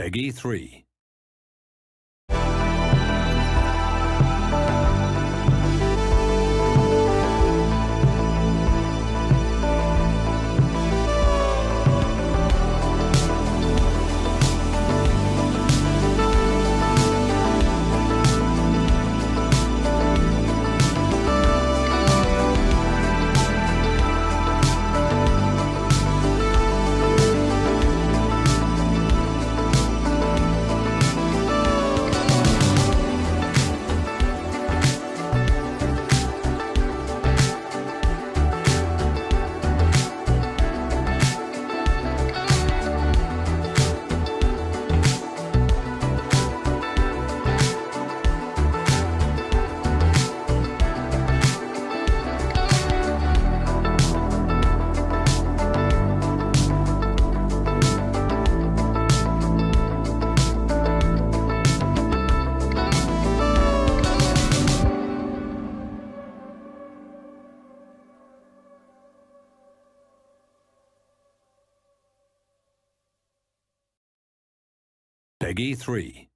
Peggy 3. Peggy 3.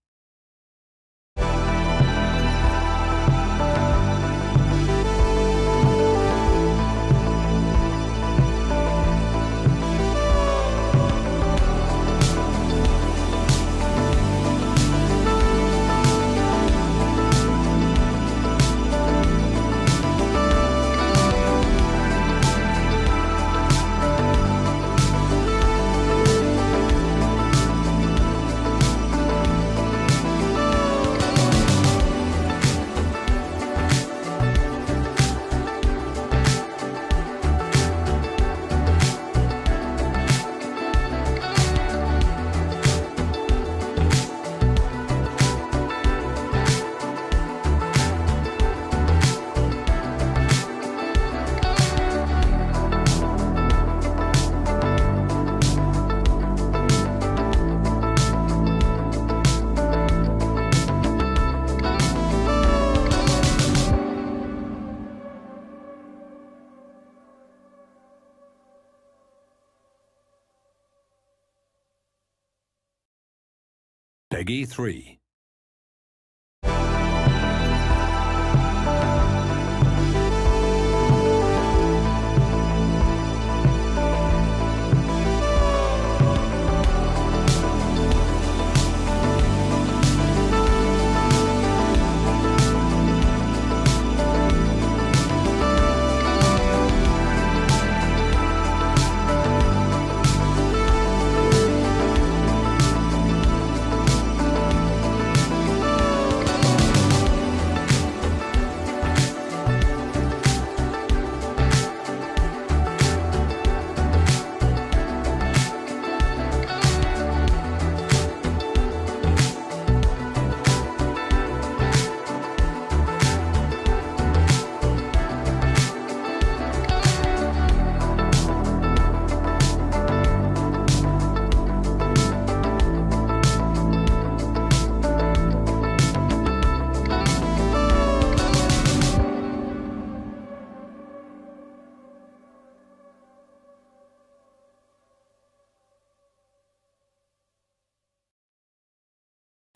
Peggy 3.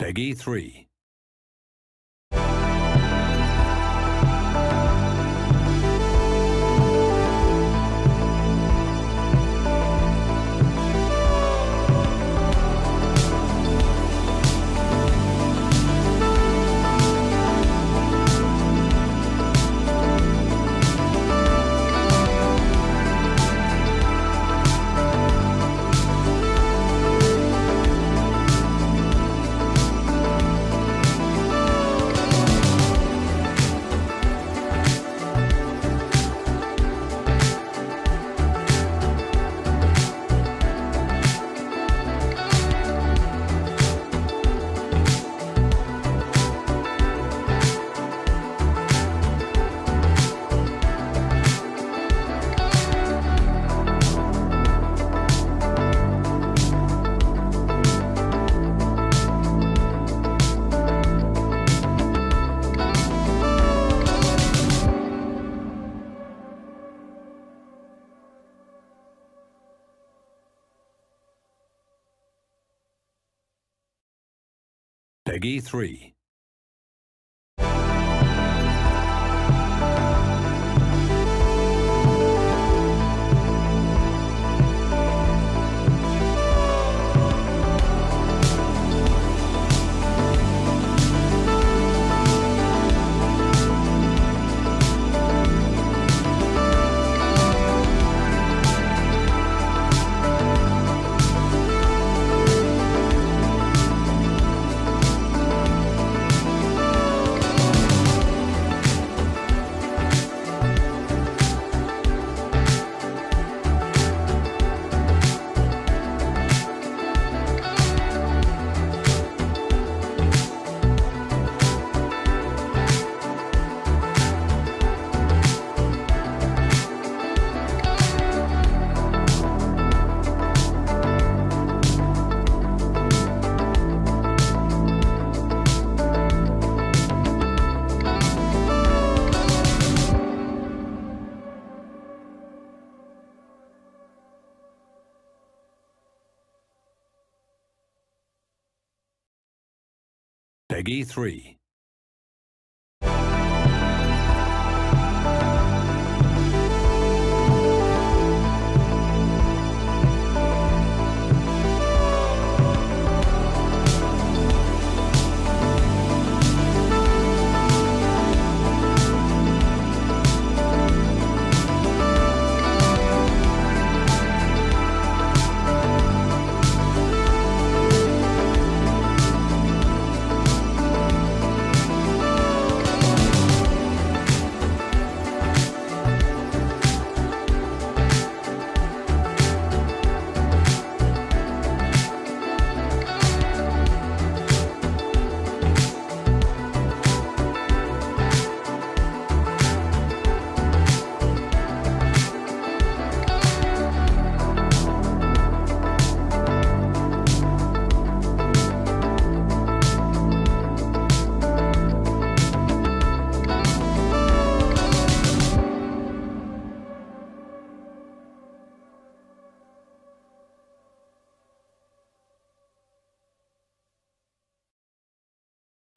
Peggy 3. Peggy 3. Peggy 3.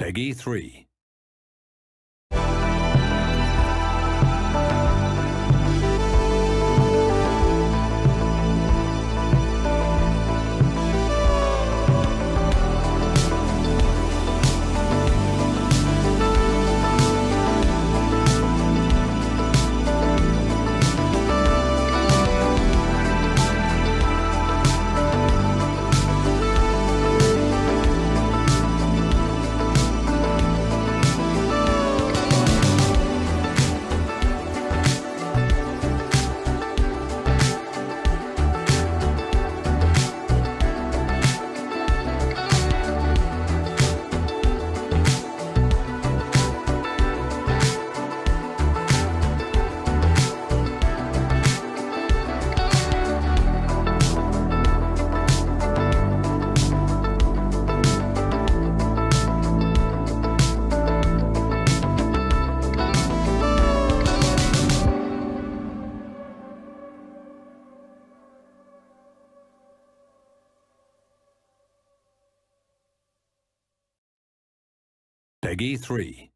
Peggy 3. Peggy 3.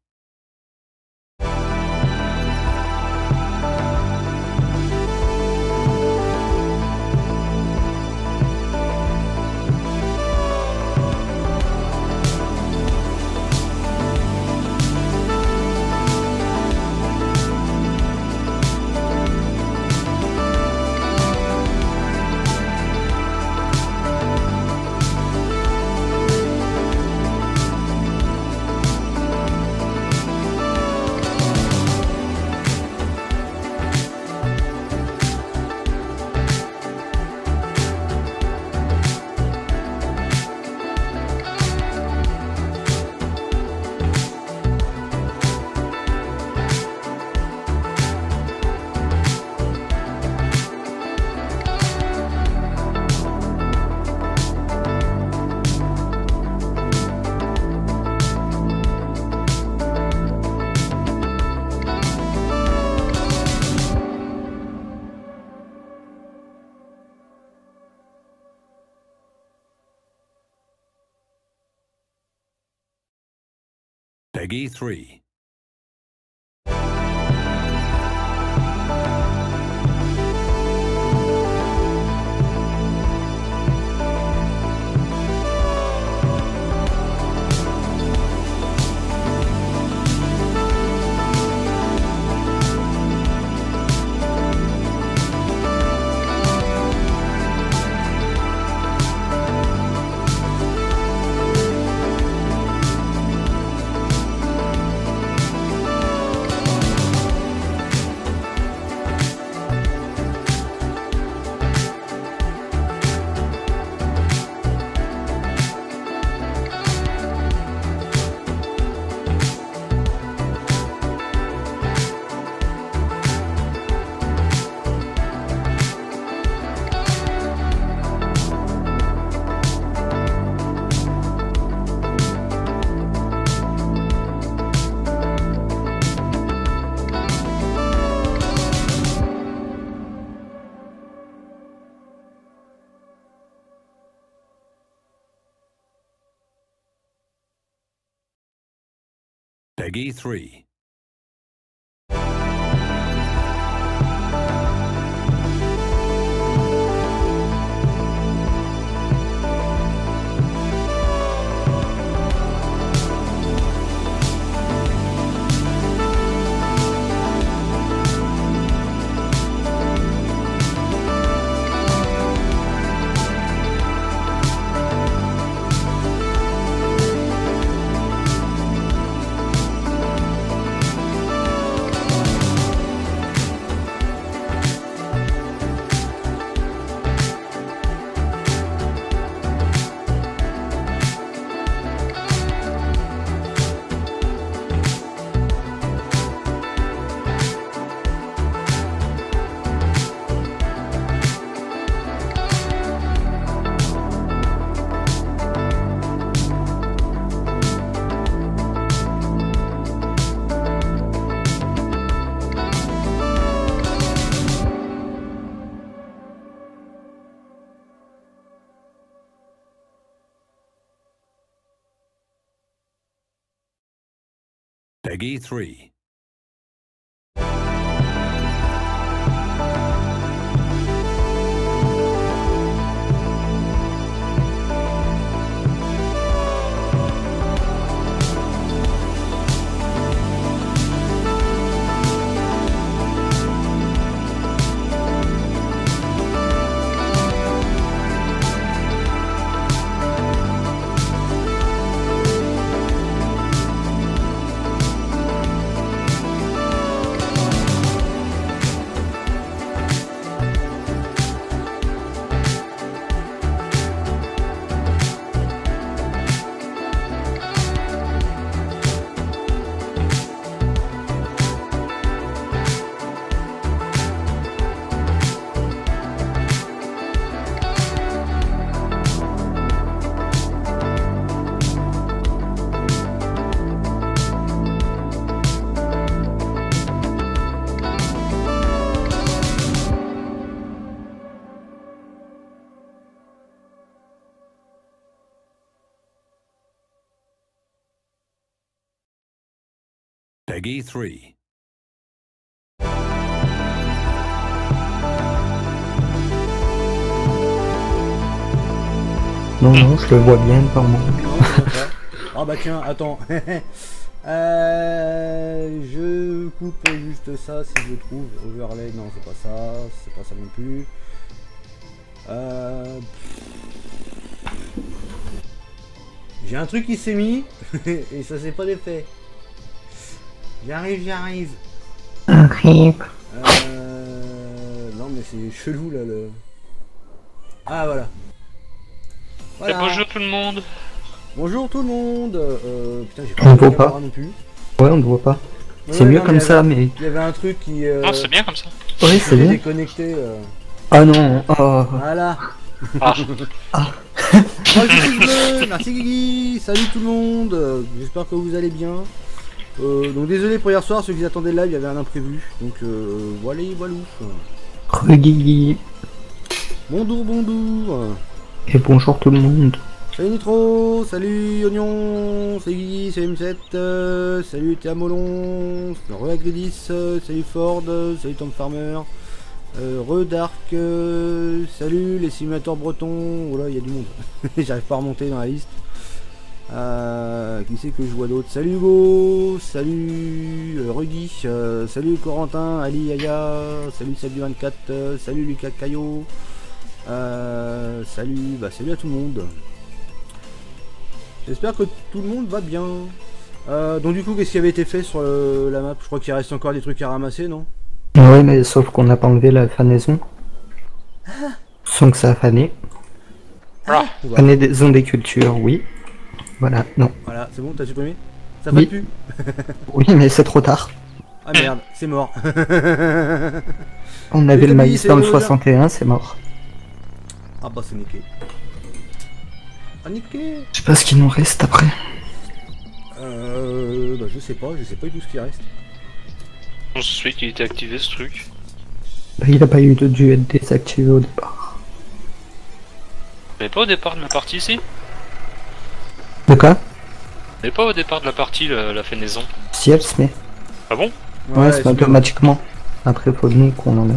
Peggy 3. Peggy 3. Peggy 3. Peggy 3. Non, non, je le vois bien par moi. Ah bah tiens, attends. Je coupe juste ça si je trouve. Overlay, non c'est pas ça non plus. J'ai un truc qui s'est mis et ça s'est pas défait. J'arrive. Arrive. Non mais c'est chelou là le. Ah voilà. Et bonjour tout le monde. Bonjour tout le monde. Putain j'ai On pas voit de pas. caméra non plus. Ouais, on ne voit pas. Ouais, C'est mieux non, comme mais ça, mais... Il y avait un truc qui. Non, c'est bien comme ça. Ouais, c'est bien. Déconnecté. Ah non, oh. Voilà. Ah. Ah. Oh, le petit bleu, merci Guigui, salut tout le monde, j'espère que vous allez bien. Donc désolé pour hier soir, ceux qui attendaient le live, il y avait un imprévu. Donc voilà. Re-Guigui. Bonjour. Et bonjour tout le monde. Salut Nitro, salut Oignon, salut Guigui, salut M7, salut Théa Molon, Re-Agredis, salut Ford, salut Tom Farmer, Redark, salut les simulateurs bretons, oh là il y a du monde, j'arrive pas à remonter dans la liste. Qui c'est que je vois d'autres? Salut Hugo, salut Rudy, salut Corentin, Ali Aya, salut Salut24, salut Lucas Caillot, salut à tout le monde. J'espère que tout le monde va bien. Donc du coup, qu'est-ce qui avait été fait sur la map? Je crois qu'il reste encore des trucs à ramasser, non? Ouais, mais sauf qu'on n'a pas enlevé la fanaison. Sans que ça a fané. Ah. Fané des zones des cultures, oui. Voilà, non. Voilà, c'est bon, t'as supprimé? Ça Oui. va plus? Oui, mais c'est trop tard. Ah merde, c'est mort. On avait Oui, le oui, maïs c'est dans le le- 61, c'est mort. Ah bah c'est niqué. Ah niqué. Je sais pas ce qu'il nous reste après. Bah je sais pas du tout ce qui reste. On se souvient qu'il était activé ce truc. Bah, il a pas eu de dû être désactivé au départ. Mais pas au départ de la partie ici. De quoi? Mais pas au départ de la partie la fenaison. Si elle se met. Ah bon? Ouais, c'est c'est automatiquement. Après, faut de nous qu'on en met.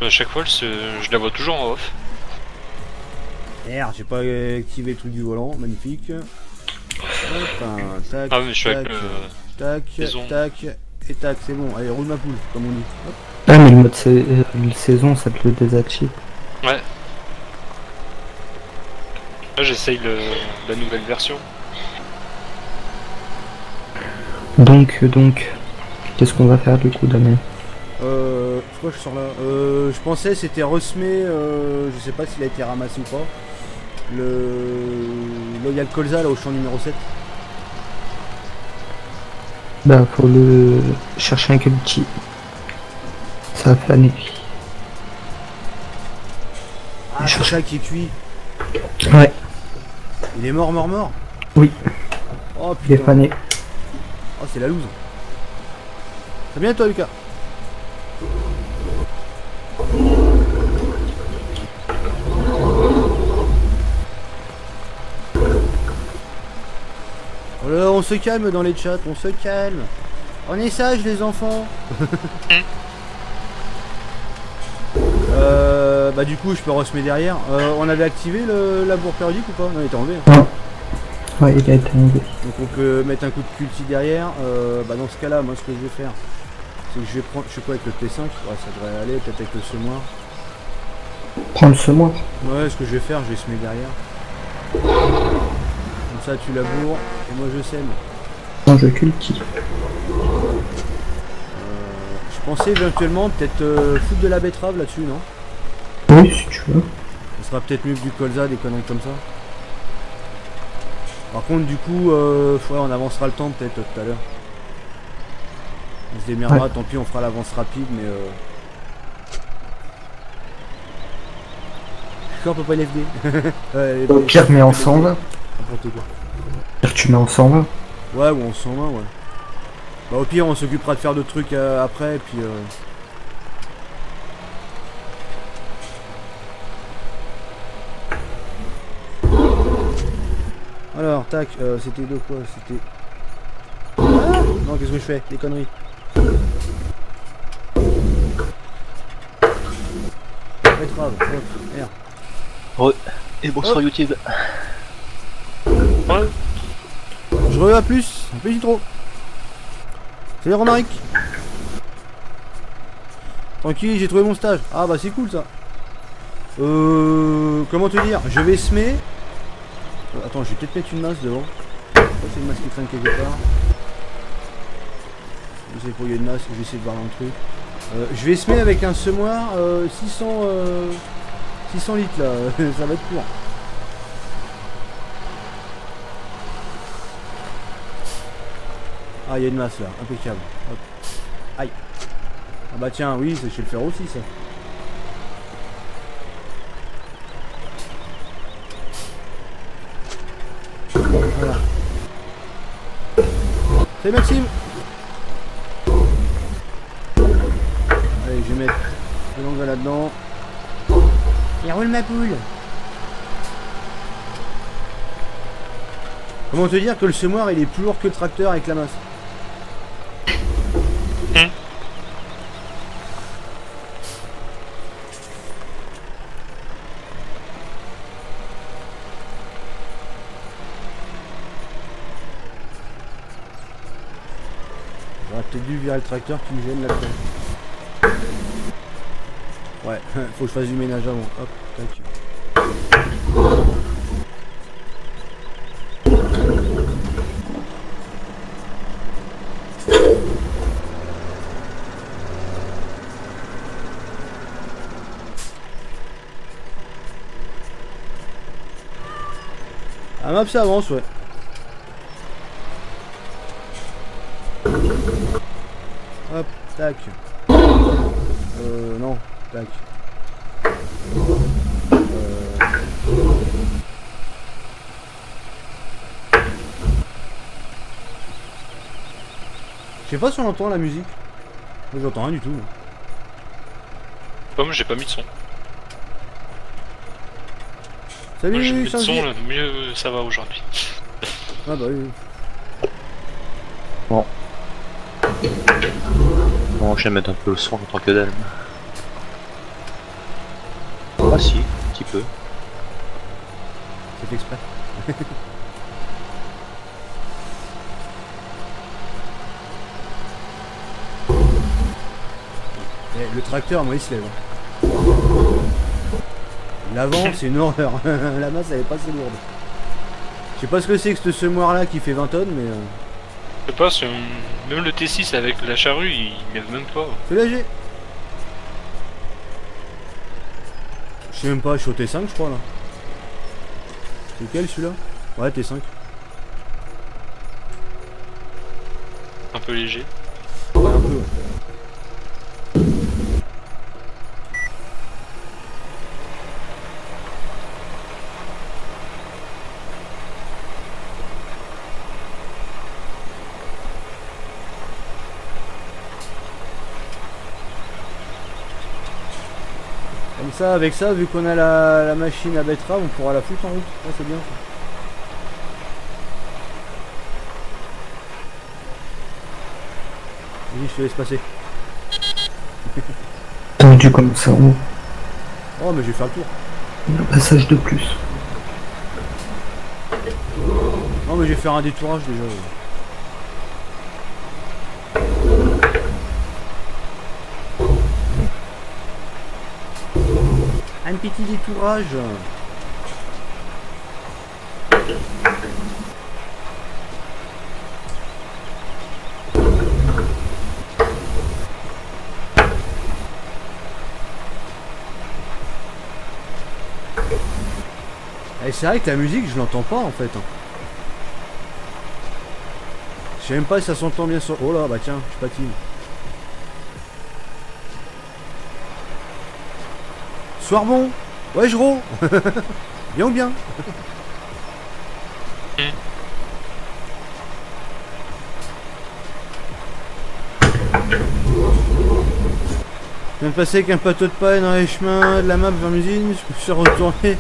À chaque fois je la vois toujours en off. Merde, j'ai pas activé le truc du volant, magnifique. Hop, tac, Ah oui, mais je suis tac, avec le... tac, maison. tac, et tac, c'est bon. Allez, roule ma poule, comme on dit. Hop. Ah, mais le mode saison, ça te le désactive. Ouais. Là j'essaye la nouvelle version. Donc, qu'est-ce qu'on va faire du coup, Damien? Pourquoi je sors là? Je pensais c'était resmé, je sais pas s'il a été ramassé ou pas. Là il y a le colza là au champ numéro 7. Bah, faut le chercher un culti. Ça a fané. Ah c'est ça qui est cuit. Ouais, Il est mort. oui, Oh il est putain. fané. Oh c'est la loose. C'est bien toi Lucas. Oh là, on se calme dans les chats, on se calme. On est sage les enfants. Bah du coup je peux ressemer derrière. On avait activé le labour périodique ou pas? Non il était enlevé. Non. Ouais, il a été enlevé. Donc on peut mettre un coup de culti derrière. Bah dans ce cas là, moi ce que je vais faire, c'est que je vais prendre, je sais pas avec le T5, ouais, ça devrait aller, peut-être avec le semoir. Prends le semoir. Ouais, ce que je vais faire, je vais semer derrière. Comme ça tu laboures et moi je sème. Non, je cultive. Je pensais éventuellement peut-être foutre de la betterave là-dessus, non? Oui, si tu veux. Ce sera peut-être mieux que du colza, des conneries comme ça. Par contre du coup, ouais, on avancera le temps peut-être tout à l'heure. On se démerdera, Ouais. tant pis on fera l'avance rapide mais on peut pas l'FD. Ouais, Au pire, mais en 120. n'importe quoi. Pire, tu mets en 120. Ouais, ou en 120, ouais. Bah au pire on s'occupera de faire d'autres trucs après et puis Alors, tac, c'était de quoi? C'était... Ah non, qu'est-ce que je fais? Des conneries. Betterave, hop, merde. Et bonsoir YouTube. Ouais. Je reviens à plus trop. Salut Romaric. Tranquille, j'ai trouvé mon stage. Ah bah c'est cool ça. Comment te dire? Je vais semer. Attends, je vais peut-être mettre une masse devant. C'est une masse qui traîne quelque part. Je sais pas, il y a une masse, je vais essayer de voir dans le truc. Je vais semer avec un semoir 600 litres là, ça va être court. Ah, il y a une masse là, impeccable. Hop. Aïe. Ah bah tiens, oui, je vais le faire aussi ça. Voilà. C'est Maxime. Allez, je vais mettre le l'engrais là-dedans. Et roule ma poule. Comment te dire que le semoir il est plus lourd que le tracteur avec la masse. J'aurais peut-être dû virer le tracteur qui me gêne là-dedans. Ouais, faut que je fasse du ménage avant. Hop, tac. Ah, map ça avance, ouais. Hop, tac. Non, tac. Je sais pas si on entend la musique. Moi j'entends rien du tout. Comme j'ai pas mis de son. Salut, Moi j'ai mis de son, Changi. le mieux ça va aujourd'hui. Ah bah oui. Bon, je vais mettre un peu le son en tant que dalle. Ah si, un petit peu. C'est fait exprès. Eh, le tracteur, moi il se lève. L'avant, c'est une horreur. La masse, elle est pas assez lourde. Je sais pas ce que c'est que ce semoir là qui fait 20 tonnes, mais Je sais pas, même le T6 avec la charrue, il lève même pas. c'est léger. Je sais même pas, je suis au T5 je crois là. C'est lequel celui-là? Ouais, T5. Un peu léger. Ouais, un peu. Ouais. Comme ça, avec ça, vu qu'on a la machine à betterave, on pourra la foutre en route. Ouais, c'est bien ça. Vas-y, je te laisse passer. Tendu comme ça, Oh, mais je vais faire le tour. un passage de plus. Non, mais je vais faire un détourage déjà. Un petit détourage. Et c'est vrai que la musique, je l'entends pas en fait. Je sais même pas si ça s'entend bien sur... Oh là, bah tiens, je patine. Soir bon. Ouais, je ro. Bien ou bien. Je viens de passer avec un plateau de paille dans les chemins de la map vers l'usine, je me suis retourné.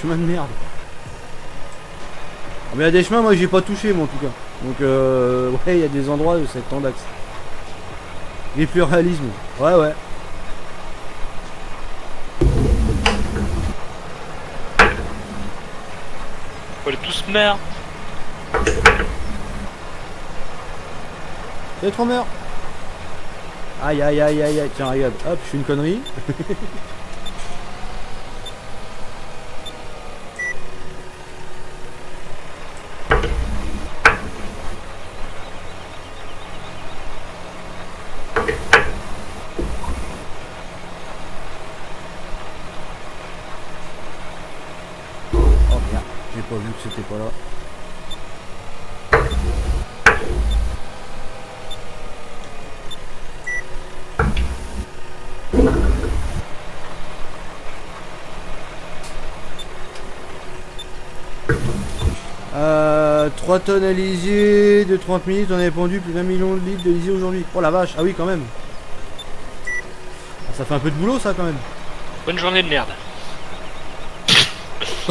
Chemin de merde. Ah, mais il y a des chemins, moi j'ai pas touché moi en tout cas. Donc ouais, il y a des endroits où c'est tant d'axe. Et plus réalisme. Ouais, ouais. Faut aller tous merde. C'est trop merde. Aïe aïe aïe aïe aïe. Tiens, regarde. Hop, je fais une connerie. Oh merde, j'ai pas vu que c'était pas là. Euh, 3 tonnes à lisier de 30 minutes, on avait pendu plus d'1 million de litres de lisier aujourd'hui. Oh la vache, ah oui quand même. Ça fait un peu de boulot ça quand même. Bonne journée de merde.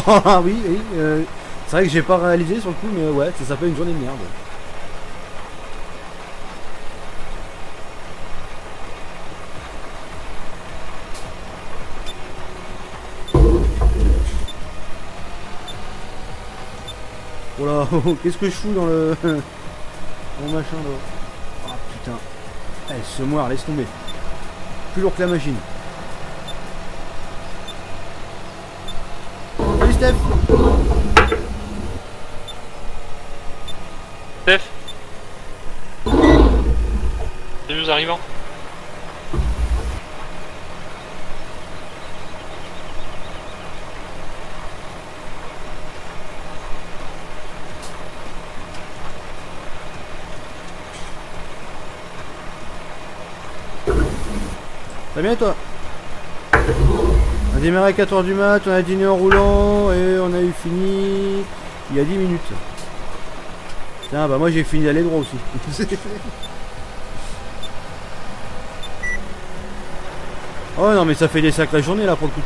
Ah oui, oui. C'est vrai que j'ai pas réalisé sur le coup, mais ouais, ça s'appelle une journée de merde. Oh là, qu'est-ce que je fous dans le... Mon machin là. Ah putain. Eh, ce moire, laisse tomber. Plus lourd que la machine. Salut Steph. Steph. Salut aux arrivants. Ça va bien toi? On a démarré à 4h du mat, on a dîné en roulant et on a eu fini il y a 10 minutes. Tiens bah moi j'ai fini d'aller droit aussi. Oh non mais ça fait des sacrées journées là pour le coup.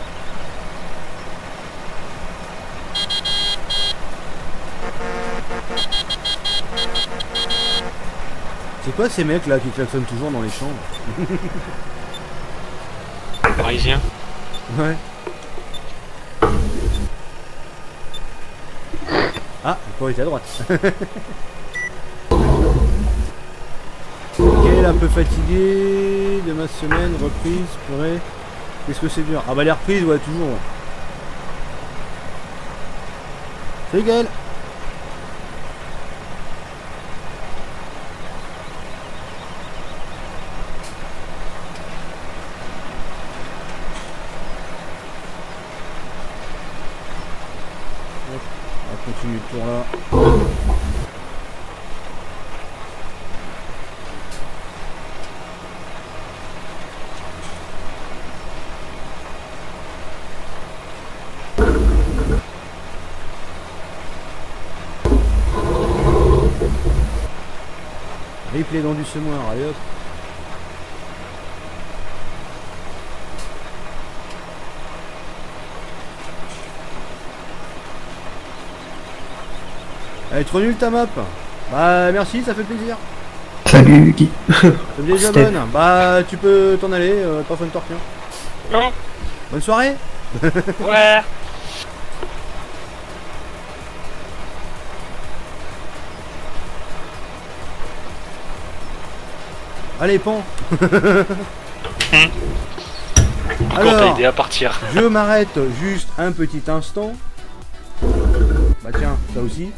C'est quoi ces mecs là qui klaxonnent toujours dans les chambres? Parisien. Ouais. Ah, le était à droite. Ok, là, un peu fatigué de ma semaine, reprise, purée. Qu'est-ce que c'est dur? Ah bah les reprises, ouais, toujours. Ouais. Salut Gaël. On continue le tour là. Replay dans du semoir, allez hop. Elle est trop nulle ta map. Bah merci, ça fait plaisir. Salut Guy. C'est déjà Steph. bonne. Bah tu peux t'en aller, personne ne te retient. Non. Bonne soirée. Ouais. Allez pan. Encore t'as Alors, aidé à partir. je m'arrête juste un petit instant. Bah tiens, ça aussi.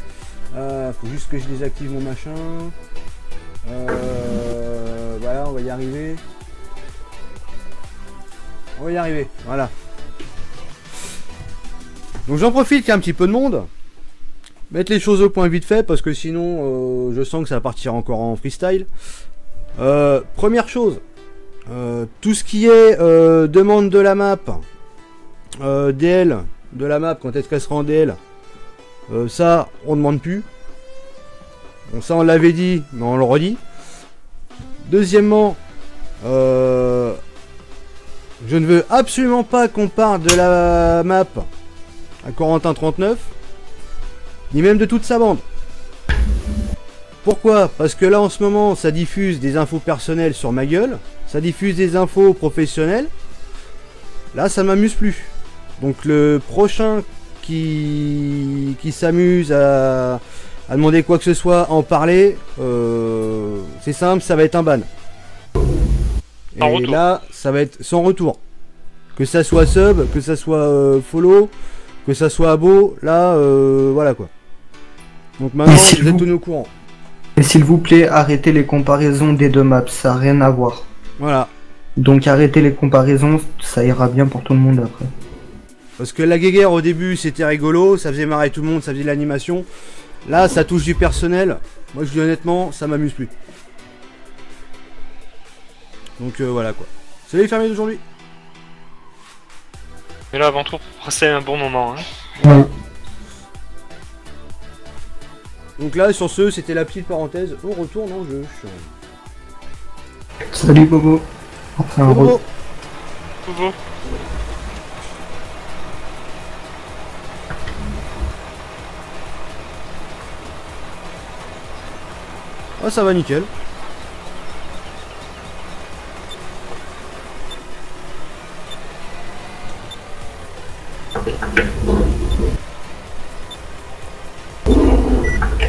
Faut juste que je désactive mon machin. Voilà, on va y arriver. On va y arriver, voilà. Donc j'en profite qu'il y a un petit peu de monde. Mettre les choses au point vite fait parce que sinon je sens que ça va partir encore en freestyle. Première chose, tout ce qui est demande de la map, DL de la map, quand est-ce qu'elle sera en DL, ça on demande plus. Bon, ça on l'avait dit, mais on le redit. Deuxièmement, je ne veux absolument pas qu'on parle de la map à Corentin 39, ni même de toute sa bande. Pourquoi? Parce que là en ce moment ça diffuse des infos personnelles sur ma gueule, ça diffuse des infos professionnelles. Là ça m'amuse plus. Donc le prochain qui s'amuse à demander quoi que ce soit, à en parler, c'est simple, ça va être un ban. Et là ça va être sans retour. Que ça soit sub, que ça soit follow, que ça soit abo, là voilà quoi. Donc maintenant vous êtes tous au courant. Et s'il vous plaît, arrêtez les comparaisons des deux maps, ça n'a rien à voir. Voilà. Donc arrêtez les comparaisons, ça ira bien pour tout le monde après. Parce que la guéguerre au début c'était rigolo, ça faisait marrer tout le monde, ça faisait de l'animation. Là ça touche du personnel, moi je dis honnêtement, ça m'amuse plus. Donc voilà quoi. C'est les fermiers d'aujourd'hui. Mais là avant tout, c'est un bon moment. Hein. Ouais. Donc là sur ce, c'était la petite parenthèse, on retourne en jeu. Salut Bobo. Enfin, Bobo. Bobo. Oh, ça va nickel.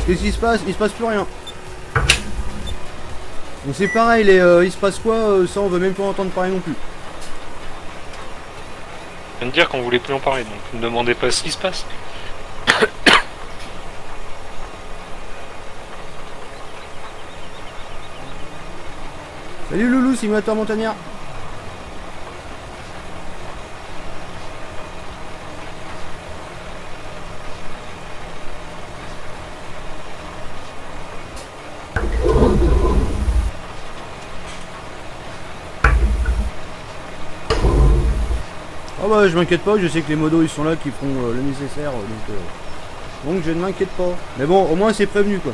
Qu'est-ce qui se passe? Il se passe plus rien. Donc c'est pareil, il se passe quoi? Ça on veut même pas entendre parler non plus. Je viens de dire qu'on voulait plus en parler, donc ne me demandez pas ce qui se passe. Salut Loulou, simulateur montagnard. Ah bah je m'inquiète pas, je sais que les modos ils sont là qui feront le nécessaire, donc je ne m'inquiète pas. Mais bon, au moins c'est prévenu quoi.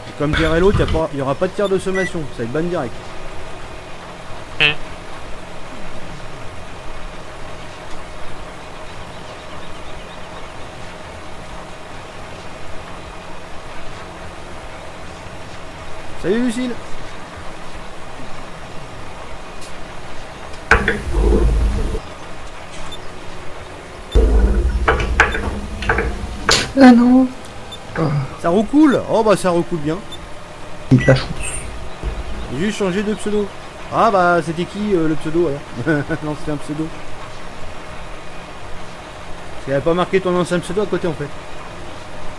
Et comme dirait l'autre, il n'y aura pas de tir de sommation, ça va être ban direct. Salut Lucille. Ah non. Ça recoule. Oh bah ça recoule bien. J'ai de la chance. J'ai juste changé de pseudo. Ah bah c'était qui le pseudo alors? Non c'était un pseudo. Tu n'avais pas marqué ton ancien pseudo à côté en fait.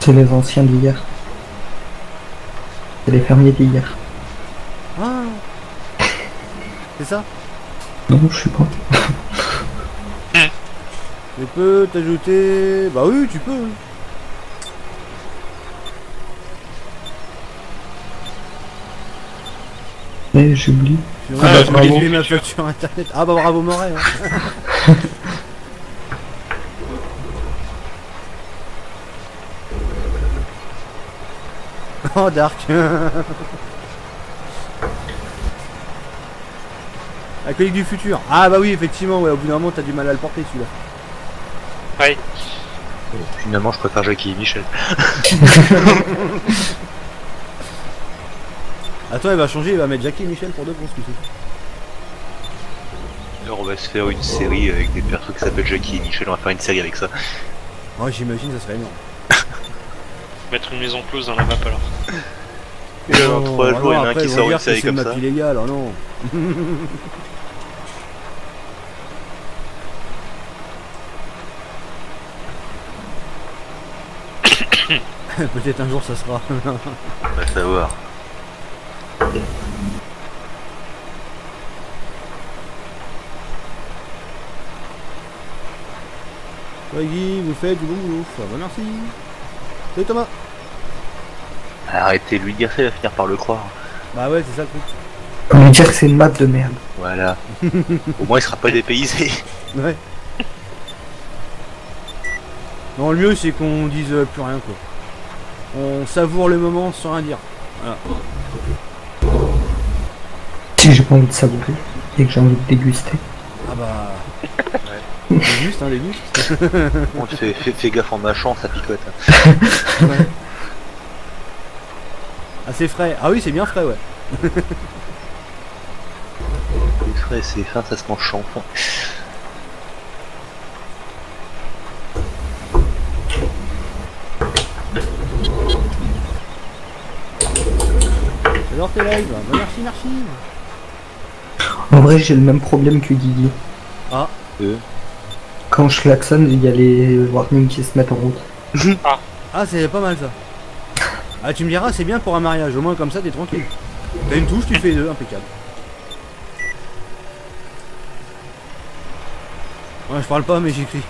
C'est les anciens d'hier. C'est les fermiers d'hier. Ah. C'est ça? Non, je sais pas. Je peux t'ajouter... Bah oui tu peux. Mais j'oublie. J'ai bravo. oublié ma facture internet. Ah bah bravo Moret. Hein. Oh Dark. La collègue du futur. Ah bah oui effectivement ouais, au bout d'un moment t'as du mal à le porter celui-là. Ouais. Finalement, je préfère Jackie et Michel. Attends il va changer, il va mettre Jackie et Michel pour deux pour ce coup-ci. Alors, on va se faire une série avec des persos qui s'appellent Jackie et Michel. On va faire une série avec ça. Ouais j'imagine ça serait énorme. Mettre une maison close dans la map alors. Et dans 3 jours, il y en a un après, qui ils vont sort dire une que série c'est comme une ça. map illégale, oh non. Peut-être un jour ça sera. On va savoir. Ouais Guy, vous faites du bon boulot. Bah merci. Salut Thomas. Arrêtez de lui dire ça, il va finir par le croire. Bah ouais c'est ça le truc. On va dire que c'est une map de merde. Voilà. Au moins, il sera pas dépaysé. Ouais. Non le mieux c'est qu'on dise plus rien quoi. On savoure le moment sans rien dire. Voilà. Si j'ai pas envie de savourer et que j'ai envie de déguster. Ah bah. Déguste hein déguste. Bon, fais gaffe en mâchant, ça picote. Ouais. Ah c'est frais. Ah oui c'est bien frais ouais. C'est frais, c'est fin, ça se mange champ. J'adore tes lives. Bah merci merci. En vrai, j'ai le même problème que Guigui. Ah. Quand je klaxonne, il y a les warnings qui se mettent en route. Ah c'est pas mal ça. Ah tu me diras c'est bien pour un mariage, au moins comme ça t'es tranquille. T'as une touche, tu fais deux, impeccable. Ouais je parle pas mais j'écris.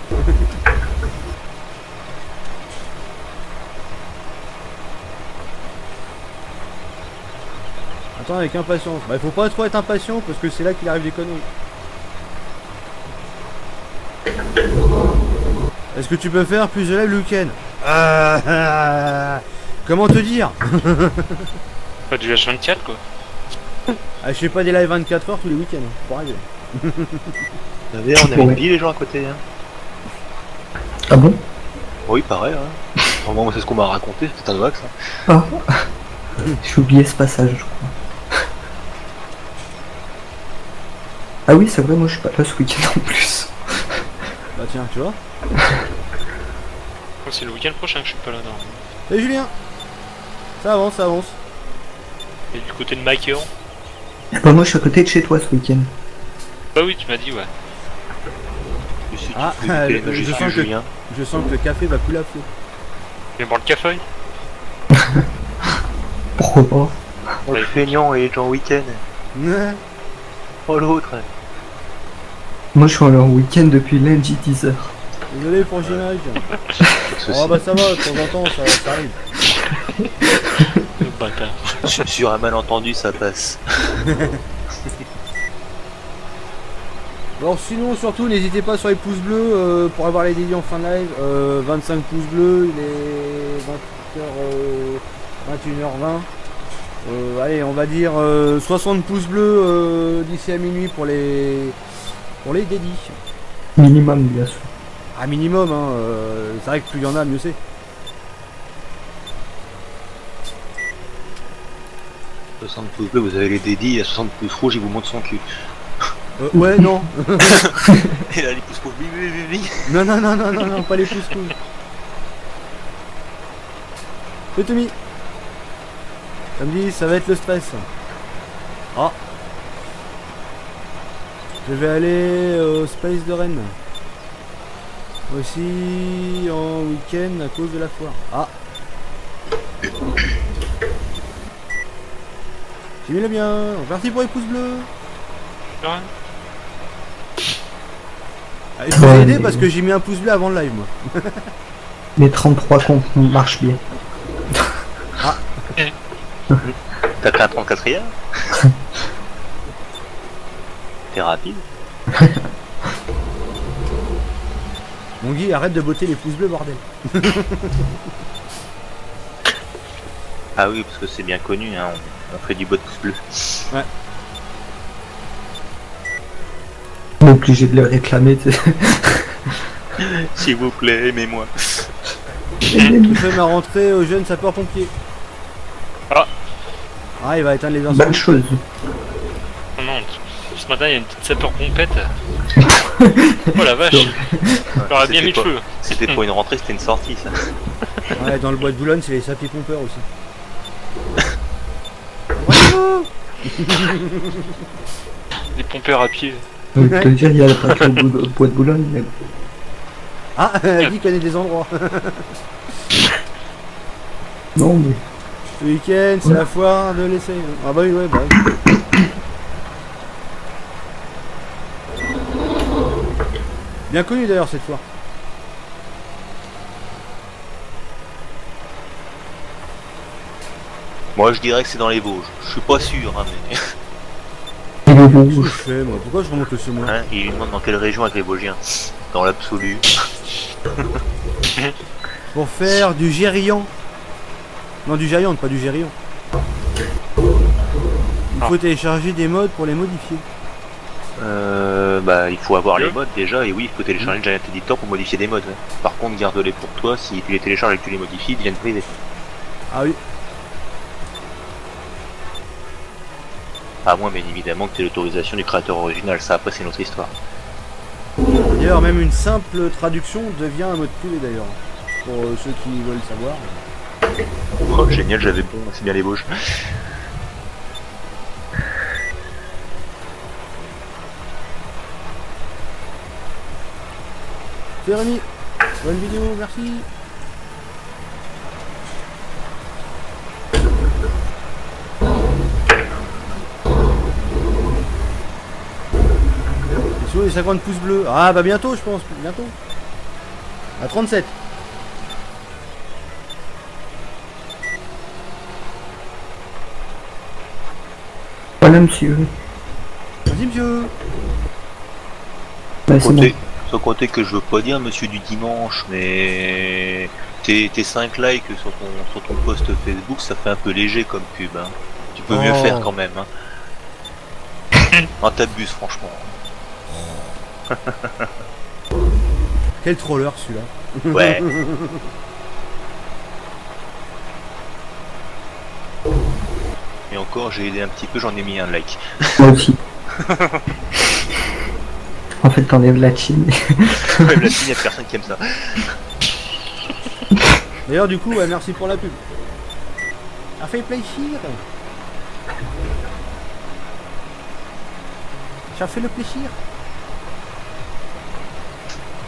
Attends avec impatience. Bah il faut pas trop être impatient parce que c'est là qu'il arrive des conneries. Est-ce que tu peux faire plus de live le week-end? Comment te dire? Pas du H24 quoi. Ah, je fais pas des lives 24 heures tous les week-ends, pour arriver. Vous savez, on a une vie les gens à côté. Hein. Ah bon? Oui, pareil. Hein. Enfin, moi, c'est ce qu'on m'a raconté, c'est un wax. Hein. Ah. J'ai oublié ce passage, je crois. Ah oui, c'est vrai, moi je suis pas là ce week-end en plus. Bah tiens, tu vois. C'est le week-end prochain que je suis pas là, non. Salut Julien. Ça avance, ça avance. Et du côté de Mike et Oran. Bah moi je suis à côté de chez toi ce week-end. Bah oui, tu m'as dit, ouais. Ah, Je je suis sens que- Julien. Je sens que le café va plus la flot. Tu viens boire le café? Pourquoi pas? Oh, le feignant et Jean week-end. Oh, l'autre. Moi je suis en week-end depuis lundi 10h. Désolé pour l'image. Ceci. Oh bah ça va, de temps en temps ça arrive. Le bâtard. Sur un malentendu, ça passe. Alors sinon surtout n'hésitez pas sur les pouces bleus pour avoir les dédits en fin de live. 25 pouces bleus, il est 21h20. Allez on va dire 60 pouces bleus d'ici à minuit pour les dédits. Minimum bien sûr. À minimum hein, c'est vrai que plus il y en a mieux c'est. 60 pouces bleus, vous avez les dédits, et à 60 pouces rouges, il vous montre son cul. Ouais non. Et là, les pouces rouges, oui. non, pas les pouces rouges. C'est Tommy. Samedi, ça va être le stress. Ah. Je vais aller au Space de Rennes. Aussi en week-end à cause de la foire. Ah. J'ai mis le bien. Merci pour les pouces bleus. Ouais. Ah, je vous ai aidé parce que j'ai mis un pouce bleu avant le live moi. Les 33 comptes marchent bien. T'as pris un 34ème? T'es rapide? Mon Guy, arrête de botter les pouces bleus bordel. Ah oui, parce que c'est bien connu, hein, on fait du bot pouce bleu. On est obligé de le réclamer. Tu sais. S'il vous plaît, aimez-moi. Je fais ma rentrée aux jeunes sapeurs-pompiers. Ah, il va éteindre les incendies. Bonne chose. Oh non, ce matin il y a une petite sapeur pompette. Oh la vache. J'aurais bien mis le feu. C'était pour une rentrée, c'était une sortie, ça. Ouais, dans le bois de Boulogne, c'est les sapeurs-pompeurs aussi. Bravo. Les pompeurs à pied. Je peux te dire, il y a pas que au bois de Boulogne. Mais... Ah, Guy connaît des endroits. Non, mais. Ce week-end, c'est la foire de l'essai. Ah bah oui, ouais, bah oui. Bien connu d'ailleurs cette foire. Moi, je dirais que c'est dans les Vosges. Je suis pas sûr, hein, mais... Qu'est-ce que je fais moi? Pourquoi je remonte le semoir? Hein, il lui demande dans quelle région avec les Vosgiens. Dans l'absolu. Pour faire du gérian. Non, du gérian, pas du gérian. Il faut télécharger des mods pour les modifier. Bah, il faut avoir les mods déjà, et oui, il faut télécharger le Giant Editor pour modifier des mods. Ouais. Par contre, garde-les pour toi, si tu les télécharges et que tu les modifies, ils deviennent privés. Ah oui. À moins, bien évidemment, que tu aies l'autorisation du créateur original, ça après c'est notre histoire. D'ailleurs, même une simple traduction devient un mode privé d'ailleurs. Pour ceux qui veulent savoir. Oh, génial, j'avais bon, c'est bien les Vosges. C'est Rémi. Bonne vidéo, merci. Et sur les 50 pouces bleus. Ah bah bientôt je pense, bientôt. À 37. Voilà, monsieur. Vas-y monsieur. Bah, c'est bon. Sans compter que je veux pas dire monsieur du dimanche, mais tes 5 likes sur ton post Facebook, ça fait un peu léger comme pub. Hein. Tu peux mieux faire quand même. Hein. Non, t'abuses franchement. Quel troller celui-là. Ouais. Et encore, j'ai aidé un petit peu, j'en ai mis un like. Moi aussi. En fait, t'enlèves la chine. Ouais, la signe, y'a personne qui aime ça. D'ailleurs, du coup, ouais, merci pour la pub. Ça fait plaisir. Ça fait le plaisir.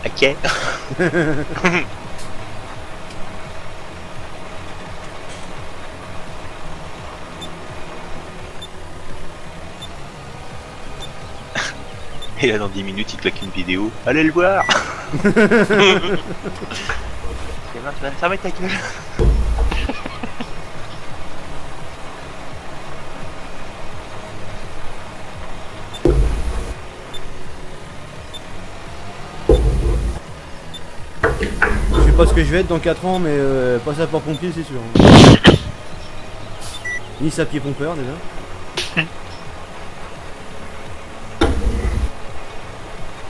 Ok. Et là, dans 10 minutes, il claque une vidéo. Allez le voir. Et maintenant, tu vas me fermer ta gueule. Je sais pas ce que je vais être dans 4 ans, mais pas sapeur-pompier, c'est sûr. Ni sapeur-pompeur déjà.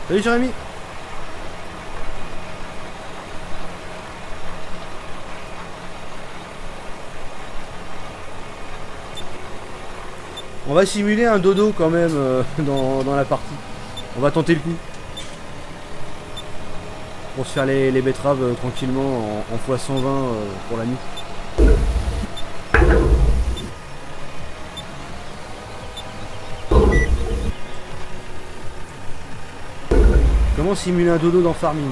Salut Jérémy. On va simuler un dodo quand même dans la partie. On va tenter le coup. Pour se faire les betteraves tranquillement en x120 pour la nuit. Comment simuler un dodo dans Farming?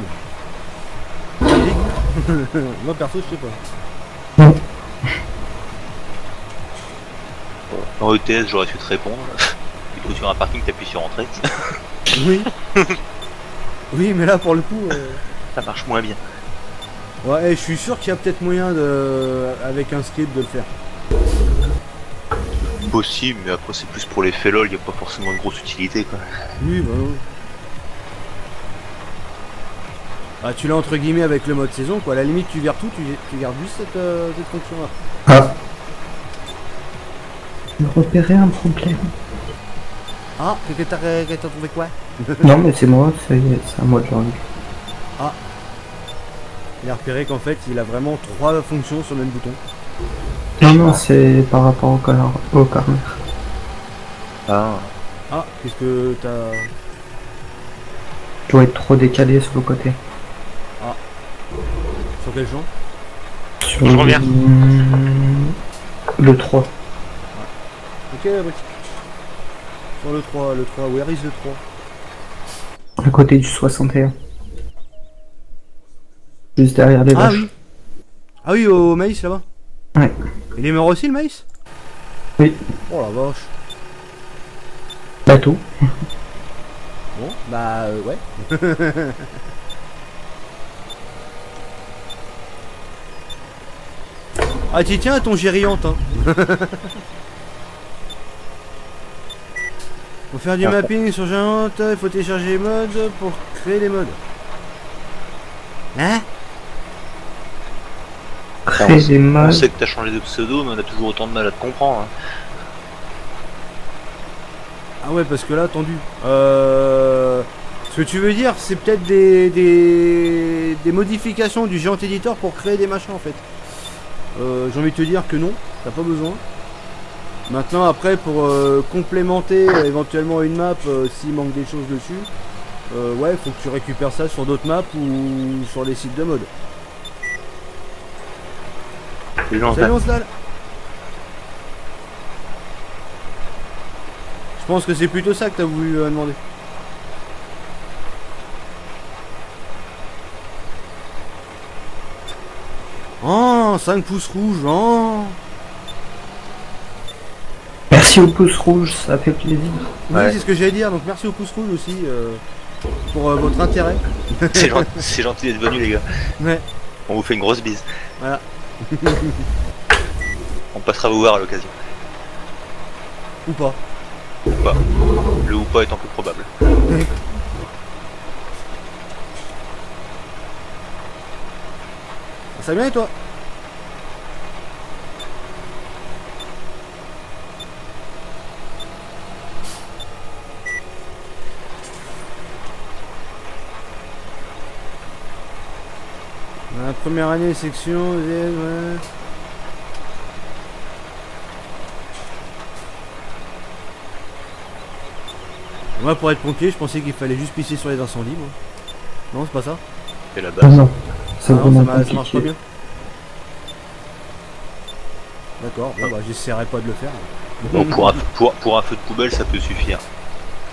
Moi perso je sais pas. En ETS, j'aurais su te répondre. Du coup, sur un parking, t'appuies sur entrée. Oui. Oui, mais là pour le coup. Ça marche moins bien. Ouais, je suis sûr qu'il y a peut-être moyen de, avec un script, de le faire. Possible, mais après, c'est plus pour les faits lol, y a pas forcément de grosse utilité quoi. Oui, bah oui. Ah, tu l'as entre guillemets avec le mode saison quoi. À la limite, tu verres tout, tu gardes juste cette fonction-là. Ah. J'ai repéré un problème. Ah, que t'as trouvé quoi? Non, mais c'est moi, c'est à moi de l'enlever. Ah. Il a repéré qu'en fait, il a vraiment 3 fonctions sur le même bouton. Non, non, c'est par rapport au corner. Ah. Ah, qu'est-ce que t'as... Je dois être trop décalé sur le côté. Sur quel champ? Sur Je reviens. Le 3. Ok, oui. Sur le 3, where is le 3? À côté du 61. Juste derrière les Ah vaches. oui. Ah oui, au maïs là-bas. Ouais. Il est mort aussi le maïs? Oui. Oh la vache. Bateau. Bon, bah ouais. Ah t'y tiens à ton gériante hein. Pour faire du mapping sur Géante, il faut télécharger les modes pour créer les modes. Hein? Créer des On modes. sait que t'as changé de pseudo, mais on a toujours autant de mal à te comprendre. Hein. Ah ouais parce que là attendu. Ce que tu veux dire c'est peut-être des modifications du Géant Editor pour créer des machins en fait. J'ai envie de te dire que non, t'as pas besoin. Maintenant après pour complémenter éventuellement une map s'il manque des choses dessus, ouais faut que tu récupères ça sur d'autres maps ou sur les sites de mode. Salut Onslal. Je pense que c'est plutôt ça que t'as voulu demander. Oh 5 pouces rouges, oh. Merci au pouce rouge, ça fait plaisir. Oui, Ouais. c'est ce que j'allais dire, donc merci au pouce rouge aussi pour votre intérêt. C'est gentil d'être venu les gars. Ouais, On vous fait une grosse bise. voilà. On passera vous voir à l'occasion. Ou pas. Ou pas. Le ou pas étant peu probable. Ça va bien et toi? première année, section, deuxième, ouais. Moi, pour être pompier, je pensais qu'il fallait juste pisser sur les incendies, moi. Non, c'est pas ça? C'est la Ah base. non, c'est Ah non, vraiment ça marche pas compliqué. bien. D'accord, bon bah j'essaierai pas de le faire. Bon, pour un feu de poubelle, ça peut suffire.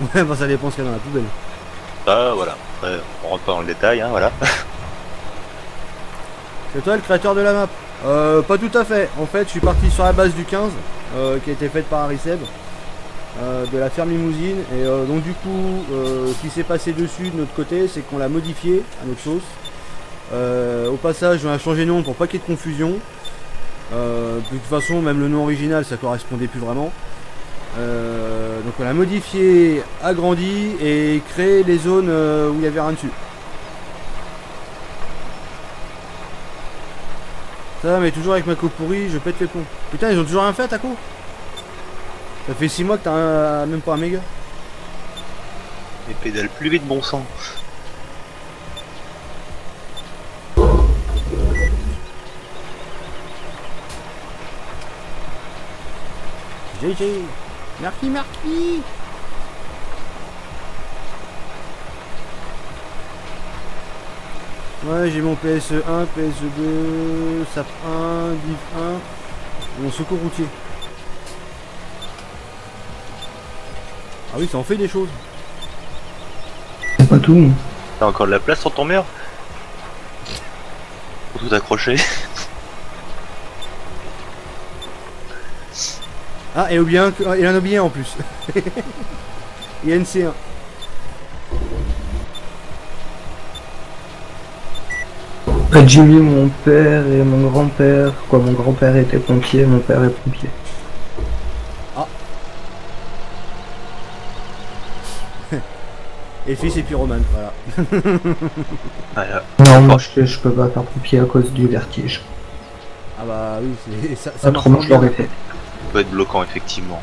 Ouais, bah ça dépend ce qu'il y a dans la poubelle. Ah, voilà. Après, on rentre pas dans le détail, hein, voilà. C'est toi le créateur de la map? Pas tout à fait. En fait, je suis parti sur la base du 15, qui a été faite par Ariseb, de la ferme Limousine. Et donc du coup, ce qui s'est passé dessus de notre côté, c'est qu'on l'a modifié à notre sauce. Au passage, on a changé de nom pour pas qu'il y ait de confusion. De toute façon, même le nom original, ça correspondait plus vraiment. Donc on l'a modifié, agrandi et créé les zones où il y avait rien dessus. Ça va, mais toujours avec ma co pourrie, je pète les plombs. Putain, ils ont toujours rien fait à ta co? Ça fait 6 mois que t'as même pas un méga. Les pédales plus vite, bon sang. GG. Merci, merci. Ouais, j'ai mon PSE1, PSE2, SAP1, DIV1, mon secours routier. Ah oui, ça en fait des choses. C'est pas tout. T'as encore de la place sur ton mur? Pour tout accrocher. Ah, et oublié il en a oublié un en plus. Il y a une C1. Jimmy, mon père et mon grand-père, quoi, mon grand-père était pompier, mon père est pompier. Et fils est pyromane, voilà. Voilà. Non, moi je peux pas faire pompier à cause du vertige. Ah bah oui, ça marche Autrement je bien. l'aurais fait. Ça peut être bloquant, effectivement.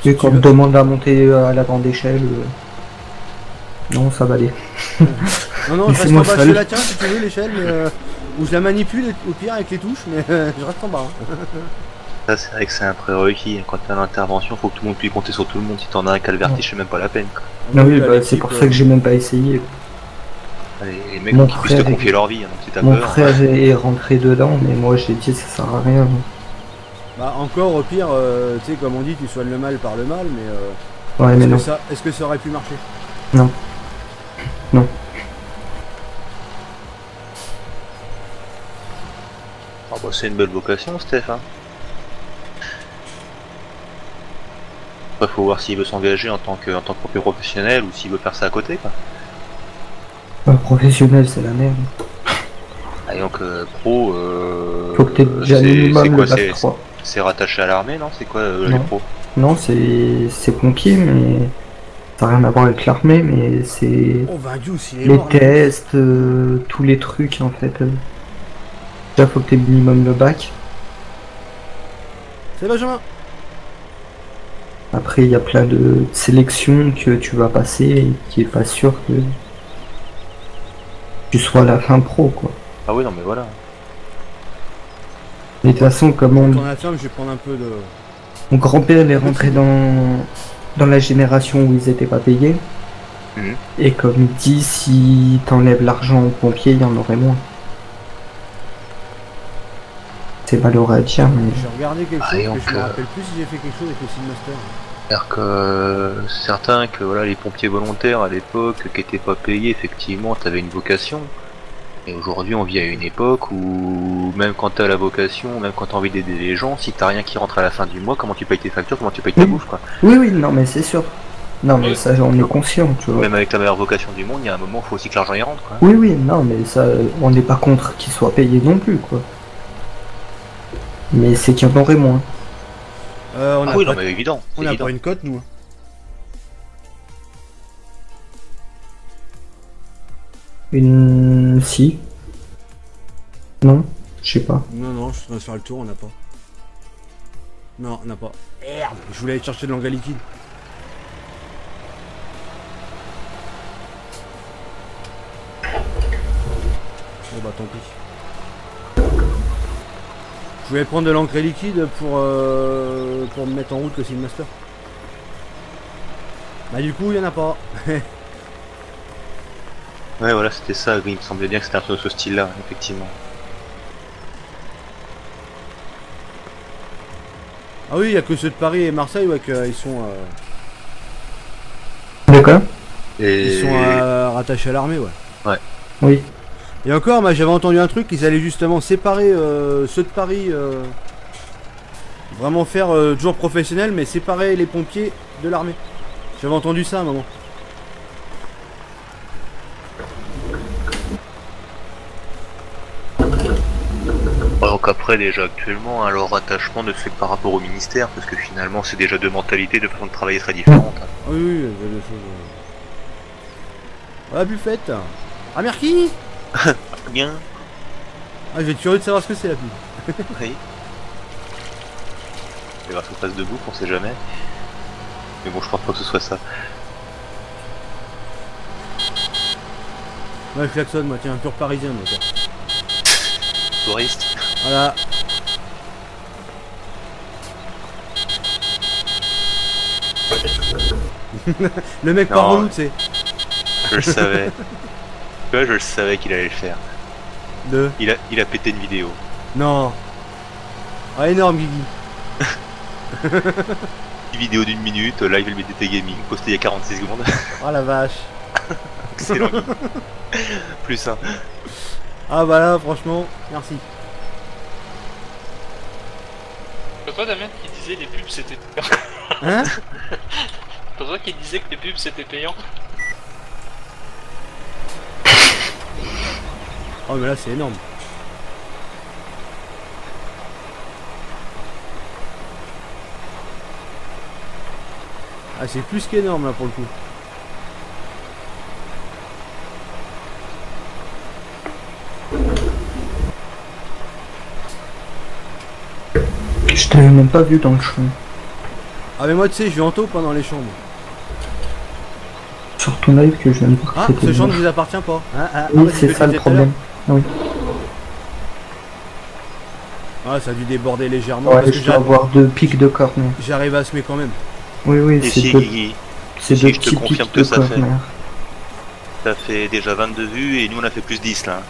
Et quand on me demande à monter à la grande échelle, non, ça va aller. Non, non, je reste en Laissez-moi bas, je seul. te la tiens si tu veux l'échelle, mais où je la manipule au pire avec les touches, mais je reste en bas. Hein. Ça, c'est vrai que c'est un prérequis. Quand t'as l'intervention, faut que tout le monde puisse compter sur tout le monde. Si t'en as un qui a le vertige, c'est même pas la peine, quoi. Non, oui, là, bah, c'est l'équipe, pour ça que j'ai même pas essayé. Les mecs Mon qui puissent te frère confier leur vie, hein, donc si t'as Mon peur. frère est rentré dedans, mais moi j'ai dit ça sert à rien. Bah encore au pire, tu sais, comme on dit, tu soignes le mal par le mal, mais Ouais, mais non. est-ce que ça aurait pu marcher? Non. Non. Ah bah, c'est une belle vocation, Steph. Hein. Après, faut voir s'il veut s'engager en tant que pompier professionnel ou s'il veut faire ça à côté, quoi. Professionnel, c'est la merde. Ah, et donc, pro, Faut que t'aies déjà c'est minimum quoi, le bac 3. c'est rattaché à l'armée, non? C'est quoi les Non. pros? Non, c'est pompier, mais ça n'a rien à voir avec l'armée, mais c'est Oh, Vindius, il est les mort. là. tests, tous les trucs en fait. Déjà, faut que t'aies minimum le bac. C'est Benjamin. Après, il y a plein de sélections que tu vas passer et qui est pas sûr que tu sois à la fin pro, quoi. Ah oui, non, mais voilà. Mais de toute façon, comme Quand on a ferme, je vais prendre un peu de... mon grand-père est rentré dans la génération où ils étaient pas payés. Mhm. Et comme il dit, si t'enlèves l'argent aux pompiers, il y en aurait moins. C'est malheureux à dire, mais J'ai regardé quelque Ah, chose, et que donc, je me rappelle plus si j'ai fait quelque chose avec le Seamaster. C'est-à-dire que certains que voilà les pompiers volontaires à l'époque qui étaient pas payés, effectivement, t'avais une vocation. Et aujourd'hui, on vit à une époque où même quand t'as la vocation, même quand t'as envie d'aider les gens, si t'as rien qui rentre à la fin du mois, comment tu payes tes factures, comment tu payes ta Oui. bouffe, quoi. oui, non, mais c'est sûr. Non, mais ça, on est conscient, tu vois. Même avec la meilleure vocation du monde, il y a un moment, faut aussi que l'argent y rentre, quoi. Oui, non, mais ça, on n'est pas contre qu'ils soient payés non plus, quoi. Mais c'est qu'il y en aurait moins. On Ah a oui, pas, non, mais évident. on c'est a évident. pas une cote, nous. Une... Si. Non, je sais pas. Non, non, je suis en train de faire le tour, on n'a pas. Non, on n'a pas. Merde, je voulais aller chercher de l'engrais liquide. Bon bah tant pis. Je voulais prendre de l'encre liquide pour me mettre en route le Seamaster. Bah du coup il y en a pas. Ouais, voilà, c'était ça. Il me semblait bien que c'était un peu ce style-là, effectivement. Ah oui, il y a que ceux de Paris et Marseille, ouais, qu'ils sont, D'accord. Et... ils sont rattachés à l'armée, ouais. Oui. Et encore, moi j'avais entendu un truc, ils allaient justement séparer ceux de Paris, vraiment faire toujours professionnel, mais séparer les pompiers de l'armée. J'avais entendu ça à un moment. Donc après, déjà actuellement, hein, leur rattachement ne se fait que par rapport au ministère, parce que finalement, c'est déjà deux mentalités, deux façons de travailler très différentes. Hein. Ah oui, oui, il y a des choses. Ah, buffette. Ah, merci. Bien. Ah, je vais être curieux de savoir ce que c'est la pub. Oui. Il va se passe debout, on sait jamais. Mais bon, je pense pas que ce soit ça. Ouais, je klaxonne, moi, tiens, un pur parisien, moi, toi. Touriste. Voilà. Le mec part en route, c'est. Je le savais. Tu vois, je le savais qu'il allait le faire. De. Il a pété une vidéo. Non. Ah, énorme, Guigui. Une vidéo d'une minute, live LBDT Gaming, posté il y a 46 secondes. Oh la vache. Excellent. Plus un. Ah bah là, franchement, merci. C'est toi Damien qui disait les pubs c'était payant. Hein? C'est toi qui disais que les pubs c'était payant. Oh mais là c'est énorme. Ah c'est plus qu'énorme là pour le coup. Je t'avais même pas vu dans le champ. Ah mais moi tu sais, je vais en taupe pendant les chambres. Sur ton live que je viens de voir. Ah, c'était ce champ ne moche. vous appartient pas. Oui, parce c'est que ça je le disais tout à l'heure. problème. Oui. Ah, ça a dû déborder légèrement Ouais, parce que je dois avoir deux pics de corner. j'arrive à semer quand même. Oui, oui, Et c'est si, deux, Guigui, c'est si, deux je te petits confirme pics que de ça fait. corner. Ça fait déjà 22 vues et nous on a fait plus 10 là.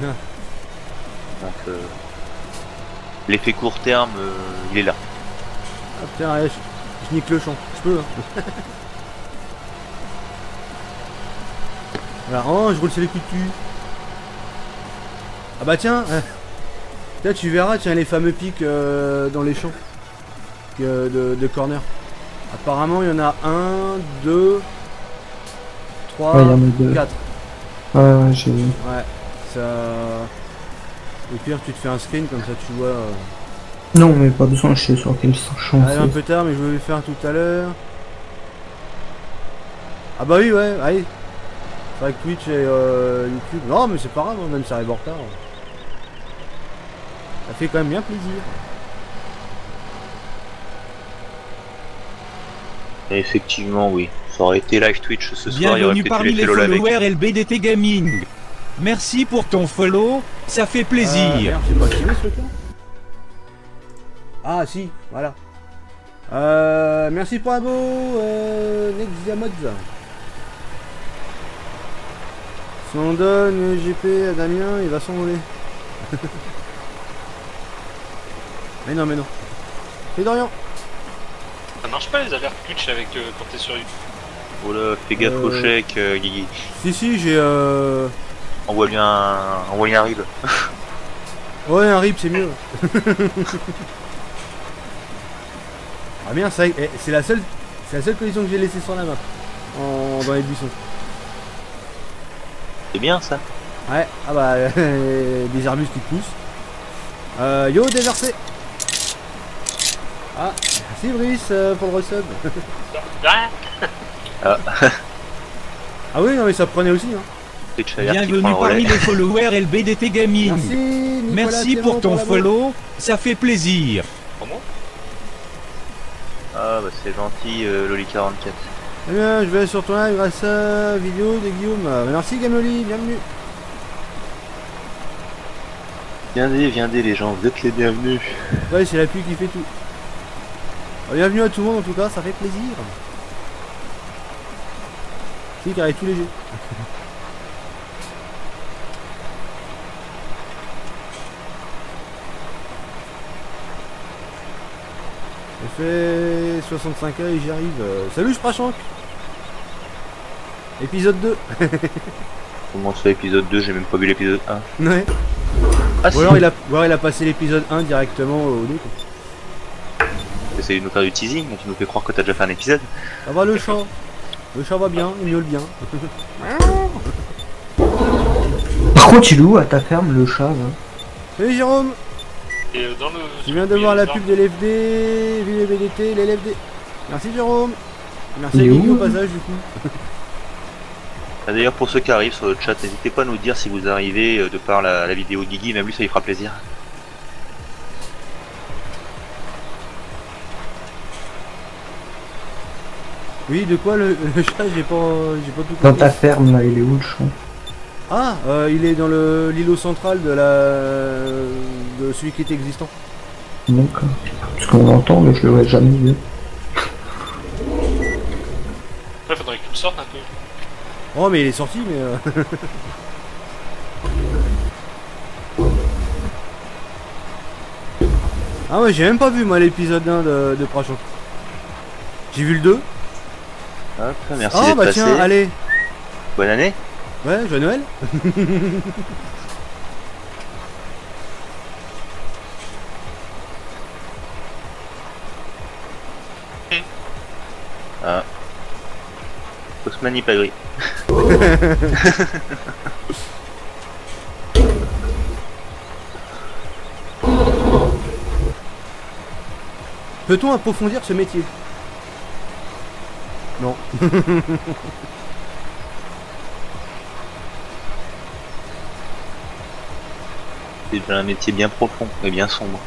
Ah. Donc l'effet court terme, il est là. Ah putain, ouais, je nique le champ. Je peux hein. Voilà, oh, je roule sur les coups de cul. Ah bah tiens, là tu verras, tiens les fameux pics dans les champs de corner. Apparemment il y en a 1, 2, 3, Ouais, il y en a deux. 4. Ouais, j'ai vu. Ouais, ça... Au pire tu te fais un screen comme ça tu vois... Non, mais pas besoin, je sais sur quel champ Allez, un c'est. peu tard mais je vais le faire tout à l'heure. Ah bah oui ouais, allez. C'est vrai que Twitch et YouTube... Non mais c'est pas grave, hein, même si ça arrive en retard. Ça fait quand même bien plaisir. Et effectivement, oui. Ça aurait été live Twitch ce soir, il y aurait Bienvenue peut-être eu parmi les l'effet Lola avec. followers LBDT Gaming. Merci pour ton follow, ça fait plaisir. Merde, j'ai pas activé ce truc-là. Ah si, voilà. Merci pour un beau Nexiamods. Si on donne GP à Damien, il va s'envoler. Mais non, mais non. C'est Dorian. Ça marche pas les alertes Twitch avec quand t'es sur YouTube. Oh là, fais gaffe au chèque, Guigui. Si, j'ai Envoie-lui un rib. Ouais, un rip, c'est mieux. Ah bien, ça, c'est la seule collision que j'ai laissée sur la map. Dans les buissons. C'est bien ça. Ouais, ah bah, des arbustes qui poussent. Yo, déversé. Ah, merci Brice pour le resub. Ah, Ah oui, non mais ça prenait aussi. Hein. Twitch alert qui Bienvenue prend le relais. parmi les followers LBDT Gaming. Merci, Nicolas Merci Clément pour ton la follow, ça fait plaisir. comment? Ah bah c'est gentil, Loli44. Eh bien, je vais sur ton live grâce à la vidéo de Guillaume. Merci Gamoli, bienvenue. Viendez les gens, vous êtes les bienvenus. Ouais, c'est la pluie qui fait tout. Bienvenue à tout le monde en tout cas, ça fait plaisir. C'est car il est tout léger. Il fait 65 heures et j'y arrive. Salut Sprachank. Épisode 2. Comment ça, épisode 2, j'ai même pas vu l'épisode 1. Ouais. Ah Ou alors il a passé l'épisode 1 directement au 2. Essaye de nous faire du teasing, mais tu nous fais croire que t'as déjà fait un épisode. Ça va le chat. Le chat va bien, il miaule bien. Par contre, il est où à ta ferme le chat là? Salut Jérôme. Et dans le... Je viens de voir la pub de l'FD, vive les BDT, les LFD. Merci Jérôme. Merci à Il est Guigui où, au passage du coup. Ah, d'ailleurs, pour ceux qui arrivent sur le chat, n'hésitez pas à nous dire si vous arrivez de par la vidéo de Guigui, même lui ça lui fera plaisir. Oui, de quoi le chat, j'ai pas tout Dans compris. ta ferme là, il est où le chat? Ah, il est dans l'îlot central de celui qui était existant. D'accord. Parce qu'on l'entend, mais je le vois jamais vu. Après, faudrait que tu le sortes un peu. Oh, mais il est sorti, mais. Ah ouais, j'ai même pas vu moi l'épisode 1 de Prachon. J'ai vu le 2. Hop, merci Ah d'être bah passé. tiens, allez. Bonne année. Ouais, joyeux Noël. Ah. Osman n'est pas gris. Peut-on approfondir ce métier? Non. C'est déjà un métier bien profond et bien sombre.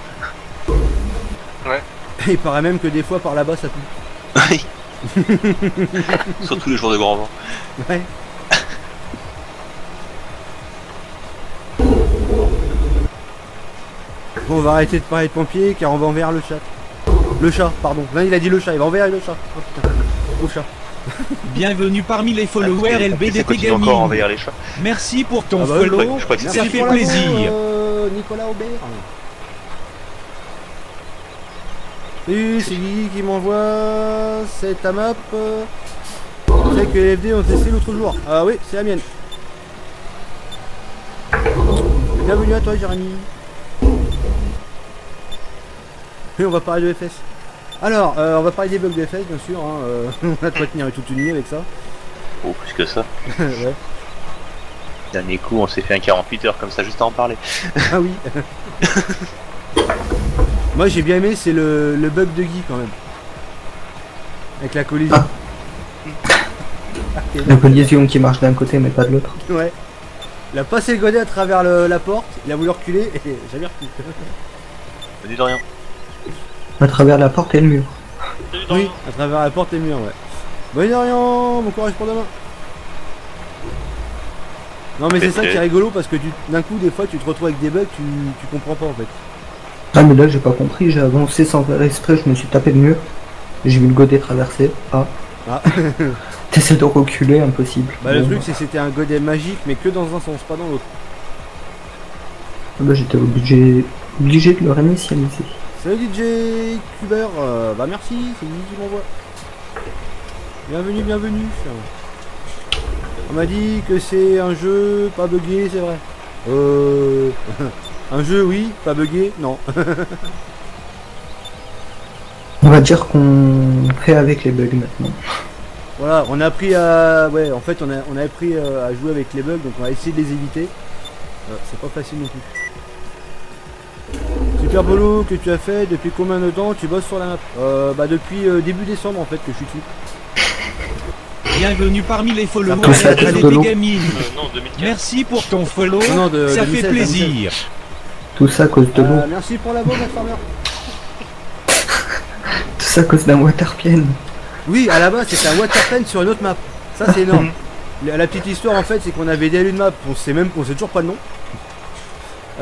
Il paraît même que des fois par là-bas ça pue. Oui. Surtout les jours de grand vent. Ouais. Bon, on va arrêter de parler de pompiers car on va envers le chat. Le chat, pardon. Là, il a dit le chat, il va envers le chat. Oh putain. Au chat. Bienvenue parmi les followers Ça LBDT continue encore à Gaming. envahir les chats. Merci pour ton Ah bah oui, follow, je crois que c'est ça Merci fait pour l'amo, plaisir. Nicolas Aubert. Salut, c'est Guigui qui m'envoie cette map. C'est que les FD ont testé l'autre jour. Ah oui, c'est la mienne. Bienvenue à toi, Jérémy. Et on va parler de FS. Alors, on va parler des bugs de FS, bien sûr. Hein, on a de quoi tenir toute une nuit avec ça. Oh, plus que ça. Ouais. Dernier coup, on s'est fait un 48 heures comme ça juste à en parler. Ah oui. Moi j'ai bien aimé, c'est le bug de Guy quand même. Avec la collision. La collision qui marche d'un côté mais pas de l'autre. Ouais. Il a passé le godet à travers la porte, il a voulu reculer et jamais reculé. Salut de rien. À travers la porte et le mur. Salut, Oui, Dorian. à travers la porte et le mur, ouais. Bon Dorian, bon courage pour demain. Non mais c'est ça qui est rigolo parce que d'un coup des fois tu te retrouves avec des bugs, tu comprends pas en fait. Ah mais là j'ai pas compris, j'ai avancé sans faire exprès, je me suis tapé le mur. J'ai vu le godet traverser. Ah. Ah. T'essaies de reculer, impossible. Bah le Bon, truc c'est que c'était un godet magique mais que dans un sens, pas dans l'autre. ah bah, j'étais obligé de le réinitialiser. Salut DJ Cuber, bah merci, c'est lui qui m'envoie. Bienvenue, bienvenue. On m'a dit que c'est un jeu pas buggé, c'est vrai. Un jeu oui, pas buggé, non. On va dire qu'on fait avec les bugs maintenant. Voilà, on a appris à... Ouais, en fait on a appris à jouer avec les bugs, donc on va essayer de les éviter. C'est pas facile non plus. Super boulot que tu as fait, depuis combien de temps tu bosses sur la map? Bah depuis début décembre en fait que je suis dessus. Bienvenue parmi les followers Tout ça, LBDT tout Gaming. Non, 2004. Merci pour ton follow, Non, de ça 2016, fait plaisir. Tout ça à cause de l'eau. Merci pour la bombe, Farmer. Tout ça à cause d'un waterpian. Oui, à la base c'était un waterplane sur une autre map. Ça c'est énorme. La petite histoire en fait c'est qu'on avait des une map, on sait toujours pas le nom.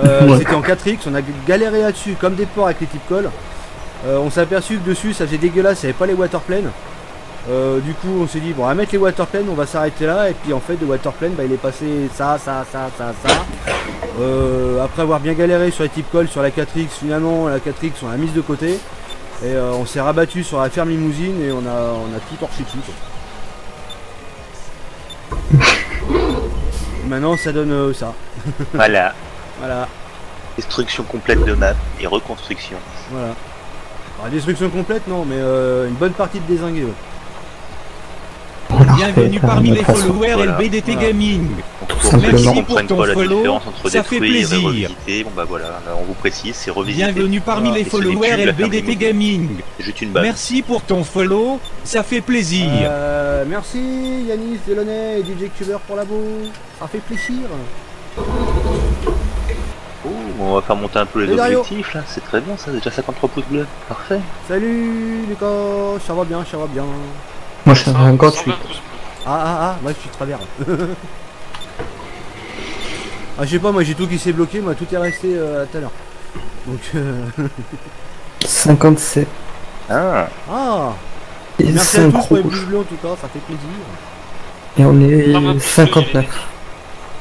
Ouais. C'était en 4X, on a galéré là-dessus comme des porcs avec les types call. On s'est aperçu que dessus ça faisait dégueulasse, il n'y avait pas les waterplanes. Du coup on s'est dit bon on va mettre les waterplanes, on va s'arrêter là et puis en fait le waterplane bah, il est passé ça. Après avoir bien galéré sur les types call sur la 4X, finalement la 4X on l'a mise de côté et on s'est rabattu sur la ferme limousine et on a tout torché dessus quoi. Maintenant ça donne ça. Voilà. Voilà. Destruction complète de map et reconstruction. Voilà. Alors, destruction complète non mais une bonne partie de dézingué. Ouais. Bienvenue parmi les followers Voilà. LBDT Voilà. Gaming. Donc Tout pour ceux qui simplement. ne Merci pour comprennent ton pas la follow, différence entre ça fait détruire et plaisir. revisiter, bon bah voilà, là, on vous précise, c'est revisiter. Bienvenue parmi Voilà. les Et ce n'est followers plus de la ferme LBDT limousine. Gaming. C'est juste une base. Merci pour ton follow, ça fait plaisir. Merci Yanis, Delaunay et DJ Cuber pour la boue. Ça fait plaisir. Oh, on va faire monter un peu les Salut, Dario. objectifs là, c'est très bien ça, déjà 53 pouces bleus, parfait. Salut Lucas, ça va bien, ça va bien. Moi, je suis à 58. 120 pouces bleus. Ouais, je suis travers. Ah, je sais pas, moi j'ai tout qui s'est bloqué, moi tout est resté à tout à l'heure. Donc, 57. Ah, Et merci à tous pour les rouge. pouces bleus en tout cas, ça fait plaisir. Et on Ah, bah, est 59.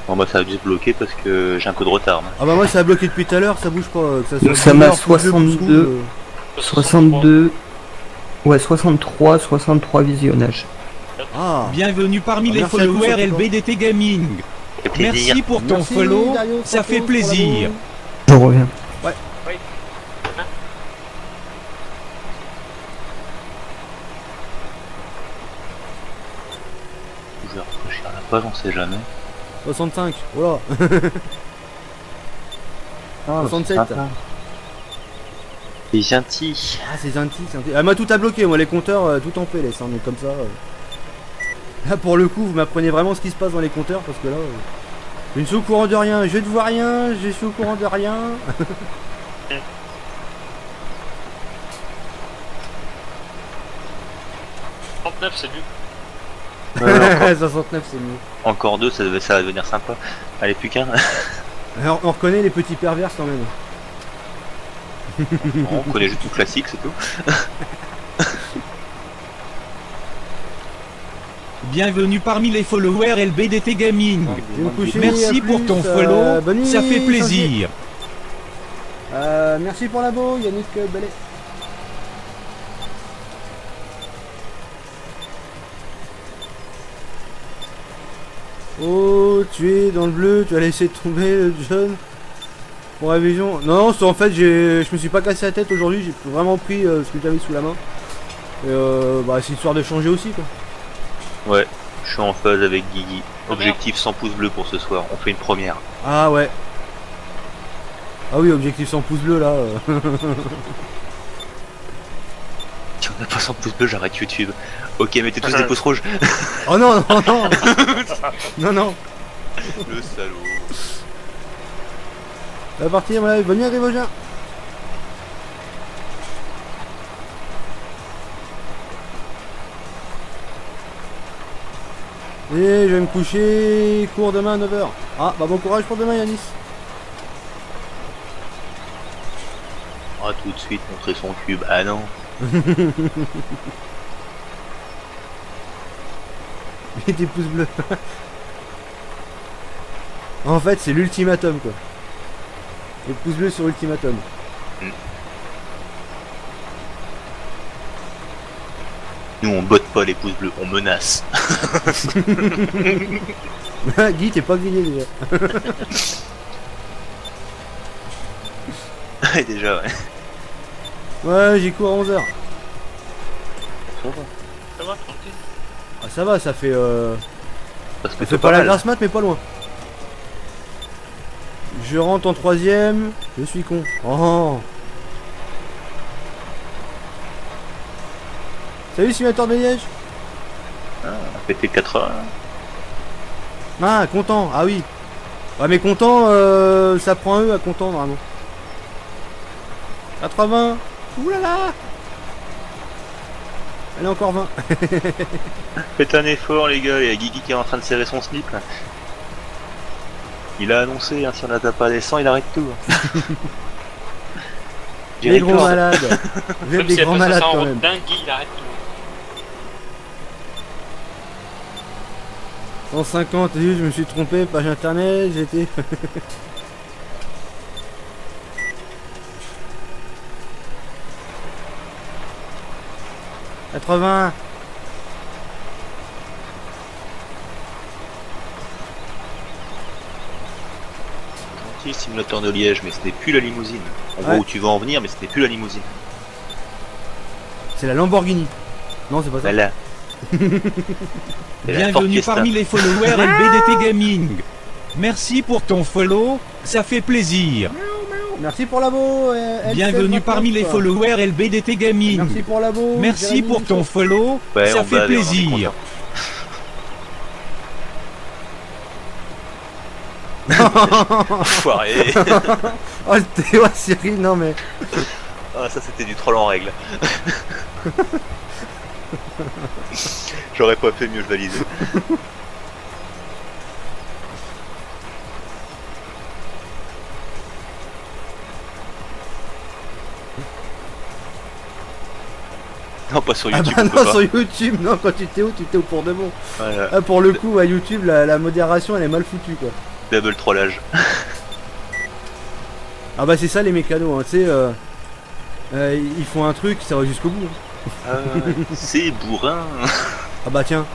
bon bah ça a dû se bloquer parce que j'ai un peu de retard. Ah bah moi ça a bloqué depuis tout à l'heure, ça bouge pas. Que ça Donc ça m'a pouce bleu, pouce 62. rouge, 62. Ouais, 63 visionnages. Ah, Bienvenue parmi Ah, les merci à tous, followers en tout cas. LBDT Gaming. Ça fait plaisir. Merci pour ton merci, follow, Dario, ça Santos, fait pour la plaisir. boue. Je reviens. Je vais rafraîchir la page, on sait jamais. 65, voilà. 67. C'est gentil. Ah c'est gentil, c'est gentil. Ah moi tout a bloqué, moi les compteurs tout en PLS, hein, donc comme ça. Là pour le coup vous m'apprenez vraiment ce qui se passe dans les compteurs parce que là je ne suis au courant de rien, je ne vois rien, je suis au courant de rien. « 39 c'est mieux. 69 c'est mieux. Encore deux, ça va devenir sympa. Allez, plus qu'un. Alors on reconnaît les petits pervers quand même. On connaît juste tout classique, c'est tout. Bienvenue parmi les followers LBDT Gaming. Je vais me coucher, Merci à pour plus, ton follow, bonne nuit, ça fait plaisir. Merci pour la beau, Yannick Bellet. Oh, tu es dans le bleu, tu as laissé tomber le jaune pour la vision. Non, c'est en fait, je me suis pas cassé la tête aujourd'hui, j'ai vraiment pris ce que j'avais sous la main. Et bah, c'est histoire de changer aussi quoi. Ouais, je suis en phase avec Guigui. Objectif 100 pouces bleus pour ce soir, on fait une première. Ah ouais. Ah oui, objectif 100 pouces bleus là. Si on n'a pas 100 pouces bleus, j'arrête YouTube. Ok, mettez tous des pouces rouges. Oh non, non, non. Non, non. Le salaud. Ça va partir, voilà, bonne nuit à Grivogien. Et je vais me coucher, cours demain à 9h. Ah, bah bon courage pour demain Yanis. On va tout de suite montrer son cube. Ah non. Et des pouces bleus. En fait, c'est l'ultimatum quoi. Les pouces bleus sur ultimatum. Nous on botte pas les pouces bleus, on menace. Guy, t'es pas grillé déjà. Ouais, déjà, ouais. Ouais, j'y cours à 11h. Ça va, tranquille. Ah, ça va, ça fait. Parce que Ça c'est fait pas la mal. grasse mat, mais pas loin. Je rentre en 3ème. Je suis con. Oh. Salut, simulateur de Liège. On a pété 4 heures. Ah, content. Ah oui. Ouais, mais content, ça prend un E à content, vraiment. 80. Oulala. Allez, encore 20. Faites un effort les gars, il y a Guigui qui est en train de serrer son slip là. Il a annoncé, hein, si on n'atteint pas les 100, il arrête tout. Les gros malades. Vous êtes Même des si elle grands passe malades ça en quand route même. dingue, il arrête tout. 150, je me suis trompé, page internet, j'étais... « 80 ». Gentil simulateur de Liège, mais ce n'est plus la limousine. On voit Ouais. où tu veux en venir, mais ce n'est plus la limousine. C'est la Lamborghini. Non, c'est pas ça. Voilà. C'est la Ford Bienvenue Fiesta. parmi les followers LBDT Gaming. Merci pour ton follow, ça fait plaisir. Merci pour l'abo. Bienvenue parmi les followers LBDT Gaming. Merci pour l'abo. Merci Jérémy pour ton Dussault. follow, Ouais, ça on fait bave et on en est plaisir. Foiré. Oh, c'était... Ouais, Cyril, non mais... Ah, ça c'était du troll en règle. J'aurais pas fait mieux, je valise. Non, pas sur Ah YouTube. bah on peut non, pas. sur YouTube, non, quand tu t'es où, tu t'es où pour de bon. Voilà. Ah, pour le coup, à YouTube, la modération, elle est mal foutue, quoi. Double trollage. Ah bah c'est ça les mécanos, hein, tu sais, ils font un truc, ça va jusqu'au bout. Hein. C'est bourrin. Ah bah tiens,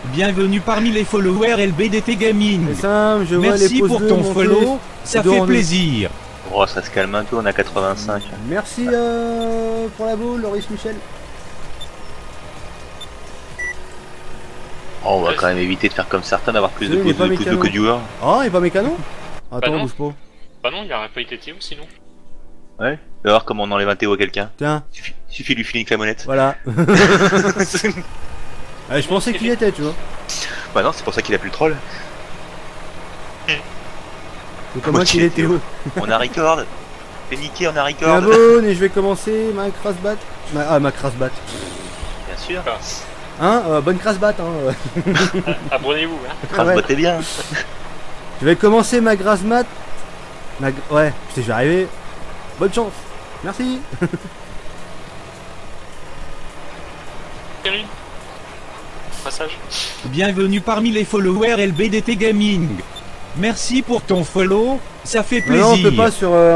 Bienvenue parmi les followers LBDT Gaming. c'est simple, je vois les Merci pouces pour bleus ton monter. follow, ça Deux fait en deux. plaisir. Oh, ça se calme un peu, on a 85. Merci pour la boule, Loris Michel. Oh, on va quand même éviter de faire comme certains, d'avoir plus de Oui, mais pouces pas de pouces mécano. que du 1. Oh, il est pas mécano. Attends, non. bouge pas. Bah non, il aurait pas été Théo sinon. Ouais. Tu vas voir comment on enlève un Théo à quelqu'un. Tiens, Suffit de lui filer une clamonette. voilà. Ah, je pensais qu'il y était, tu vois. Bah non, c'est pour ça qu'il a plus le troll. C'est comme moi qu'il Ok, était haut. On a record. Fais niquer, on a La record. bonne, et je vais commencer ma crasse bat. Ma crasse bat. Bien sûr. Hein, bonne crasse bat, hein. Abonnez-vous, hein. Crasse Ouais. botte bien. Je vais commencer ma grasse mat. Ouais, putain, je vais arriver. Bonne chance. Merci. Thierry. Passage. Bienvenue parmi les followers LBDT Gaming. Merci pour ton follow, ça fait plaisir. Non,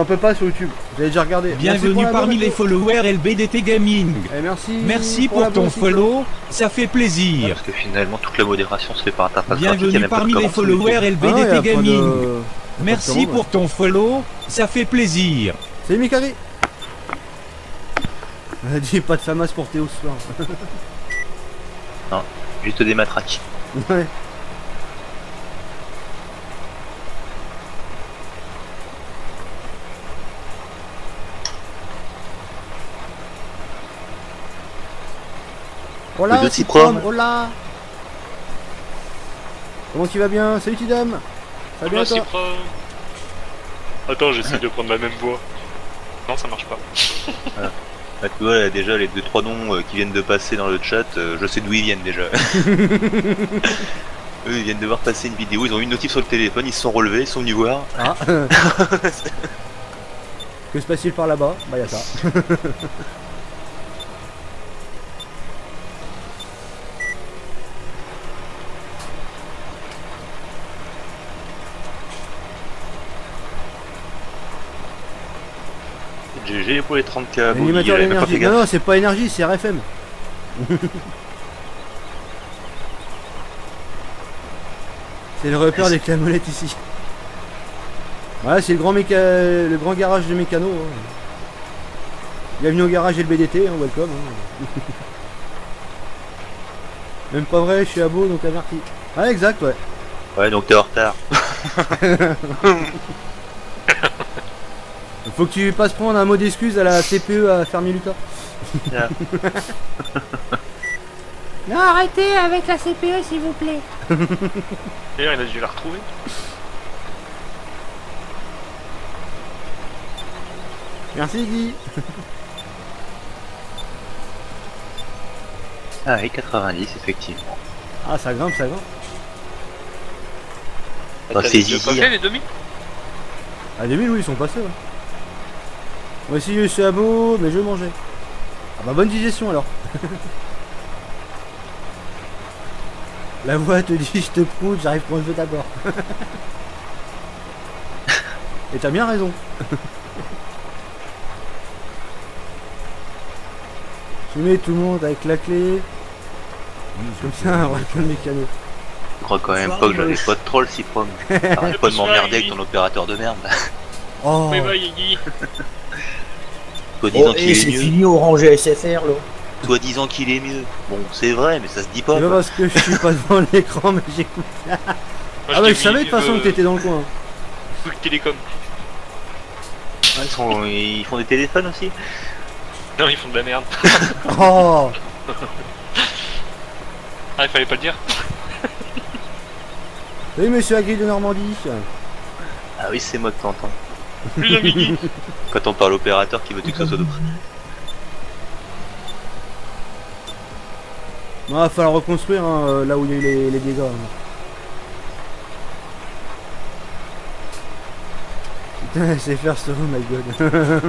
on peut pas sur YouTube. J'avais déjà regardé. Merci pour Bienvenue la parmi bonne les info. followers LBDT Gaming. Et merci. Merci la pour ton bonne info. follow, ça fait plaisir. Parce que finalement, toute la modération se fait par interface graphique. il y a Bienvenue même pas de parmi les commande sur followers YouTube. Ah, y a LBDT pas Gaming. de- Merci commande, pour ton follow, ça fait plaisir. Salut Mikari. On a dit pas de famas pour Théo ce soir. Juste des matraques. Ouais. Hola, Le deux Citrom, Citrom. hola. Comment tu vas bien? Salut Tidom. Ça va bien Merci, toi? Attends, j'essaie de prendre la même voix. Non, ça marche pas. Bah, tu vois, là, déjà, les 2-3 noms qui viennent de passer dans le chat, je sais d'où ils viennent déjà. Eux, ils viennent de voir passer une vidéo, ils ont eu une notif sur le téléphone, ils se sont relevés, ils sont venus voir. Ah. Que se passe-t-il par là-bas? Bah y'a ça. GG pour les 30K. Boogie, Animateur j'avais même pas fait d'énergie. Non, gaffe. non, c'est pas énergie, c'est RFM. C'est le repère des clamolettes ici. Voilà, c'est le grand garage de mécano. Hein. Bienvenue au garage LBDT, hein, welcome. Hein. Même pas vrai, je suis à Beau, donc averti. Ah, exact, ouais. Ouais, donc t'es en retard. Faut que tu passes prendre un mot d'excuse à la CPE à Fermi Lucas. Tiens. Non, arrêtez avec la CPE s'il vous plaît. D'ailleurs, il a dû la retrouver. Merci Guy. Ah oui, 90, effectivement. Ah, ça grimpe, ça grimpe. Bah, T'as c'est déjà pas Zizi. fait les 2000? À 2000, oui, ils sont passés, ouais. Moi aussi, je suis à bout, mais je vais manger. Ah bah, bonne digestion, alors. La voix te dit, je te proute, j'arrive quand je veux d'abord. Et t'as bien raison. Je mets tout le monde avec la clé. Comme ça, on va le mécano. Je crois quand même pas que j'avais pas de troll si prom. Arrête pas de m'emmerder avec ton opérateur de merde. Oh, Mais va, Yigi. Toi disant Oh, qu'il et est c'est mieux. fini Orange SFR là. Toi disant qu'il est mieux. Bon, c'est vrai, mais ça se dit pas. c'est pas quoi. parce que je suis pas devant l'écran, mais j'écoute. Ah ouais, je savais de toute façon que t'étais dans le coin. Quick Télécom. Ouais, ils font des téléphones aussi. Non, ils font de la merde. Oh, Ah, il fallait pas le dire. oui, monsieur Agri de Normandie. Ah oui, c'est moi que t'entends. Plus un Yigi. Quand on parle opérateur qui veut que ce soit d'autre. Non, va falloir reconstruire hein, là où il y a eu les dégâts. Hein. Putain, c'est faire ce room, my god.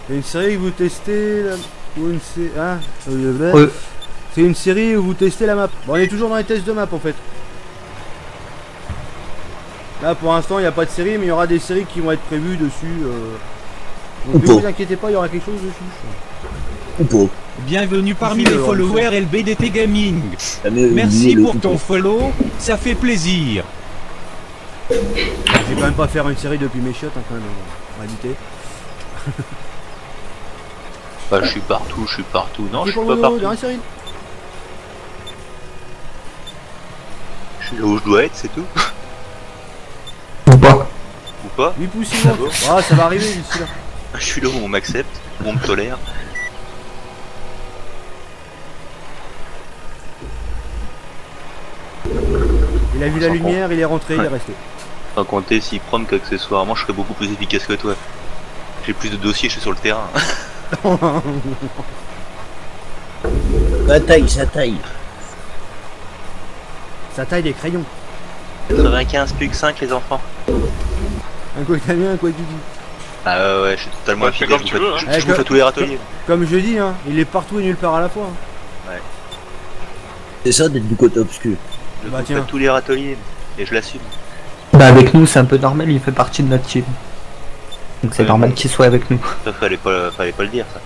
Il y a une série que vous testez là, ou une série. Ah, Ouais. c'est une série où vous testez la map. Bon, on est toujours dans les tests de map en fait. Là pour l'instant il n'y a pas de série, mais il y aura des séries qui vont être prévues dessus. Donc ne vous inquiétez pas, il y aura quelque chose dessus. Ou pas. Bienvenue parmi Si, les alors, followers LBDT Gaming. Ah, mais, Merci le- pour ton follow, ça fait plaisir. Je vais quand même pas faire une série depuis mes chiottes hein, quand même, on va éviter. Bah, je suis partout. Non, je suis pour pas le partout. dernière série. Je suis là où je dois être, c'est tout. Ou pas. Ou pas. 8 pouces 6 mois. Ah, ça va arriver d'ici là. Je suis là où on m'accepte, où on me tolère. Il a vu la lumière, il est rentré, il est resté. Sans compter si prom qu'accessoirement, je serais beaucoup plus efficace que toi. J'ai plus de dossiers, je suis sur le terrain. Ça taille, ça taille. Ça taille des crayons. 95 plus que 5 les enfants. Un quoi que t'as bien, un quoi que tu dis. Ah ouais, je suis totalement Ouais, fais infidèle, comme je tu veux, hein. vous fais tous les râteliers. Comme je dis, hein, il est partout et nulle part à la fois. hein. C'est ça d'être du côté obscur. Je Bah, vous tiens. fais tous les râteliers. Et je l'assume. Bah avec nous c'est un peu normal, il fait partie de notre team. Donc c'est Ouais, normal bon. qu'il soit avec nous. Ça fallait pas le dire ça.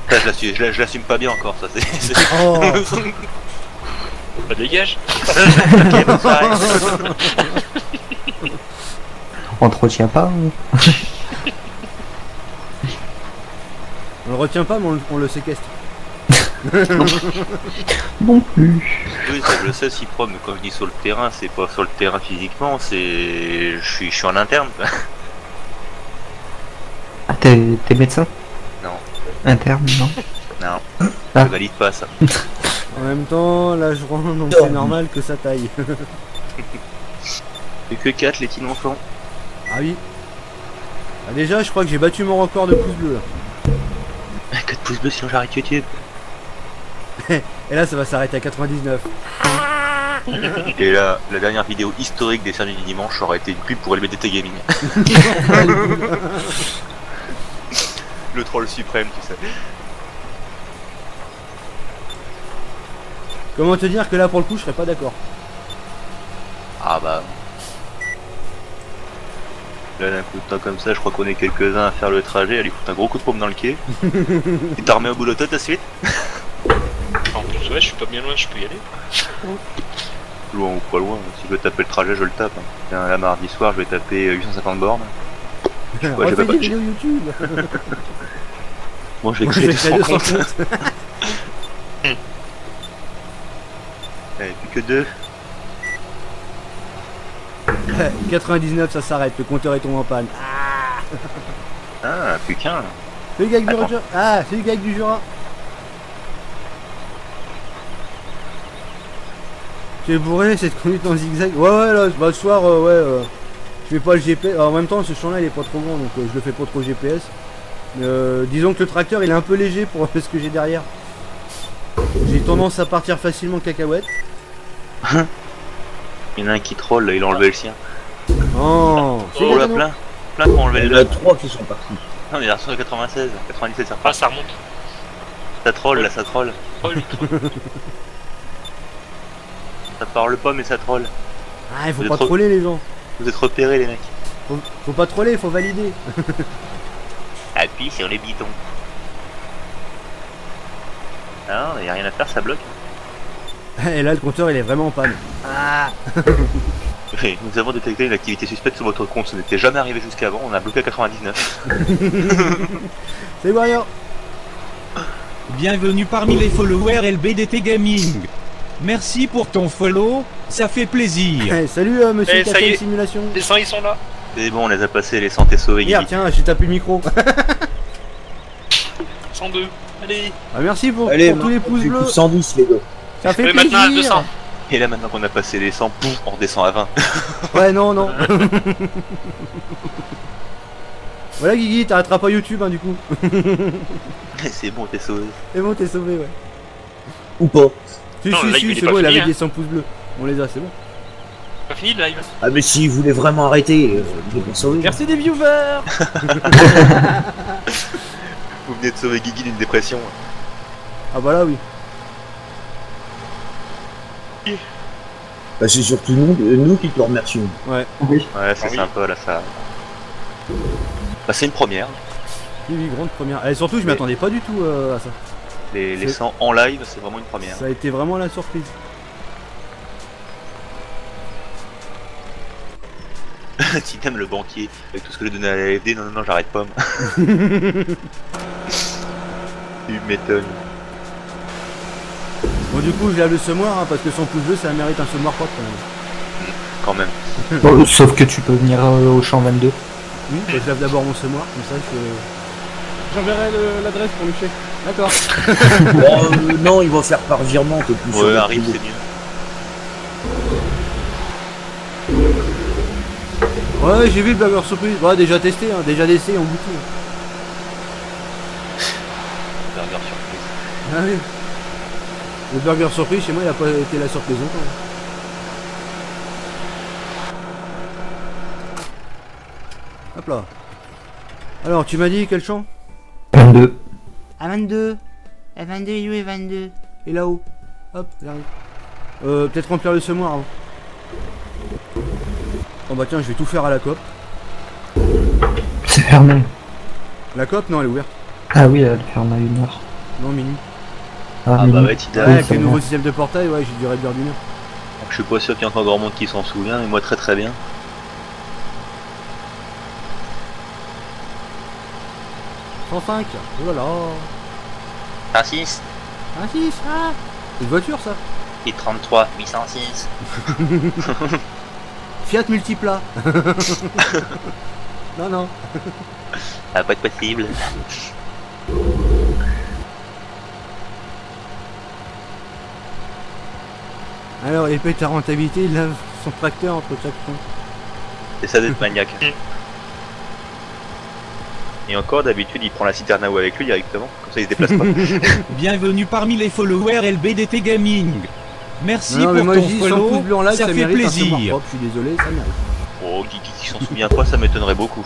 Ça, je l'assume pas bien encore, ça c'est. Oh, Bah, dégage. Ok, bonne soirée. Entretient pas ou... on le retient pas, mais on le séquestre. Non plus. Oui, ça je le sais, si prom, mais quand je dis sur le terrain, c'est pas sur le terrain physiquement, c'est. Je suis en interne. quoi. Ah t'es médecin? Non. Interne, non? Non, Ah. je valide pas ça. En même temps, là je rentre, donc Non. c'est normal que ça taille. Et que 4 les petits enfants. Ah oui. Ah, déjà, je crois que j'ai battu mon record de pouces bleus. Là. 4 pouces bleus sinon j'arrête YouTube. Et là, ça va s'arrêter à 99. Et là, la dernière vidéo historique des services du dimanche aurait été une pub pour LBDT Gaming. Le troll suprême, tu sais. Comment te dire que là, pour le coup, je serais pas d'accord. Ah bah. Là, d'un coup de temps comme ça, je crois qu'on est quelques-uns à faire le trajet, à lui foutre un gros coup de paume dans le quai. Et t'as remis au boulot tout de suite. En plus, ouais, je suis pas bien loin, je peux y aller. Loin ou pas loin, si je veux taper le trajet, je le tape. Tiens, là, mardi soir, je vais taper 850 bornes. Ouais, On j'ai fait pas- des vidéos YouTube. Moi, je vais Moi, je créer vais créer 200 200 comptes. Allez, plus que 2. 99, ça s'arrête. Le compteur est tombé en panne. Ah, plus qu'un. C'est le gag du Attends. Jura. Ah, c'est le gag du Jura. J'ai bourré cette conduite en zigzag. Ouais, ouais, là, bah, ce soir, je fais pas le GPS. Alors, en même temps, ce champ-là, il est pas trop grand, donc je le fais pas trop GPS. Disons que le tracteur il est un peu léger pour ce que j'ai derrière. J'ai tendance à partir facilement cacahuète. Il y en a un qui troll, là, il a enlevé le sien. Oh, Oh là, plein qui ont enlevé Il y le en a leur. 3 qui sont partis. Non, mais il est sur le 96, 97, ça Ah, repart. ça remonte. Ça troll, là, ça troll. Oh, lui. Ça parle pas, mais ça troll. Ah, il faut Vous pas êtes trop- troller les gens. Vous êtes repérés, les mecs. Faut pas troller, faut valider. Appuie sur les bidons. Ah non, y a rien à faire, ça bloque. Et là, le compteur il est vraiment en panne. Ah. Oui, nous avons détecté une activité suspecte sur votre compte, ça n'était jamais arrivé jusqu'avant, on a bloqué à 99. C'est Warrior. Bienvenue parmi les followers LBDT Gaming. Merci pour ton follow, ça fait plaisir. Eh, salut monsieur Eh, ça y Café est. Simulation. Les 100 ils sont là. C'est bon, on les a passés, les santé sauvés. Merde, Guigui. tiens, j'ai tapé le micro. 102. Allez. Ah, merci pour Allez, tous les pouces du coup, bleus. 110 les gars. Ça fait Mais maintenant à plaisir. 200. Et là, maintenant qu'on a passé les 100, pouf, on redescend à 20. Ouais, non, non. Voilà, Guigui, t'as rattrapé YouTube, hein, du coup. C'est bon, t'es sauvé. C'est bon, t'es sauvé, ouais. Ou pas. Si, Non, le live, il est c'est pas bon, il fini, avait hein. des 100 pouces bleus. On les a, c'est bon. Pas fini le live. Ah mais s'ils voulaient vraiment arrêter, ils vont sauver. Merci des viewers. Vous venez de sauver Guigui d'une dépression. Ah, bah là, oui. Bah c'est surtout nous qui te remercions. Ouais. Oui. Ouais, c'est Ah oui. sympa là, ça. Bah, c'est une première. Oui, oui, grande première. Et surtout, je Oui. m'attendais pas du tout à ça. Les C'est- 100 en live, c'est vraiment une première. Ça a été vraiment la surprise. Si t'aimes le banquier, avec tout ce que je donnais à la AFD, non, non, non, j'arrête pas. Moi. Tu m'étonnes. Bon, du coup, je lave le semoir, hein, parce que son pouce bleu, ça mérite un semoir propre. Quand même. Quand même. Bon, sauf que tu peux venir au champ 22. Oui, je lave d'abord mon semoir, comme ça, j'enverrai l'adresse pour le chèque. D'accord. Bon, non, ils vont faire par virement, t'es plus sûr. Ouais, arrive, c'est mieux. Ouais, j'ai vu le burger surprise. Ouais, déjà testé, hein, déjà d'essai en boutique. Burger surprise. Ah oui. Le burger surprise, chez moi, il a pas été la surprise longtemps. Hop là. Alors, tu m'as dit quel champ? 22. À 22. À 22, il est où les 22? Et là-haut. Hop, j'arrive. Peut-être remplir le semoir avant. Oh bah tiens, je vais tout faire à la COP. C'est fermé. La COP, non, elle est ouverte. Ah oui, elle ferme à 1h. Non, minuit. Ah mais bah non. ouais, Tida. Ouais, Oui, avec c'est le nouveau vrai. système de portail, ouais, j'ai dû réduire d'une heure. Je suis pas sûr qu'il y ait encore grand monde qui s'en souvient, mais moi très très bien. « 105 ! Oh là là. Ah 6 Ah 6, ah. C'est une voiture, ça. et 33 806. Fiat Multipla. Non, non. Ça va pas être possible. Alors, il paye ta rentabilité, il lave son tracteur entre chaque point. C'est ça d'être maniaque. Et encore, d'habitude, il prend la citerne à eau avec lui directement, comme ça il se déplace pas. Bienvenue parmi les followers LBDT Gaming. Merci Non, mais pour moi, ton je dis 100 follow, pouces bleus en live, ça ça fait mérite un semoir plaisir. propre, je suis désolé, ça mérite. Oh, qui s'en souvient pas, ça m'étonnerait beaucoup.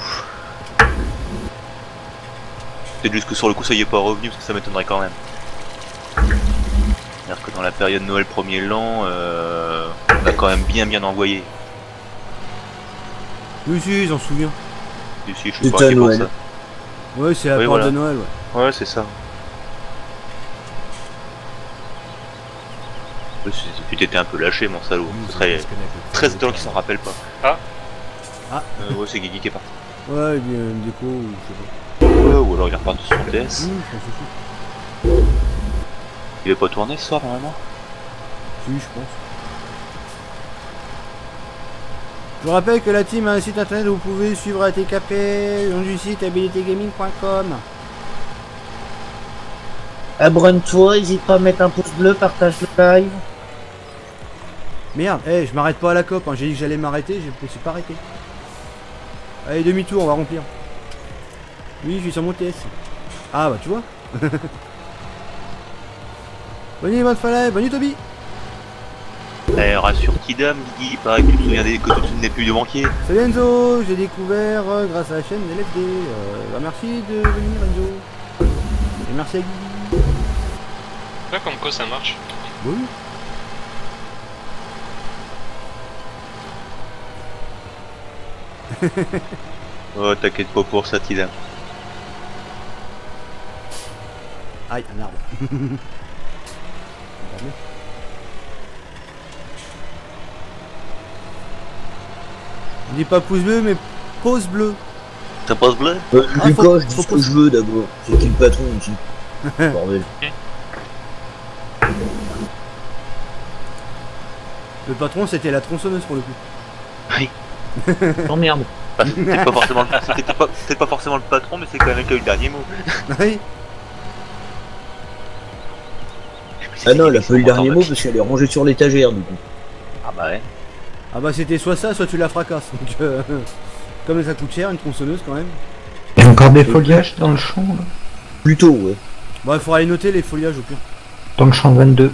Peut-être juste que sur le coup ça y est pas revenu, parce que ça m'étonnerait quand même. C'est-à-dire que dans la période Noël premier l'an, on a quand même bien envoyé. Oui, si, j'en souviens. Et si, je suis C'était pas inquiet pour Noël. ça. Ouais, c'est la Oui, porte voilà. de Noël, ouais. Ouais, c'est ça. Tu t'étais un peu lâché, mon salaud. Ce serait très étonnant qu'il s'en rappelle pas. Ah. Ah. Ouais, c'est Guigui qui est parti. Ouais, il y a une déco, ou je sais pas. Ouais, ou alors il est reparti sur son DS. Mmh, je m'en fous. Il est pas tourné ce soir, normalement. Si, je pense. Je vous rappelle que la team a un site internet où vous pouvez suivre ATKP, le nom du site abilitygaming.com. Abonne-toi, n'hésite pas à mettre un pouce bleu, partage le live. Merde, je m'arrête pas à la COP, hein. J'ai dit que j'allais m'arrêter, je me suis pas arrêté. Allez, demi-tour, on va remplir. Oui, je suis sur mon TS. Ah bah tu vois. Bonne nuit, bonne Falais, bonne nuit Toby. Eh, rassure Tidam, Guigui, il paraît que tu te souviens que tu n'es plus de banquier. Salut Enzo, j'ai découvert grâce à la chaîne LFD. Bah, merci de venir Enzo. Et merci à Guigui. Là, comme quoi ça marche. Oui. Oh, t'inquiète pas pour ça, Tidam. Aïe, un arbre. On dit pas pouce bleu, mais pause bleue. Ça passe bleu? Lucas, je dis ce que je veux d'abord. C'est qui le patron ici? Bordel. Le patron, c'était la tronçonneuse pour le coup. Oui. Oh merde. Enfin, c'était pas forcément le patron, mais c'est quand même lui qui a eu le dernier mot. Oui. Ah non, elle a fait le dernier mot parce qu'elle est rangée sur l'étagère du coup. Ah bah ouais. Ah bah c'était soit ça, soit tu la fracasses. Donc comme ça coûte cher, une tronçonneuse quand même. Il y a encore des foliages dans le champ, là. Plutôt, ouais. Bon, il faudra aller noter les foliages au pire. Dans le champ 22.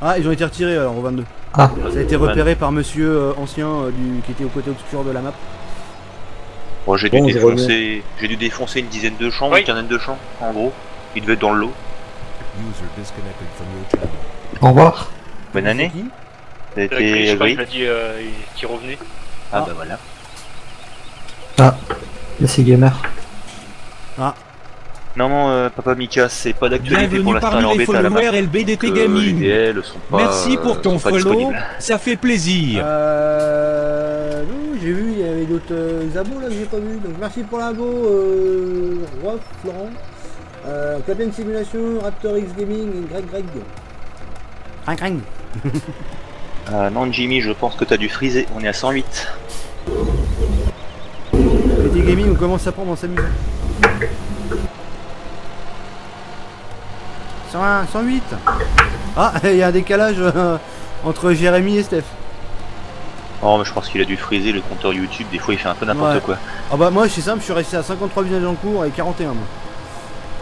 Ah, ils ont été retirés alors au 22. Ah. Ça a été repéré par monsieur ancien qui était au côté obscur de la map. Bon, j'ai Bon, dû défoncer une dizaine de champs, Oui. une quinzaine de champs, en gros. Il devait être dans le lot. Au revoir. Bonne année. C'est qui Ça a Je été crois qu'il agréé. a dit qu'il revenait. Ah bah voilà. Ah. Là, c'est gamer. Non, Papa Mika, c'est pas d'actualité pour Bienvenue l'instant à parmi les l'orbite à la followers LBDT Les Gaming. DL sont pas, Merci pour ton sont pas follow, disponibles. ça fait plaisir. Non, j'ai vu, il y avait d'autres abos là que j'ai pas vu. Donc merci pour l'abo, Roi Florent. Captain Simulation, Raptor X Gaming et Greg. Crang. Non, Jimmy, je pense que t'as dû friser. On est à 108. PT Gaming, on commence à prendre en s'amusant. 101, 108. Ah, il y a un décalage entre Jérémy et Steph. Oh, mais je pense qu'il a dû friser le compteur YouTube. Des fois, il fait un peu n'importe Ouais. quoi. Ah bah moi c'est simple, je suis resté à 53 visionnages en cours et 41 moi.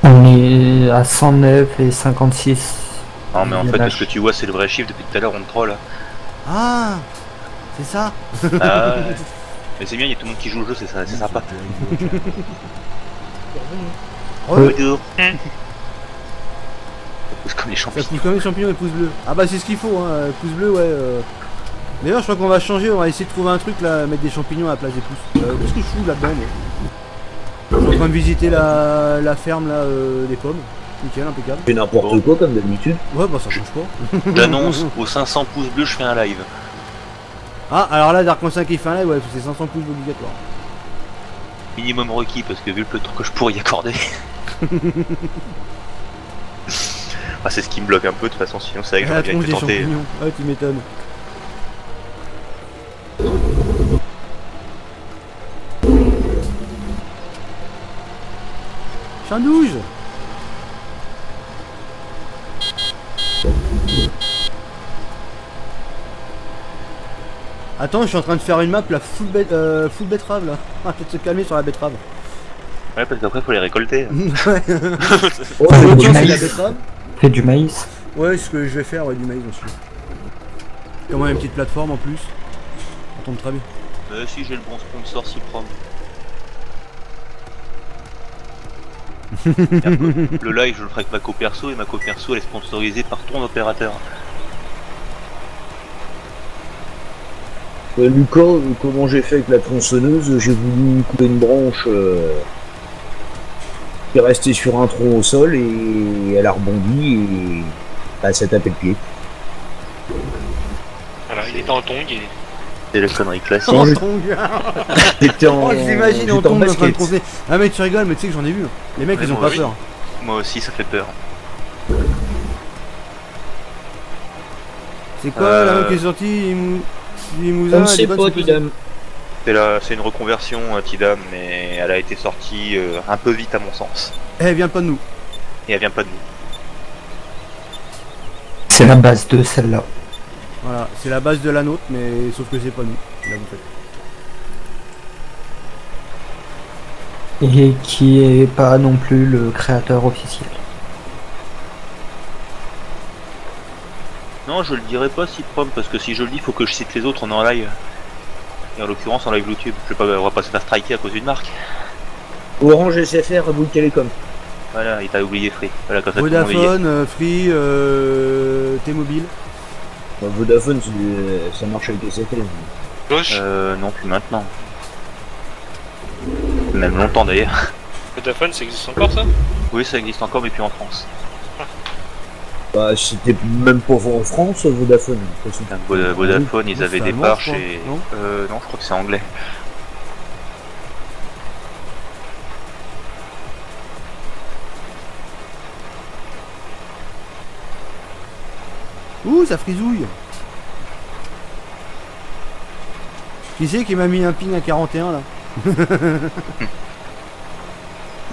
On est à 109 et 56. Non, mais en fait, Dommage. ce que tu vois, c'est le vrai chiffre. Depuis tout à l'heure, on te troll. Ah, c'est ça. Ah, ouais. Mais c'est bien, il y a tout le monde qui joue au jeu, c'est sympa. Retour. C'est comme les Ça champignons. pousse comme les champignons et pouces bleus. Ah bah c'est ce qu'il faut, hein. Pouces bleus, ouais. D'ailleurs, je crois qu'on va changer, on va essayer de trouver un truc là, mettre des champignons à la place des pouces. Qu'est-ce que je fous là-dedans moi? Je suis en train de visiter la ferme là des pommes. Nickel, impeccable. C'est n'importe quoi comme d'habitude. Ouais, bah ça change pas. J'annonce, aux 500 pouces bleus, je fais un live. Ah, alors là, Dark 5 qui fait un live, ouais, c'est 500 pouces obligatoire. Minimum requis, parce que vu le peu de temps que je pourrais y accorder. Ah, c'est ce qui me bloque un peu, de toute façon, sinon c'est vrai que La j'aurais bien tronche été des tenté. champignons. Ouais, tu m'étonnes. Chandouge. Attends, je suis en train de faire une map là, full betterave là. Ah, peut-être se calmer sur la betterave. Ouais, parce qu'après, faut les récolter. Ouais. Oh, Ouais, L'autre du chose, c'est la maïs. betterave. Fait du maïs. Ouais, ce que je vais faire, ouais, du maïs aussi. Comment une petite plateforme en plus. Ça tombe très bien. Si, j'ai le bon sponsor, Ciprom. Le live, je le ferai avec ma co-perso, et ma co-perso, elle est sponsorisée par ton opérateur. Lucas, comment j'ai fait avec la tronçonneuse? J'ai voulu couper une branche qui est restée sur un tronc au sol et elle a rebondi et bah, ça a tapé le pied. Voilà, il est en tongue et... C'est la connerie classique. En j'ai- tongue. J'étais en, Oh, je l'imagine j'étais en tongue en train de basket. troncer. Ah, mais tu rigoles, mais tu sais que j'en ai vu. Les mecs, Ouais, ils ont moi, pas oui. peur. Moi aussi, ça fait peur. C'est quoi la meuf qui est sortie Limousin, On ne elle est sait bonne, pas, c'est possible. Tidam. C'est une reconversion, Tidam, mais elle a été sortie un peu vite à mon sens. Eh, elle vient pas de nous. Et elle vient pas de nous. C'est la base de celle-là. Voilà, c'est la base de la nôtre, mais sauf que c'est pas nous. Là, vous faites. Et qui est pas non plus le créateur officiel. Non, je le dirai pas si prom, parce que si je le dis, faut que je cite les autres, on est en live. Et en l'occurrence en live YouTube. Je vais pas, on va pas se faire striker à cause d'une marque. Orange SFR, Bouygues Télécom. Voilà, il t'a oublié Free. Voilà, comme ça, tout le monde y est. Vodafone, Free, T-Mobile. Bah, Vodafone, ça marche avec SFR. Gauche. Non, plus maintenant. Même longtemps d'ailleurs. Vodafone, ça existe encore ça? Oui, ça existe encore, mais plus en France. Bah, c'était même pas en France, Vodafone. Vodafone, ils avaient c'est des allemand, parts je crois, chez. non Non, je crois que c'est anglais. Ouh, ça frisouille. Qui c'est qui m'a mis un ping à 41 là?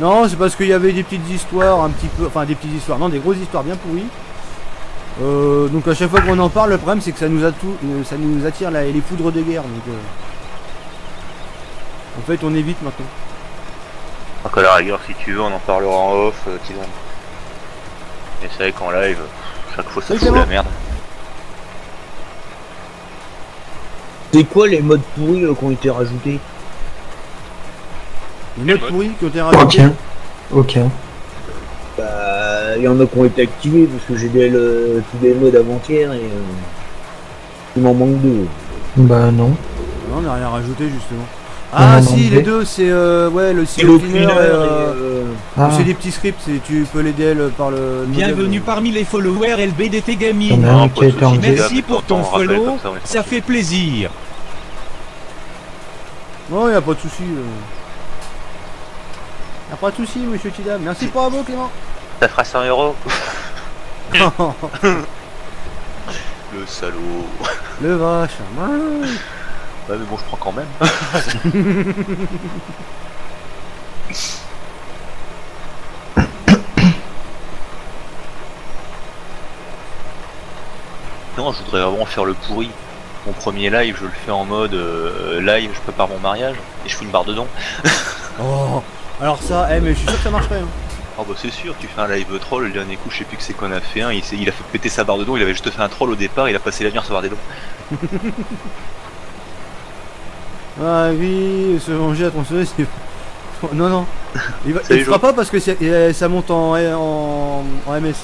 Non, c'est parce qu'il y avait des petites histoires un petit peu... Enfin des petites histoires, non, des grosses histoires bien pourries. Donc à chaque fois qu'on en parle, le problème c'est que ça nous attire les foudres de guerre. Donc, en fait on évite maintenant. Donc à la rigueur, si tu veux, on en parlera en off, Tidon. Mais c'est vrai qu'en live, chaque fois ça fout la merde. C'est quoi les modes pourris qui ont été rajoutés? Les modes pourris qui ont été rajoutés. Ok. Bah, il y en a qui ont été activés parce que j'ai tous les modes avant-hier et il m'en manque deux. Bah non. Non, on n'a rien rajouté justement. Ah si, les deux, c'est ouais, le silo cleaner et c'est des petits scripts, tu peux les DL par le... Bienvenue parmi les followers LBDT Gaming. Il y en a un qui a été enlevé. Merci pour ton follow, ça fait plaisir. Non, y a pas de souci. Y a pas de souci, monsieur Tidam. Merci pour l'abo, Clément. Ça fera 100 €. Le salaud. Le vache. Ouais, mais bon, je prends quand même. Non, je voudrais vraiment faire le pourri. Mon premier live, je le fais en mode live, je prépare mon mariage et je fous une barre dedans. Oh, alors ça, mais je suis sûr que ça marcherait. Hein. Oh bah c'est sûr, tu fais un live troll, le dernier coup, je sais plus que c'est qu'on a fait un, il a fait péter sa barre de don, il avait juste fait un troll au départ, il a passé l'avenir sur barre des dons. Ah oui, se manger à tronçonneuse, c'est... Non, non. Il fera pas parce que ça monte en MS.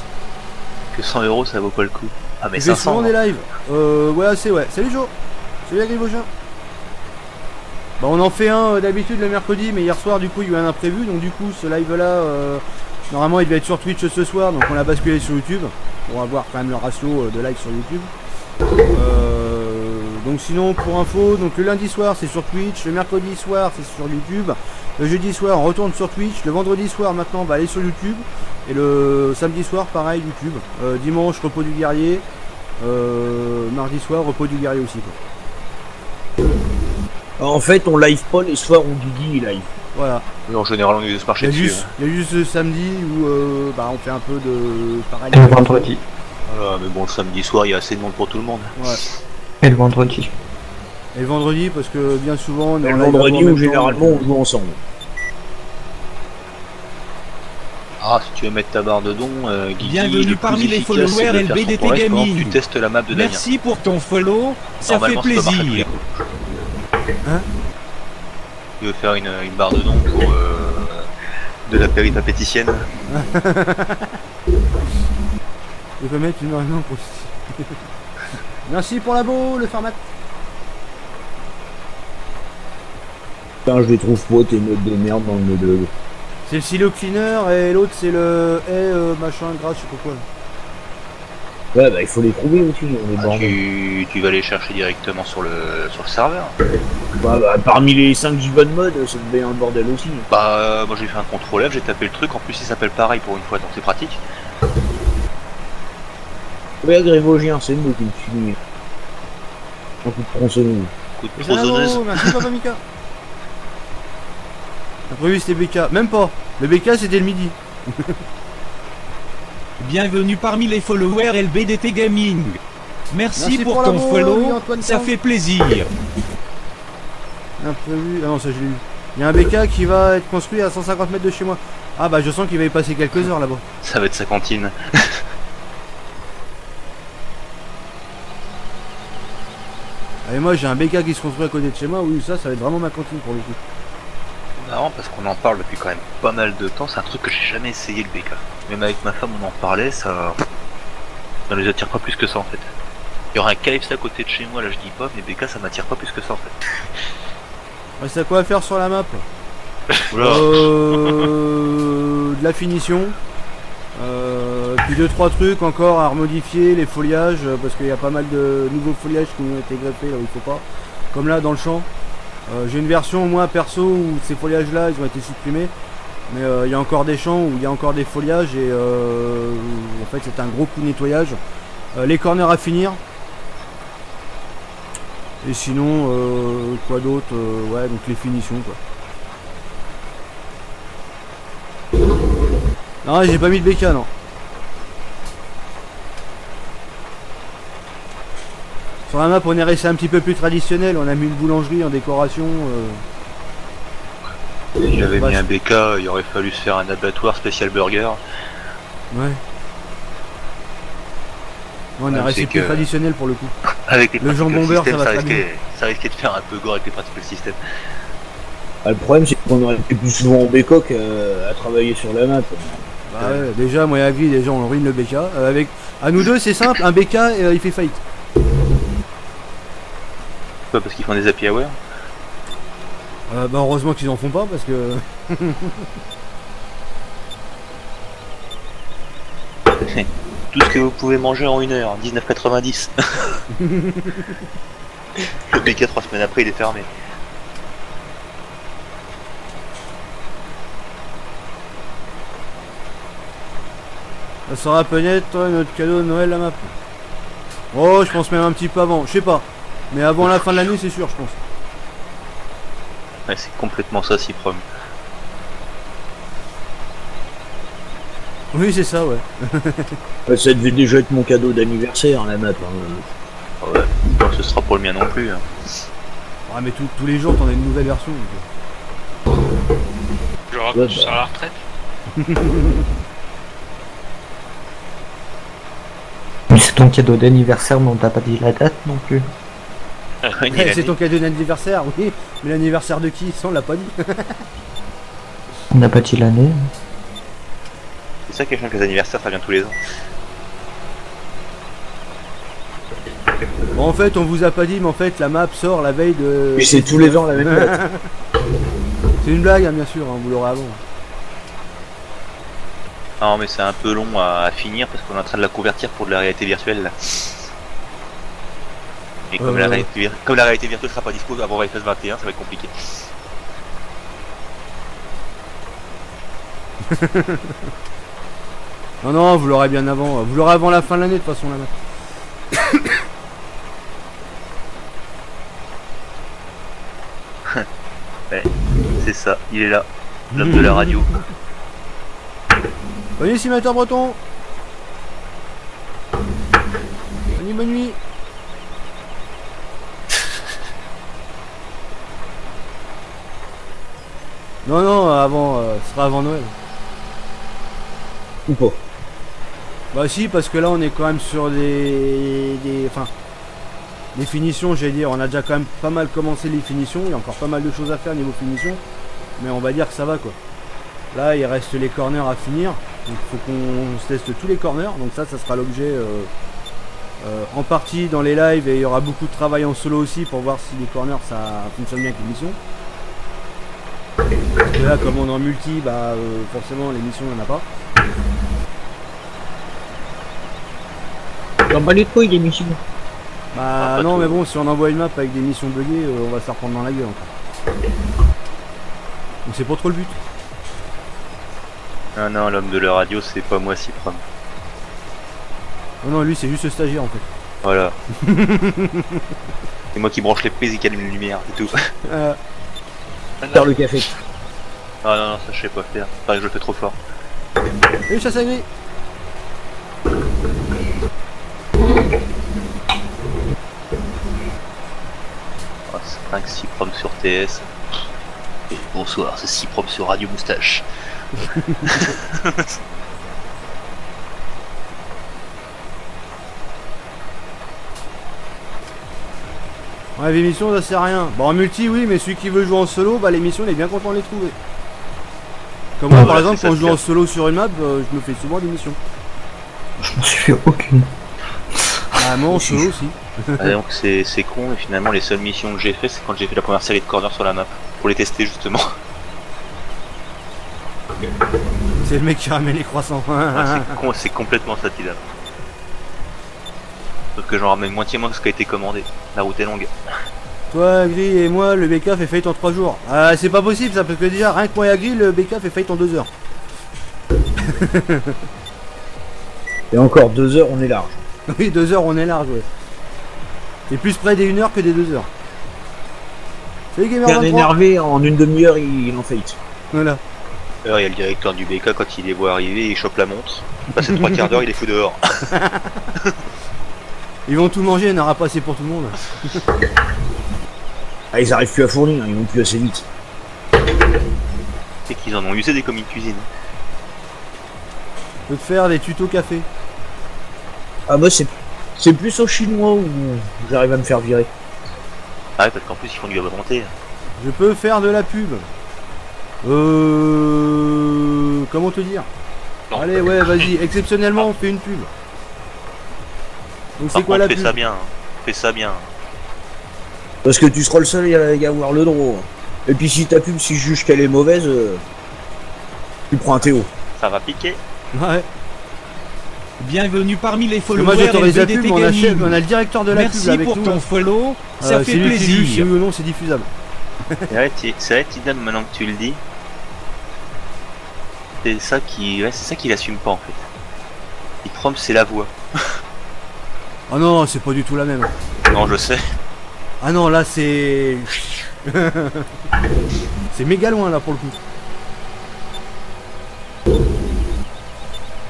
Que 100 € ça vaut pas le coup. Ah mais je fais 500 souvent des lives. Ouais, c'est ouais. Salut Joe. Salut Agribauchin. Bah on en fait un d'habitude le mercredi, mais hier soir du coup il y a eu un imprévu, donc du coup ce live là, normalement il devait être sur Twitch ce soir, donc on l'a basculé sur YouTube. On va voir quand même le ratio de live sur YouTube. Donc sinon pour info, donc le lundi soir c'est sur Twitch, le mercredi soir c'est sur YouTube, le jeudi soir on retourne sur Twitch, le vendredi soir maintenant on va aller sur YouTube, et le samedi soir pareil YouTube, dimanche repos du guerrier, mardi soir repos du guerrier aussi quoi. En fait on live pas les soirs où Guigui il live. Voilà. Et en général on est de se marcher dessus. Il y a juste le samedi où bah, on fait un peu de pareil. Et le vendredi. Voilà, mais bon le samedi soir il y a assez de monde pour tout le monde. Ouais. Et le vendredi. Et le vendredi parce que bien souvent on est Et en le live vendredi en même où généralement temps, on joue ensemble. Ah si tu veux mettre ta barre de don, Guigui, Bienvenue le plus parmi les efficace, c'est followers de faire son LBDT progrès pendant que Gaming. tu testes la map de Damien. Merci pour ton follow, ça fait Normalement, ça doit marcher à tous les plaisir. coups. Hein? Tu veux faire une barre de don pour de la péripapéticienne. Je peux mettre une réunion pour... Merci pour l'abo, le format. Putain, je les trouve pas tes modes de merde dans le mode de... C'est le silo cleaner et l'autre c'est le machin gras, je sais pas quoi. Ouais bah il faut les trouver aussi, on est bordel. Tu vas les chercher directement sur le serveur. Bah, parmi les 5 gigas de mode, ça devait un bordel aussi. Bah moi j'ai fait un contrôle F, j'ai tapé le truc, en plus il s'appelle pareil pour une fois, donc c'est pratique. Ouais, Grégorien, c'est nous qui me suis. Un coup de tronçonneuse. Coup de Et c'est un tronçonneuse. abo, merci Papa Mika. Après oui c'était BK, même pas. Le BK c'était le midi. Bienvenue parmi les followers LBDT Gaming. Merci pour l'abo, ton follow, Antoine ça Sang. fait plaisir. Imprévu. Ah non ça je l'ai eu. Il y a un BK qui va être construit à 150 mètres de chez moi. Ah bah je sens qu'il va y passer quelques heures là-bas. Ça va être sa cantine. Et moi j'ai un BK qui se construit à côté de chez moi, oui ça va être vraiment ma cantine pour le coup. Marrant parce qu'on en parle depuis quand même pas mal de temps, c'est un truc que j'ai jamais essayé le BK. Même avec ma femme on en parlait, ça ne les attire pas plus que ça en fait. Il y aura un KFC à côté de chez moi, là je dis pas, mais BK ça m'attire pas plus que ça en fait. Reste à quoi faire sur la map? Oula. De la finition. Puis 2-3 trucs encore à remodifier, les foliages, parce qu'il y a pas mal de nouveaux foliages qui ont été greffés là où il faut pas. Comme là dans le champ. J'ai une version moi perso où ces foliages là ils ont été supprimés. Mais il y a encore des champs où il y a encore des foliages et en fait c'est un gros coup de nettoyage. Les corners à finir. Et sinon quoi d'autre, ouais donc les finitions quoi. Non j'ai pas mis de BK non. Sur la map on est resté un petit peu plus traditionnel, on a mis une boulangerie en décoration. Si j'avais mis un BK, il aurait fallu se faire un abattoir spécial burger. Ouais. On est resté plus traditionnel pour le coup. Avec les le jambon beurre ça va très bien. Ça risquait de faire un peu gore avec les particules système. Ah, le problème c'est qu'on aurait été plus souvent au bécoq à travailler sur la map. Bah ouais, déjà moi et Agri déjà on ruine le BK. Avec à nous deux c'est simple, un BK il fait faillite. Pas parce qu'ils font des happy hour. Bah heureusement qu'ils en font pas parce que. Tout ce que vous pouvez manger en 1 heure, 19,90. Le BK 3 semaines après il est fermé. Ça sera peut-être notre cadeau de Noël la map. Oh je pense même un petit peu avant, je sais pas. Mais avant la fin de l'année c'est sûr je pense. Ouais c'est complètement ça Ciprom. Oui c'est ça ouais. Ça devait déjà être mon cadeau d'anniversaire la map. Ouais, bon, ce sera pour le mien non plus. Hein. Ouais mais tous les jours t'en as une nouvelle version. Genre Ouais, tu seras à la retraite. C'est ton cadeau d'anniversaire, mais on t'a pas dit la date non plus. C'est ton cadeau d'anniversaire, oui. Mais l'anniversaire de qui? Ça on l'a pas dit. On n'a pas dit l'année. C'est ça quelqu'un que les anniversaires ça vient tous les ans. Bon, en fait on vous a pas dit mais en fait la map sort la veille de... Mais c'est tous les ans la même date. C'est une blague hein, bien sûr, hein, vous l'aurez avant. Non mais c'est un peu long à finir parce qu'on est en train de la convertir pour de la réalité virtuelle là. Et comme, la réalité virtuelle sera pas dispo avant FS 21, ça va être compliqué. Non non vous l'aurez bien avant, vous l'aurez avant la fin de l'année de toute façon la map. Ouais, c'est ça, il est là, l'homme de la radio. Bonne nuit simulateur breton. Bonne nuit. Non non avant, ce sera avant Noël. Ou pas. Bah si parce que là on est quand même sur des finitions j'allais dire, on a déjà quand même pas mal commencé les finitions, il y a encore pas mal de choses à faire niveau finition, mais on va dire que ça va quoi. Là il reste les corners à finir, donc il faut qu'on se teste tous les corners, donc ça sera l'objet en partie dans les lives et il y aura beaucoup de travail en solo aussi pour voir si les corners ça fonctionne bien avec les missions. Parce que là comme on est en multi, bah forcément les missions il n'y en a pas. J'en bats les couilles des missions. Bah non mais bon si on envoie une map avec des missions buggées on va se la reprendre dans la gueule encore. Donc c'est pas trop le but. Ah non, l'homme de la radio c'est pas moi Ciprom. Non non lui c'est juste le stagiaire en fait. Voilà. C'est moi qui branche les prises et qui allume les lumières et tout. Faire le café. Ah non non ça je sais pas faire, pareil que je le fais trop fort. Et chasse à gris. Oh, c'est 5 Ciprom sur TS. Et bonsoir, c'est si propre sur Radio Moustache. Ouais, l'émission ça sert à rien. Bon en multi oui, mais celui qui veut jouer en solo, bah l'émission il est bien content de les trouver. Comme moi par exemple quand je joue en solo sur une map, je me fais souvent des missions. Je m'en suis fait aucune. Ah moi en solo aussi. Ah, donc c'est con, et finalement les seules missions que j'ai fait c'est quand j'ai fait la première série de corner sur la map. Pour les tester justement. C'est le mec qui ramène les croissants. C'est complètement ça, Tida. Sauf que j'en ramène moitié moins que ce qui a été commandé. La route est longue. Toi Gris et moi le BK fait faillite en 3 jours. Ah c'est pas possible ça parce que déjà rien que moi et Gris le BK fait faillite en 2 heures. Et encore 2 heures, on est large. Oui 2 heures on est large ouais. C'est plus près des 1 heure que des 2 heures. Salut Gamer Bien 23. énervé, en une demi-heure, il en faillite. Voilà. Alors il y a le directeur du BK quand il les voit arriver, il chope la montre. Passé 3 quarts d'heure, il est fou dehors. Ils vont tout manger, il n'y en aura pas assez pour tout le monde. Ah, ils arrivent plus à fournir, ils vont plus assez vite. C'est qu'ils en ont usé des commis de cuisine. Je peux te faire des tutos café. Ah bah c'est plus aux Chinois où j'arrive à me faire virer. Ah ouais, parce qu'en plus ils font du à volonté. Je peux faire de la pub. Comment te dire? Non. Allez ouais vas-y, exceptionnellement on fait une pub. Donc c'est Par quoi contre, la fais pub? ça bien, fais ça bien. Parce que tu seras le seul à y avoir le droit. Et puis si ta pub, si je juge qu'elle est mauvaise, tu prends un Théo. Ça va piquer. Ouais. Bienvenue parmi les Parce que followers moi j'autorise la LBDT pub, on a, Gaming. on a le directeur de la Merci pub avec pour nous. ton follow, ça fait c'est lui qui juge si plaisir. oui ou non c'est diffusable. C'est vrai, Tidam, maintenant que tu le dis. C'est ça qui l'assume pas en fait. Il trompe, c'est la voix. Ah non, c'est pas du tout la même. Non, je sais. Ah non, là c'est... c'est méga loin là pour le coup.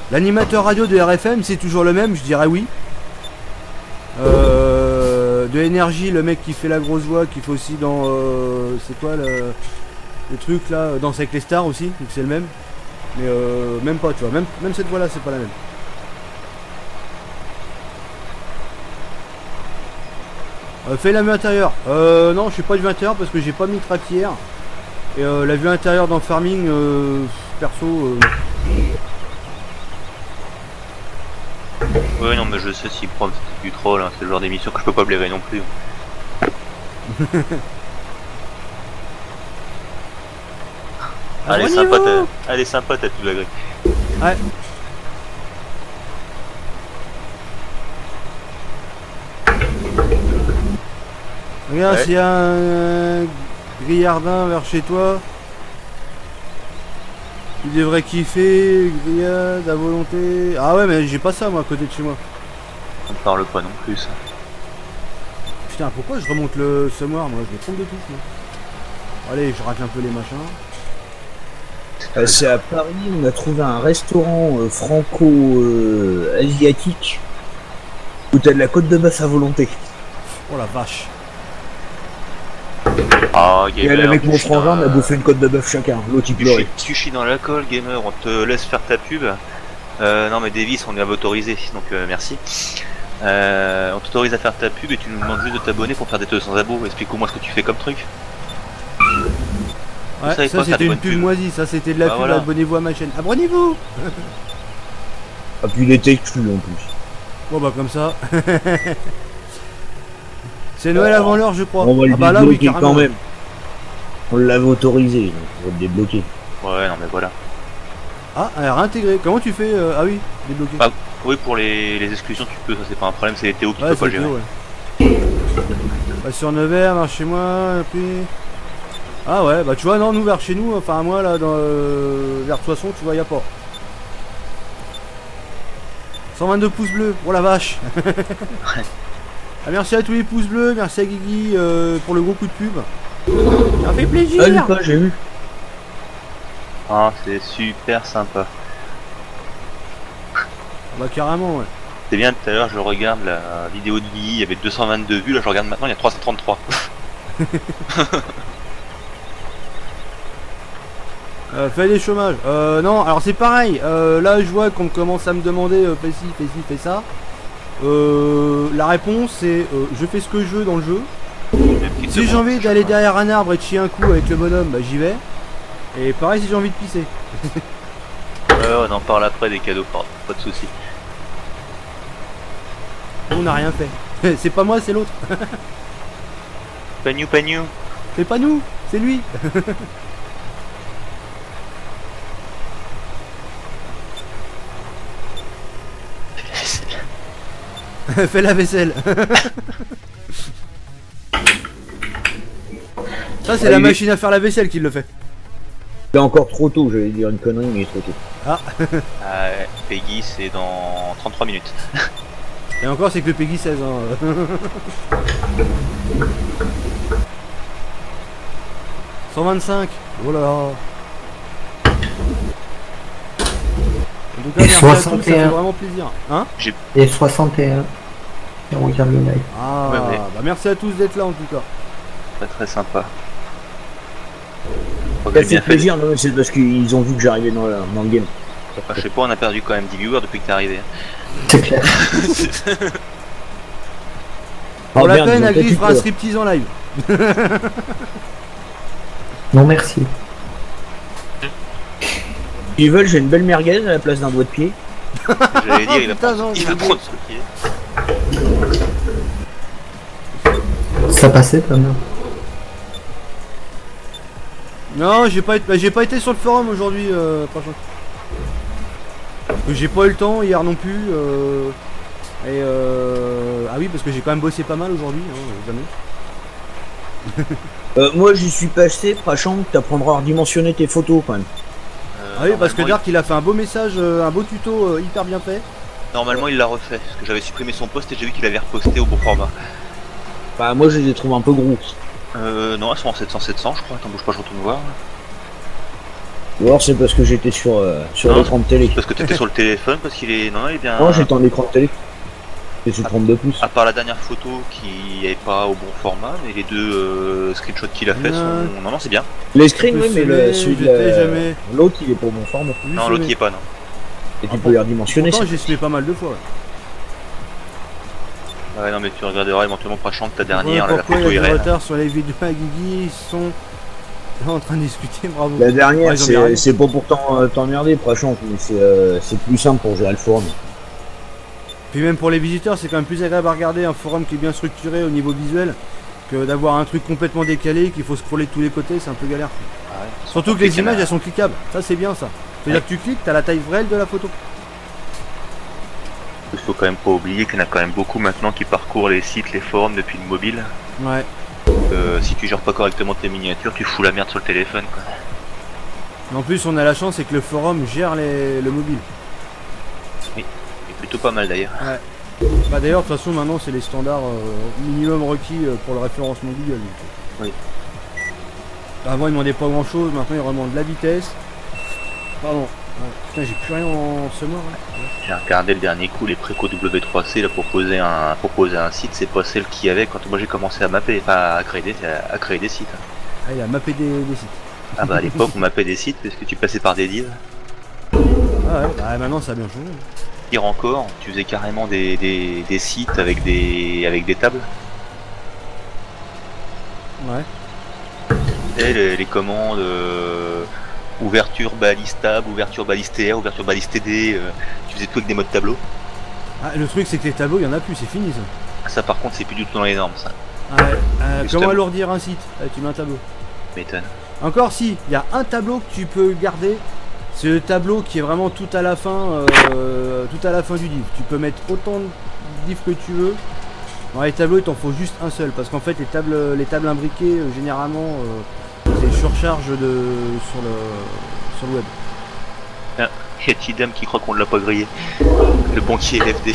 L'animateur radio de RFM c'est toujours le même, je dirais oui. De énergie, le mec qui fait la grosse voix, qui fait aussi dans... c'est quoi le truc là, Danse avec les stars aussi, donc c'est le même. Mais même pas, tu vois, même cette voix là c'est pas la même. Fais la vue intérieure. Non, je fais pas de vue intérieure parce que j'ai pas mis le track hier. Et la vue intérieure dans Farming, perso... Ouais, non, mais je sais s'il prend du troll, hein, c'est le genre d'émission que je peux pas blairer non plus. Elle est sympa ta pub, Greg. Ouais. Regarde, Ouais. s'il y a un grillardin vers chez toi, tu devrais kiffer, grillade à volonté. Ah ouais, mais j'ai pas ça moi à côté de chez moi. On ne parle pas non plus, ça. Putain, pourquoi je remonte le semoir moi? Je me trompe de tout. Moi. Allez, je rate un peu les machins. C'est à Paris, on a trouvé un restaurant franco-asiatique où t'as de la côte de bœuf à volonté. Oh la vache. Ah, Et gamer, avec mon tu chies frangin, on a dans- bouffé une côte de bœuf chacun. L'autre il pleurait. tu chies dans l'alcool, gamer, on te laisse faire ta pub. Non mais Davis, on est autorisé, donc merci. On t'autorise à faire ta pub et tu nous demandes juste de t'abonner pour faire des 200 abos. Explique-moi ce que tu fais comme truc. Ouais, savez ça quoi, faire c'était de une bonnes pub pubs. moisie, ça c'était de la Bah, pub, voilà. abonnez-vous à ma chaîne. Abonnez-vous. Ah, puis il était exclu en plus. Bon bah comme ça. C'est Noël avant l'heure je crois. On va le Ah bah là oui débloquer carrément. quand même. On l'avait autorisé, donc on va le débloquer. Ouais, non mais voilà. Ah, elle a réintégré. Comment tu fais Ah oui, débloquer. Ah, oui, pour les exclusions, tu peux, ça c'est pas un problème, c'est les Théo qui ouais, peut pas c'est gérer. Théo, ouais. Bah, sur Nevers, vers chez moi, et puis... Ah ouais, bah tu vois, non, nous vers chez nous, enfin moi là, dans, vers Soissons, tu vois, y a pas. 122 pouces bleus, oh la vache. Ah, merci à tous les pouces bleus, merci à Guigui pour le gros coup de pub. Ça fait plaisir. Ah, Lucas, j'ai vu. Ah, c'est super sympa. Bah carrément, ouais. C'est bien, tout à l'heure je regarde la vidéo de Guy, il y avait 222 vues, là je regarde maintenant, il y a 333. Fais des chômages. Non, alors c'est pareil. Là, je vois qu'on commence à me demander fais ci, fais ci, fais ça. La réponse c'est je fais ce que je veux dans le jeu. Si j'ai envie d'aller derrière un arbre et de chier un coup avec le bonhomme, bah j'y vais. Et pareil si j'ai envie de pisser. On en parle après des cadeaux, pas de soucis. On n'a rien fait. C'est pas moi, c'est l'autre. Pagnou, pagnou. C'est pas nous, c'est lui. Fais la vaisselle. Ça c'est la machine à faire la vaisselle qui le fait. C'est encore trop tôt, j'allais dire une connerie, mais trop tôt. Ah. Peggy, c'est dans 33 minutes. Et encore, c'est que le Peggy 16. Hein. 125. Oh là là. En tout cas, merci à tous, ça fait vraiment plaisir. Hein? Et 61. Et on regarde le live. Ah, ouais. Bah merci à tous d'être là en tout cas. Pas très sympa. Ça fait plaisir, non, c'est parce qu'ils ont vu que j'arrivais dans le game. Enfin, je sais pas, on a perdu quand même 10 viewers depuis que t'es arrivé. C'est clair. Pour la peine, Agri fera un striptease en live. Non merci. Ils veulent, j'ai une belle merguez à la place d'un doigt de pied. J'allais dire, il va Putain, prendre ce pied. Ça passait pas mal. Non, j'ai pas été sur le forum aujourd'hui, franchement. J'ai pas eu le temps hier non plus. Ah oui, parce que j'ai quand même bossé pas mal aujourd'hui, hein, jamais. Moi j'y suis passé, Prachant, t'apprendras à redimensionner tes photos quand même. Ah oui, parce que Dark il a fait un beau message, un beau tuto hyper bien fait. Normalement il l'a refait, parce que j'avais supprimé son post et j'ai vu qu'il avait reposté au bon format. Bah moi je les ai trouvés un peu gros. Non, elles sont en 700-700 je crois, attends bouge pas, je retourne voir. Ou alors c'est parce que j'étais sur l'écran de télé. Parce que t'étais sur le téléphone, parce qu'il est... Non, il est bien... Non, j'étais en écran de télé. Et c'est 32 pouces. À part la dernière photo qui est pas au bon format, mais les deux screenshots qu'il a fait sont... Non, c'est bien. Les screens, oui, mais l'autre il est pas au bon format. Non, l'autre il est pas, non. Et tu peux les redimensionner. Pourtant, j'ai essayé pas mal de fois. Ouais, non, mais tu regarderas éventuellement Prachant ta dernière, la pourquoi photo il y a IRL. du retard sur les vidéos à Guigui, ils sont en train de discuter, bravo. La dernière, Ouais, c'est pas pour t'emmerder, Prachant, mais c'est plus simple pour gérer le forum. Puis même pour les visiteurs, c'est quand même plus agréable à regarder un forum qui est bien structuré au niveau visuel que d'avoir un truc complètement décalé qu'il faut scroller de tous les côtés, c'est un peu galère. Ah ouais, surtout que les images elles sont cliquables, ça c'est bien ça. C'est-à-dire que tu cliques, t'as la taille réelle de la photo. Il faut quand même pas oublier qu'il y en a quand même beaucoup maintenant qui parcourent les sites, les forums depuis le mobile. Ouais. Si tu gères pas correctement tes miniatures, tu fous la merde sur le téléphone quoi. En plus on a la chance c'est que le forum gère le mobile. Oui, et plutôt pas mal d'ailleurs. Ouais. Bah d'ailleurs de toute façon maintenant c'est les standards minimum requis pour le référencement Google. Oui. Avant ils demandaient pas grand chose, maintenant ils demandent de la vitesse. Pardon. Ouais. Putain j'ai plus rien en sonore là. J'ai regardé le dernier coup, les préco W3C là, pour poser un site, c'est pas celle qu'il y avait quand moi j'ai commencé à mapper, enfin à créer des sites. Ah il a mappé des sites. Ah bah à l'époque on mappait des sites parce que tu passais par des divs. Ah ouais, bah maintenant ça a bien changé. Pire encore, tu faisais carrément des sites avec des tables. Ouais. Et les commandes ouverture balise table, ouverture balise TR, ouverture balise TD, tu faisais tout avec des modes tableau. Ah, le truc c'est que les tableaux il y en a plus, c'est fini ça. Ça par contre c'est plus du tout dans les normes ça. Ah ouais. Comment alourdir un site? Tu mets un tableau. M'étonne. Encore si, il y a un tableau que tu peux garder. C'est le tableau qui est vraiment tout à la fin du div. Tu peux mettre autant de divs que tu veux. Dans les tableaux il t'en faut juste un seul parce qu'en fait les tables imbriquées généralement c'est surcharge sur le web. Ah, y a Tidam qui croit qu'on ne l'a pas grillé. Le banquier LFD.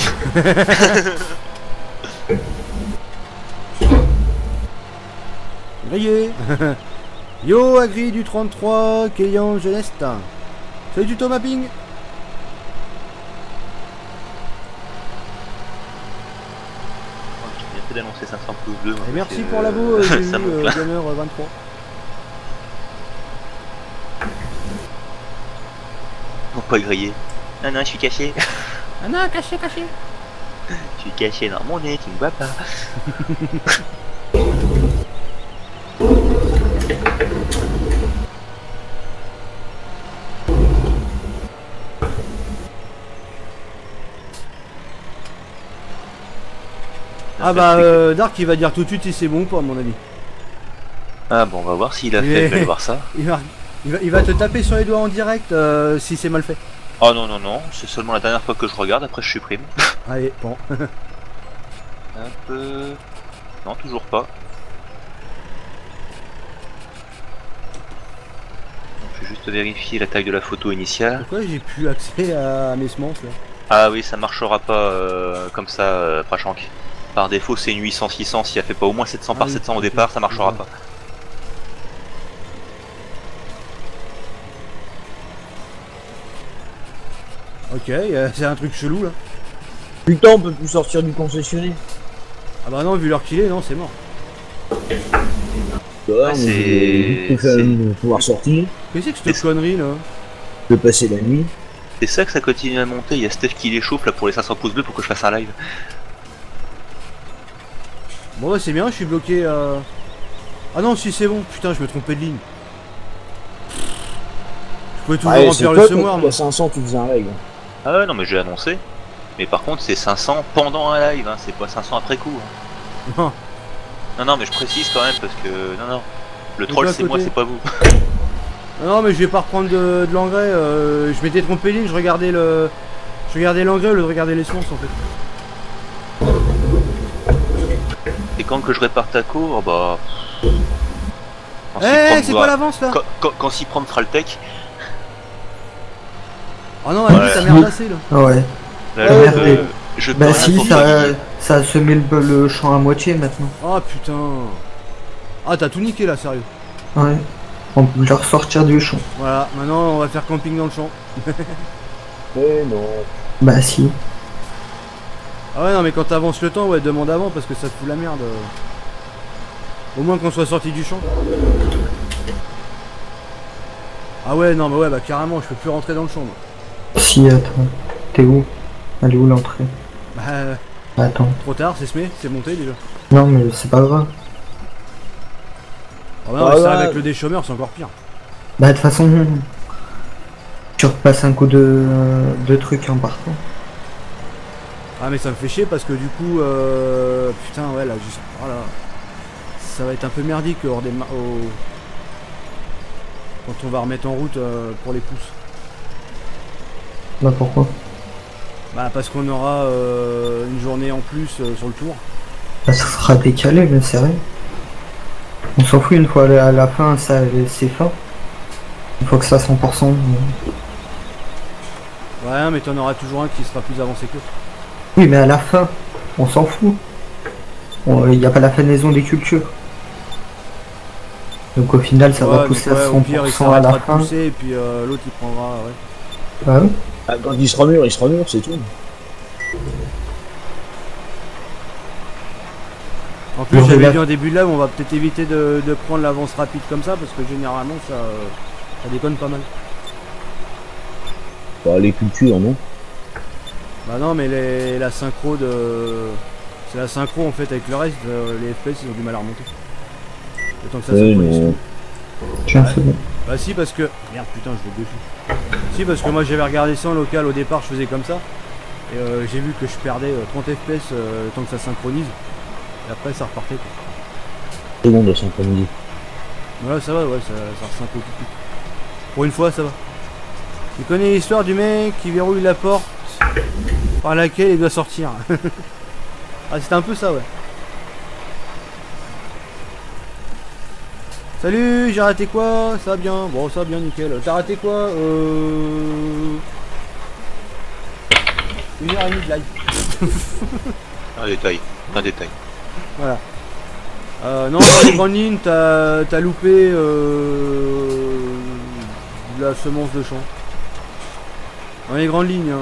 Grillé. Yo Agri du 33, Kélian Geneste. Salut tuto mapping. J'ai bien fait d'annoncer 500 pouces bleus. Et merci pour l'abo, j'ai eu ça me Gamer 23. Non, pas grillé. Non, je suis caché. Ah non, caché, caché. Je suis caché dans mon nez, tu me vois pas. Ah bah, Dark il va dire tout de suite si c'est bon ou pas, à mon avis. Ah bon, on va voir s'il a fait, je vais aller voir ça. Il va te taper sur les doigts en direct si c'est mal fait. Oh non, c'est seulement la dernière fois que je regarde, après je supprime. Allez, bon. Un peu... Non, toujours pas. Je vais juste vérifier la taille de la photo initiale. Pourquoi j'ai plus accès à mes semences là? Ah oui, ça marchera pas comme ça, Prachank. Par défaut, c'est une 800-600, si elle fait pas au moins 700 par 700 au départ, ça marchera pas. Ok, c'est un truc chelou là. Putain, on peut plus sortir du concessionnaire. Ah bah non, vu l'heure qu'il est, non, c'est mort. C'est pouvoir sortir. Qu'est-ce que c'est que cette connerie là? De passer la nuit. C'est ça que ça continue à monter, il y a Steph qui l'échauffe là pour les 500 pouces bleus pour que je fasse un live. Bon bah c'est bien, je suis bloqué Ah non, si c'est bon, putain, je me trompais de ligne. Je pouvais toujours remplir le semoir, moi. 500, tu faisais un live. Ah ouais, non mais j'ai annoncé. Mais par contre, c'est 500 pendant un live, hein. C'est pas 500 après coup. Hein. Non, mais je précise quand même parce que... Non, le troll c'est moi, c'est pas vous. Non, mais je vais pas reprendre de l'engrais. Je m'étais trompé de ligne, je regardais l'engrais au lieu de regarder les semences en fait. Et quand que je répare ta cour, bah... Eh, c'est quoi l'avance là? Quand s'y prend Traltech. Oh non, elle dit ta merde assez là. Ouais. Je bah si, ça a semé le champ à moitié maintenant. Oh putain. Ah, t'as tout niqué là, sérieux. Ouais. On peut le ressortir du champ. Voilà, maintenant on va faire camping dans le champ. Mais non. Bah si. Ah ouais, non, mais quand t'avances le temps, ouais, demande avant parce que ça te fout la merde. Au moins qu'on soit sorti du champ. Ah ouais, non, mais ouais, bah carrément, je peux plus rentrer dans le champ. Moi. Si, attends. T'es où? Elle est où l'entrée? Bah. Attends. Trop tard, c'est semé, c'est monté déjà. Non, mais c'est pas grave. Ah non, mais ça avec le déchômeur, c'est encore pire. Bah, de toute façon, tu repasses un coup de trucs en partant. Ah, mais ça me fait chier parce que du coup, putain, ouais, là, juste. Voilà. Ça va être un peu merdique hors des quand on va remettre en route pour les pousses. Bah, pourquoi? Bah, parce qu'on aura une journée en plus sur le tour. Bah, ça sera décalé, mais c'est vrai. On s'en fout, une fois à la fin, ça c'est fin. Il faut que ça 100%. Ouais, mais t'en auras toujours un qui sera plus avancé que l'autre. Oui, mais à la fin, on s'en fout. Il n'y a pas la fenaison des cultures. Donc au final, ça va pousser à 100% au pire, il à la fin. Pousser, et puis l'autre il prendra, ouais. Ah oui. Ah, quand il sera mûr, c'est tout. En plus, j'avais dit en début de live, on va peut-être éviter de prendre l'avance rapide comme ça, parce que généralement ça déconne pas mal. Bah, les cultures, non? Bah non, mais la synchro de... C'est la synchro en fait avec le reste, les FPS ils ont du mal à remonter. Autant que ça synchronise. Bah si, parce que... Merde, putain, je vais dessus. Si, parce que moi j'avais regardé ça en local, au départ je faisais comme ça. Et j'ai vu que je perdais 30 FPS tant que ça synchronise. Et après ça repartait quoi. Seconde de synchroniser. Voilà, ça va, ouais, ça resynchro tout de suite. Pour une fois, ça va. Tu connais l'histoire du mec qui verrouille la porte par laquelle il doit sortir. Ah, c'était un peu ça, ouais. Salut, j'ai raté quoi? Ça va bien? Bon, ça va bien, nickel. T'as raté quoi? 1h30 de live. Un détail. Voilà. Non, dans les grandes lignes, t'as loupé de la semence de champ. Dans les grandes lignes, hein.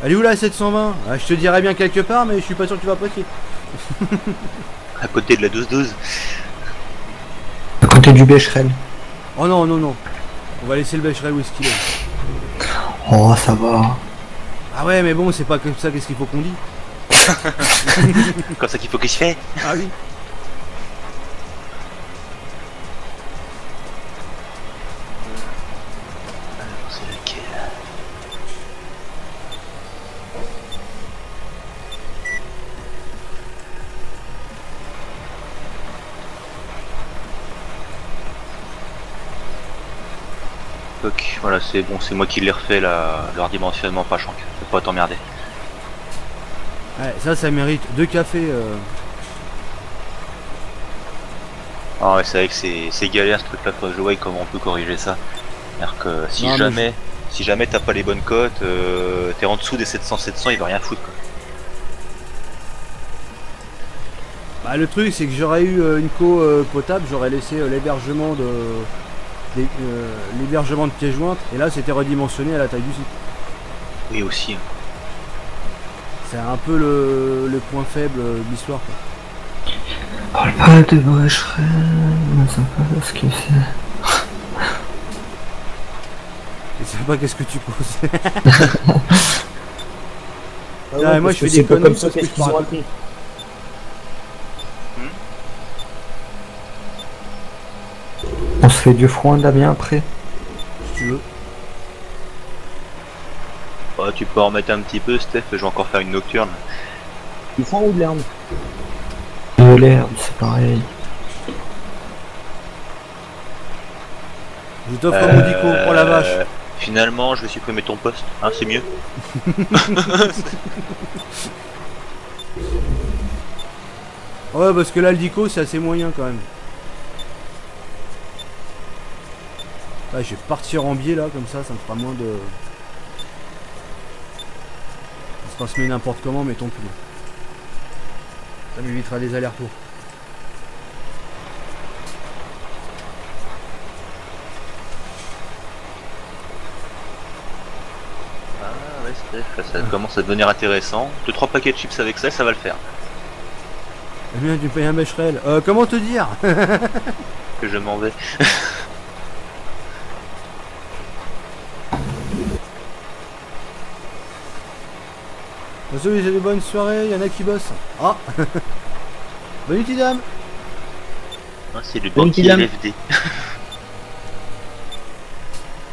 Elle est où la 720? Ah, je te dirais bien quelque part, mais je suis pas sûr que tu vas apprécier. À côté de la 12-12. À côté du Becherel. Oh non, non, non. On va laisser le Becherel où est-ce qu'il est. Oh, ça va. Ah ouais, mais bon, c'est pas comme ça, qu'est-ce qu'il faut qu'on dit? Comme ça qu'il faut qu'il se fait. Ah oui. C'est lequel? Ok, voilà, c'est bon, c'est moi qui l'ai refait là, leur dimensionnement pas chank, faut pas t'emmerder. Ouais, ça mérite 2 cafés. Ah ouais, c'est vrai que c'est galère ce truc là, faudrait que je vois comment on peut corriger ça. C'est-à-dire que si Non, mais jamais t'as pas les bonnes cotes, t'es en dessous des 700, il va rien foutre quoi. Bah, le truc, c'est que j'aurais eu une co potable, j'aurais laissé l'hébergement l'hébergement de pièces jointes, et là c'était redimensionné à la taille du site. Oui aussi. C'est un peu le point faible de l'histoire. Parle pas de Becherel, mais c'est pas ce qu'il fait. Et c'est pas qu'est-ce que tu poses. Ah Ah, ouais, moi, parce je fais que des c'est pas conneries comme ça parce que qu'est-ce je qu'ils ont parle. appris. On se fait du foin Damien après. Si tu veux. Oh, tu peux en remettre un petit peu Steph, je vais encore faire une nocturne. Du foin ou de l'herbe? De l'herbe, c'est pareil. Je t'offre un modico, oh la vache. Finalement, je vais supprimer ton poste, hein, c'est mieux. Ouais, parce que là, le dico, c'est assez moyen quand même. Là, je vais partir en biais là, comme ça me fera moins de. On se passe mais n'importe comment, mais tant pis. Ça m'évitera des allers-retours. Ah ouais Steph, ça commence à devenir intéressant. 2-3 paquets de chips avec ça, ça va le faire. Eh bien, tu payes un Becherel. Comment te dire? Que je m'en vais. Désolé, j'ai des bonnes soirées, il y en a qui bossent. Ah. Bonne nuit, dame. Ah, c'est le Bonne banquier dame. LFD.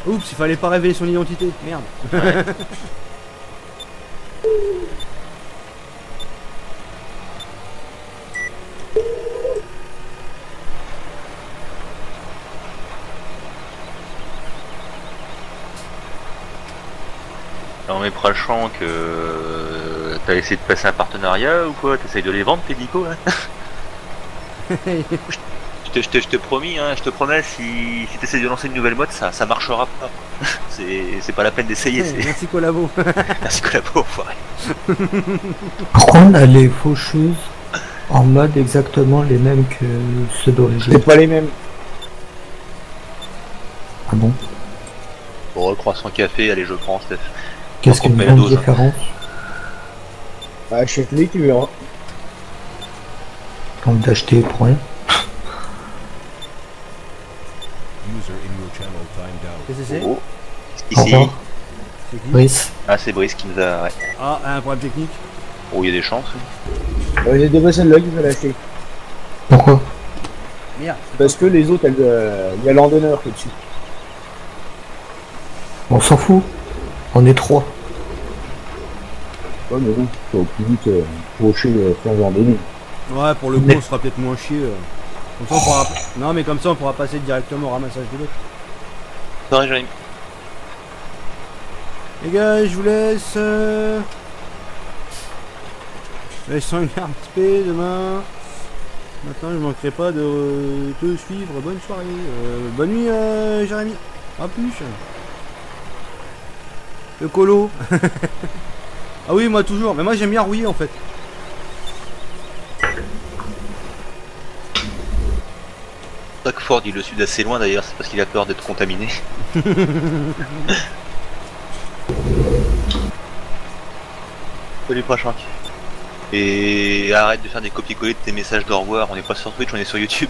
Oups, il fallait pas révéler son identité. Merde. Ouais. Non mais Prachant que t'as essayé de passer un partenariat ou quoi? T'essayes de les vendre tes dicos hein? Je te promis, hein, je te promets, si t'essayes de lancer une nouvelle mode, ça marchera pas. C'est pas la peine d'essayer. Merci collabo. Merci collabo, enfoiré. Pourquoi on a les faucheuses en mode exactement les mêmes que ceux d'origine? C'est pas les mêmes. Ah bon? Bon, croissant café, allez je prends Steph. Qu'est-ce qu'il y a met une la grande dose, hein. différence? Bah, achète-les, tu verras. Donc d'acheter pour rien. Qu'est-ce que c'est? Oh, Au ici. revoir. C'est qui? Brice. Ah c'est Brice qui nous a... Ouais. Ah, un problème technique. Oh, il y a des chances. J'ai déjà celle-là qu'il fallait acheter. Pourquoi? Merde. Parce que les autres, il y a l'endonneur qui est dessus. On s'en fout. On est 3. Ouais, mais bon, ça va plus vite procher faire randonnée. Ouais, pour le coup, on sera peut-être moins chier. Comme ça, on pourra... Non, mais comme ça, on pourra passer directement au ramassage de l'autre. Pareil, Jérémy. Les gars, je vous laisse. Laisse un SP demain. Maintenant, je manquerai pas de te suivre. Bonne soirée. Bonne nuit, Jérémy. A plus. Le colo. Ah oui, moi toujours. Mais moi, j'aime bien rouiller en fait. C'est que Ford il le suit d'assez loin d'ailleurs, c'est parce qu'il a peur d'être contaminé. Salut Prachant. Et arrête de faire des copier-coller de tes messages d'au revoir, on n'est pas sur Twitch, on est sur YouTube.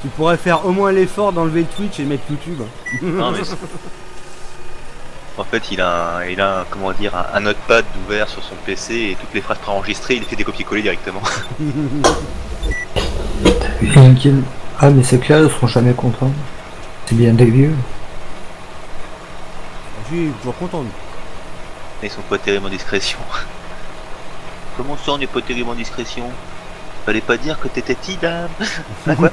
Tu pourrais faire au moins l'effort d'enlever le Twitch et mettre YouTube. Non, mais en fait, il a comment dire, un notepad ouvert sur son PC et toutes les phrases préenregistrées, il fait des copier-coller directement. Ah mais c'est clair, ils seront jamais contents. C'est bien des vieux. Je suis toujours content. Ils sont pas terribles en discrétion. Comment ça, on n'est pas terrible en discrétion? Fallait pas dire que t'étais Tidam. Ah, quoi?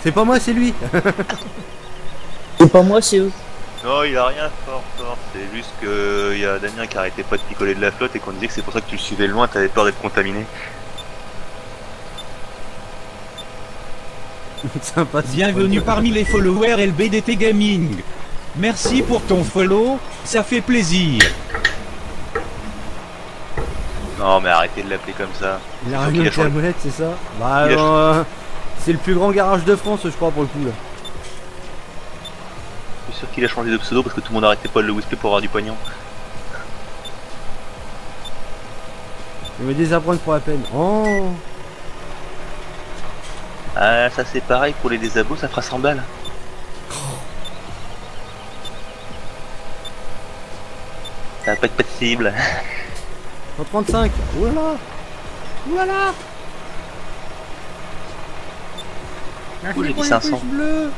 C'est pas moi, c'est lui. C'est pas moi, c'est eux. Non, il a rien fort. C'est juste que y a Damien qui arrêtait pas de picoler de la flotte et qu'on disait que c'est pour ça que tu le suivais de loin, t'avais peur d'être contaminé. Sympa. Bienvenue parmi les followers LBDT Gaming. Merci pour ton follow, ça fait plaisir. Non, mais arrêtez de l'appeler comme ça. Il a Sauf ramené qu'il a la changé. molette, c'est ça? Bah, Il a c'est le plus grand garage de France, je crois, pour le coup, là. Je suis sûr qu'il a changé de pseudo parce que tout le monde arrêtait pas de le whisper pour avoir du pognon. Il me désapprendre pour la peine. Oh! Ah, ça c'est pareil pour les désabos, ça fera 100 balles. 'Ça va pas être possible. 135! Oulala! Oulala! Ouh, j'ai pour dit les 500. pouces bleus.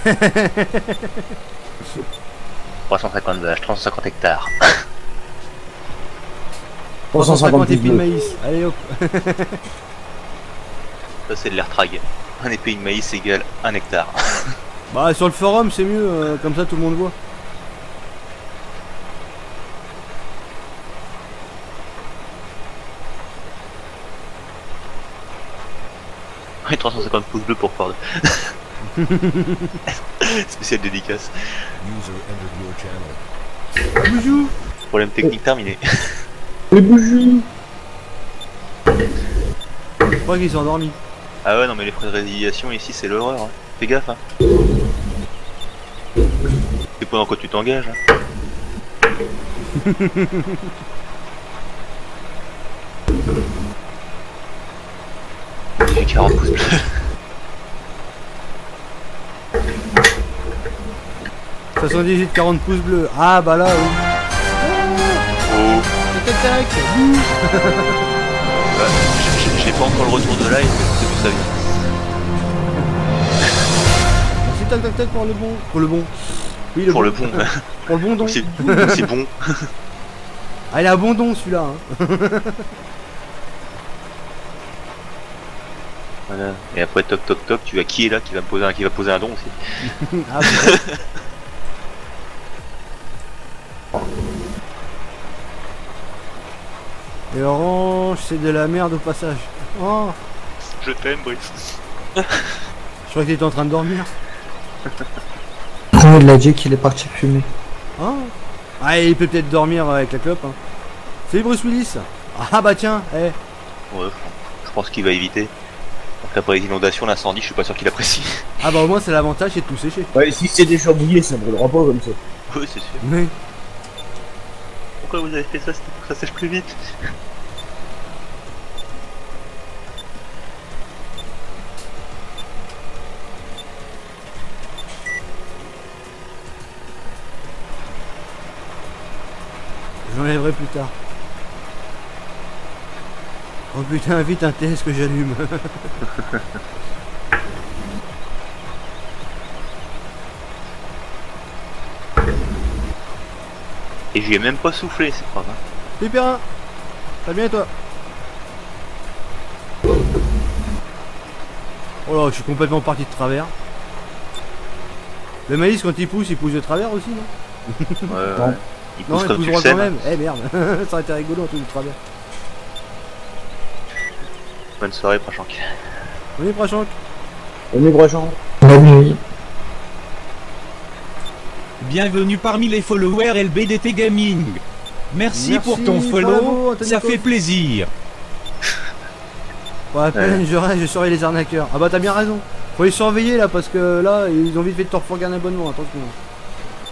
« 350 vaches, 350 hectares. 350 épis de bleus. maïs. Allez hop! Ça c'est de l'airtrag. Un épée de maïs égale 1 hectare. Bah, sur le forum, c'est mieux, comme ça tout le monde voit. Et 350 pouces bleus pour Ford. Spécial dédicace. Bonjour! Problème technique terminé. Les bougies. Je crois qu'ils sont endormis. Ah ouais, non mais les frais de résiliation ici c'est l'horreur. Hein. Fais gaffe. Hein. C'est pas dans quoi tu t'engages. Hein. J'ai 40 pouces bleus. « 78, 40 pouces bleus. Ah bah là, oui. Oh. Tac tac tac. J'ai pas encore le retour de live, mais c'est d'où ça vient. C'est tac tac tac pour le bon. Pour le bon. Oui, Pour le bon. Pour le bon don. C'est bon. Ah, il a bon don celui-là. Hein. Voilà. Et après toc toc toc, tu vois qui est là qui va poser un don aussi. Ah, putain. Et Orange, c'est de la merde au passage. Oh, Je t'aime, Brice. je crois qu'il était en train de dormir. Non, il a dit qu'il est parti fumer. Oh. Ah, il peut peut-être dormir avec la clope. Hein. Salut Bruce Willis. Ah bah tiens, eh. Ouais, je pense qu'il va éviter. Donc après les inondations, l'incendie, je suis pas sûr qu'il apprécie. Ah bah au moins c'est l'avantage, c'est de tout sécher. Ouais, si c'est des chambouillés, ça brûlera pas comme ça. Oui, c'est sûr. Oui. Pourquoi vous avez fait ça? C'était pour que ça sèche plus vite. J'enlèverai plus tard. Oh putain, vite un TS que j'allume. Et je lui ai même pas soufflé, c'est pas grave. Super 1. Très bien et toi? Oh là, je suis complètement parti de travers. Le maïs quand il pousse de travers aussi, non? Ouais. Il Non, pousse il comme pousse tu droit le sais. quand même. Eh merde, ça aurait été rigolo un truc de travers. Bonne soirée, Prachank. On est Prachank. On est brochant. Bonne nuit. Bienvenue parmi les followers LBDT Gaming. Merci pour ton Merci, follow, bravo, Anthony ça Coff. fait plaisir. Pour la peine, je surveille les arnaqueurs. Ah bah t'as bien raison. Faut les surveiller là parce que là ils ont vite fait de te refourguer un abonnement, attention.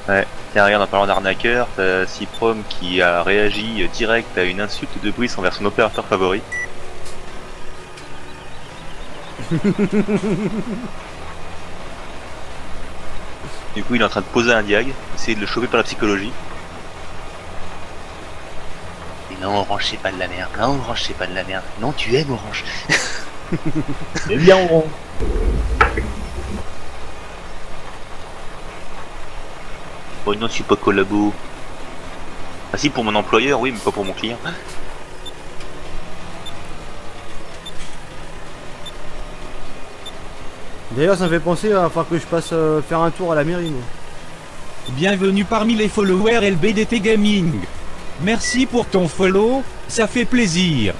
Ouais, tiens, regarde, en parlant d'arnaqueur, t'as Ciprom qui a réagi direct à une insulte de Brice envers son opérateur favori. Du coup, il est en train de poser un diag, essayer de le choper par la psychologie. Et non, Orange, c'est pas de la merde. Non, Orange, c'est pas de la merde. Non, tu aimes Orange. C'est bien Orange. Oh non, je suis pas collabo. Ah si, pour mon employeur, oui, mais pas pour mon client. D'ailleurs ça me fait penser à falloir que je passe faire un tour à la mairie moi. Bienvenue parmi les followers LBDT Gaming. Merci pour ton follow, ça fait plaisir.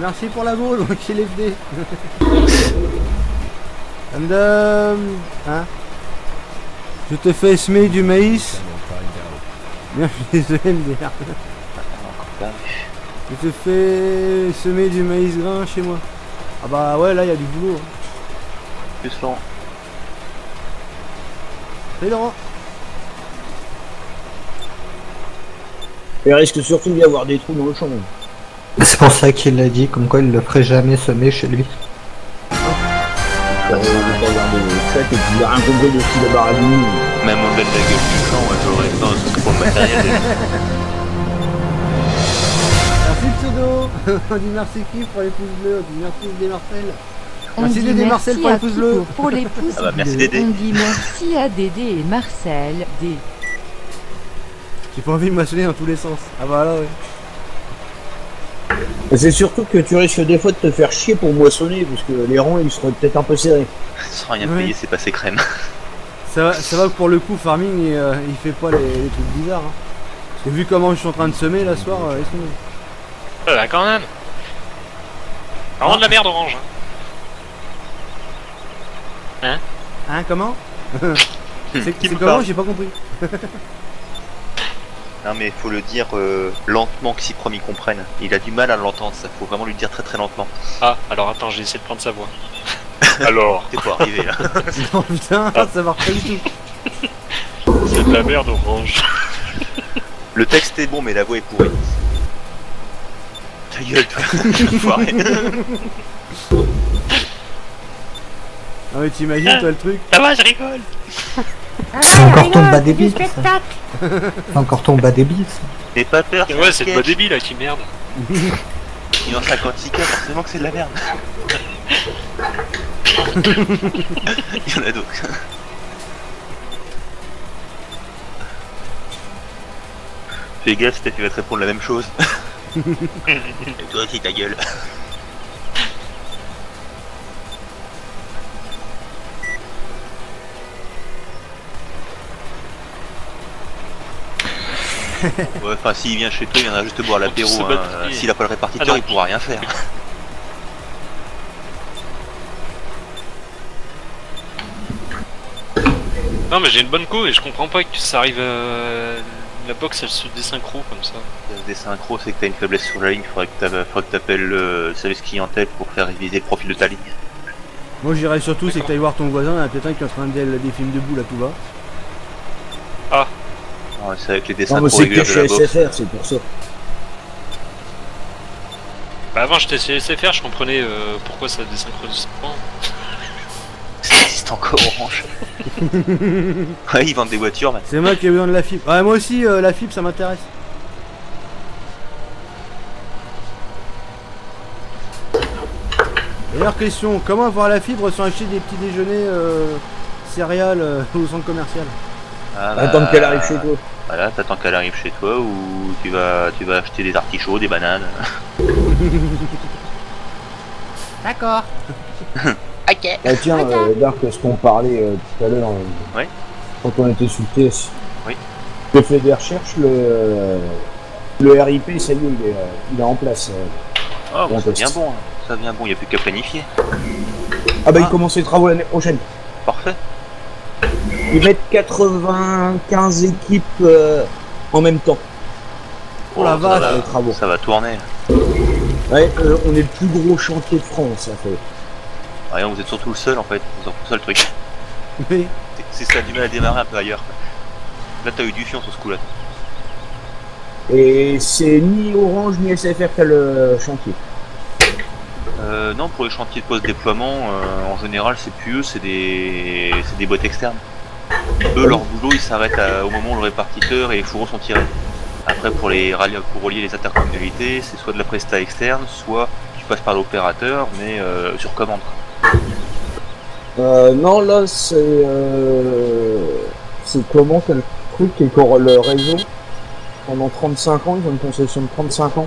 Merci pour la boule, donc il est FD. Hein? Je te fais semer du maïs. Bien, je suis désolé MDR. Je te fais semer du maïs grain chez moi. Ah bah ouais, là il y a du boulot. Hein. Plus Laurent. Salut Laurent. Il risque surtout d'y avoir des trous dans le champ. C'est pour ça qu'il l'a dit, comme quoi il le ferait jamais semer chez lui. Il va regarder le chat et puis il a rien compris de ce qu'il a baragouiné. Même au-delà de la gueule du champ, ouais, j'aurais pas ce serait pour le matériel. Merci le pseudo. On dit merci qui pour les pouces bleus. On dit merci Dédé Marcel. On Merci dit Dédé Marcel pour les pouces bleus. pour les pouces Ah bah, merci bleus. Dédé. On dit merci à Dédé et Marcel. J'ai pas envie de maçonner dans tous les sens. Ah bah là ouais. Et c'est surtout que tu risques des fois de te faire chier pour moissonner, parce que les rangs ils seraient peut-être un peu serrés. Sans rien Ouais. payer, c'est passé crème. Ça va que pour le coup Farming il fait pas les trucs bizarres. Hein. Parce que vu comment je suis en train de semer là ce soir, ils sont... Bah quand même. Vraiment de la merde Orange. Hein comment? C'est Qui me comment? parle J'ai pas compris. Non mais faut le dire lentement que Ciprom y comprenne. Il a du mal à l'entendre, ça faut vraiment lui dire très très lentement. Ah, alors attends, j'ai essayé de prendre sa voix. Alors, T'es pas arrivé là. Non putain, ça marche pas du tout. c'est de la merde Orange. Le texte est bon mais la voix est pourrie. Ta gueule toi, enfoiré. Ah mais t'imagines toi le truc? Ça va, je rigole. C'est encore ton bas débit. ça. C'est encore ton bas débit. ça. N'aie pas peur, Ouais, c'est le bas débit là qui merde. Il en 56K, forcément que c'est de la merde. Il y en a d'autres. Fais gaffe, Steph, il va te répondre la même chose. Et toi aussi, ta gueule. Ouais, enfin, s'il vient chez toi, il viendra juste boire l'apéro. se Hein. battre. S'il a pas le répartiteur, Ah non. il pourra rien faire. Non mais j'ai une bonne co et je comprends pas que ça arrive la box elle se désynchro comme ça. Des synchros, c'est que t'as une faiblesse sur la ligne, faudrait que t'appelles le service clientèle pour faire réviser le profil de ta ligne. Moi j'irais surtout c'est que t'ailles voir ton voisin, il y en a peut-être un qui est en train de des films debout là tout va. Ouais, c'est avec les Non, dessins mais trop c'est que réguliers de la chez box. SFR, c'est pour ça. Bah avant j'étais chez SFR, je comprenais pourquoi ça désynchronise pas. Ça existe encore Orange. Ouais, ils vendent des voitures, mais C'est moi qui ai besoin de la fibre. Ouais moi aussi la fibre ça m'intéresse. D'ailleurs question, comment avoir la fibre sans acheter des petits déjeuners céréales au centre commercial? ah, Attends qu'elle arrive chez toi. Voilà, t'attends qu'elle arrive chez toi ou tu vas acheter des artichauts, des bananes. D'accord. Ah tiens, Dark, ce qu'on parlait tout à l'heure, Ouais. quand on était sur le TS. Oui. J'ai fait des recherches, le RIP, ça y est, il est en place. Oh, Bon ça test. vient bon, hein. Ça vient bon, il n'y a plus qu'à planifier. Ah bah il commence les travaux l'année prochaine. Parfait. Ils mettent 95 équipes en même temps. Oh la ça vache, va- les travaux. Ça va tourner. Ouais, on est le plus gros chantier de France, ça fait. Ouais, vous êtes surtout le seul en fait, c'est surtout ça le truc. Mais C'est ça, du mal à démarrer un peu ailleurs. Là t'as eu du fion sur ce coup-là. Et c'est ni Orange ni SFR qui a le chantier. Non, pour les chantiers de post-déploiement, en général c'est plus eux, c'est des boîtes externes. Eux, leur boulot il s'arrête au moment où le répartiteur et les fourreaux sont tirés. Après pour relier les intercommunalités, c'est soit de la presta externe, soit tu passes par l'opérateur, mais sur commande. Non, là c'est comment quel truc qui est encore le réseau. Pendant 35 ans, ils ont une concession de 35 ans.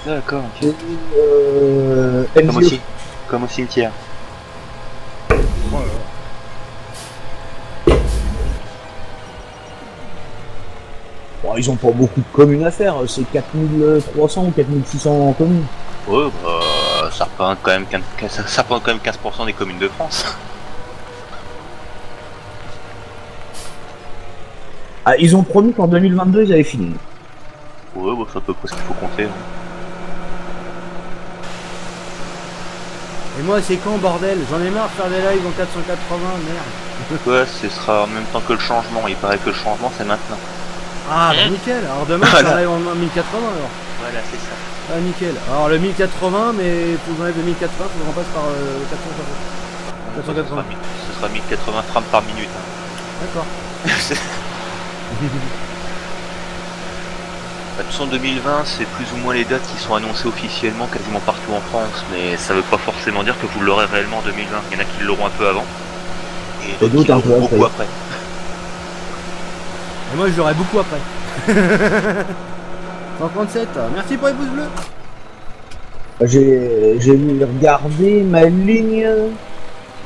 D'accord, ok. Et, Comme au cimetière. Bon, ils ont pas beaucoup de communes à faire, c'est 4300 ou 4600 communes. Ouais, bah, ça représente quand même 15% des communes de France. Ah, ils ont promis qu'en 2022 ils avaient fini. Ouais, bah, c'est à peu près ce qu'il faut compter. Hein. et moi c'est quand bordel? J'en ai marre de faire des lives en 480, merde. Ouais, ce sera en même temps que le changement. Il paraît que le changement c'est maintenant. Ah bah nickel, alors demain je fais un live en 1080 alors. Voilà, c'est ça. Ah nickel. Alors le 1080 mais pour que j'enlève le 1080 faut que j'en passe par 480. Ce sera 1080 frames par minute. Hein. D'accord. De toute façon 2020 c'est plus ou moins les dates qui sont annoncées officiellement quasiment partout en France, mais ça veut pas forcément dire que vous l'aurez réellement en 2020. Il y en a qui l'auront un peu avant et d'autres qui l'auront beaucoup après. Et moi je l'aurai beaucoup après. 137, merci pour les pouces bleus. J'ai regardé ma ligne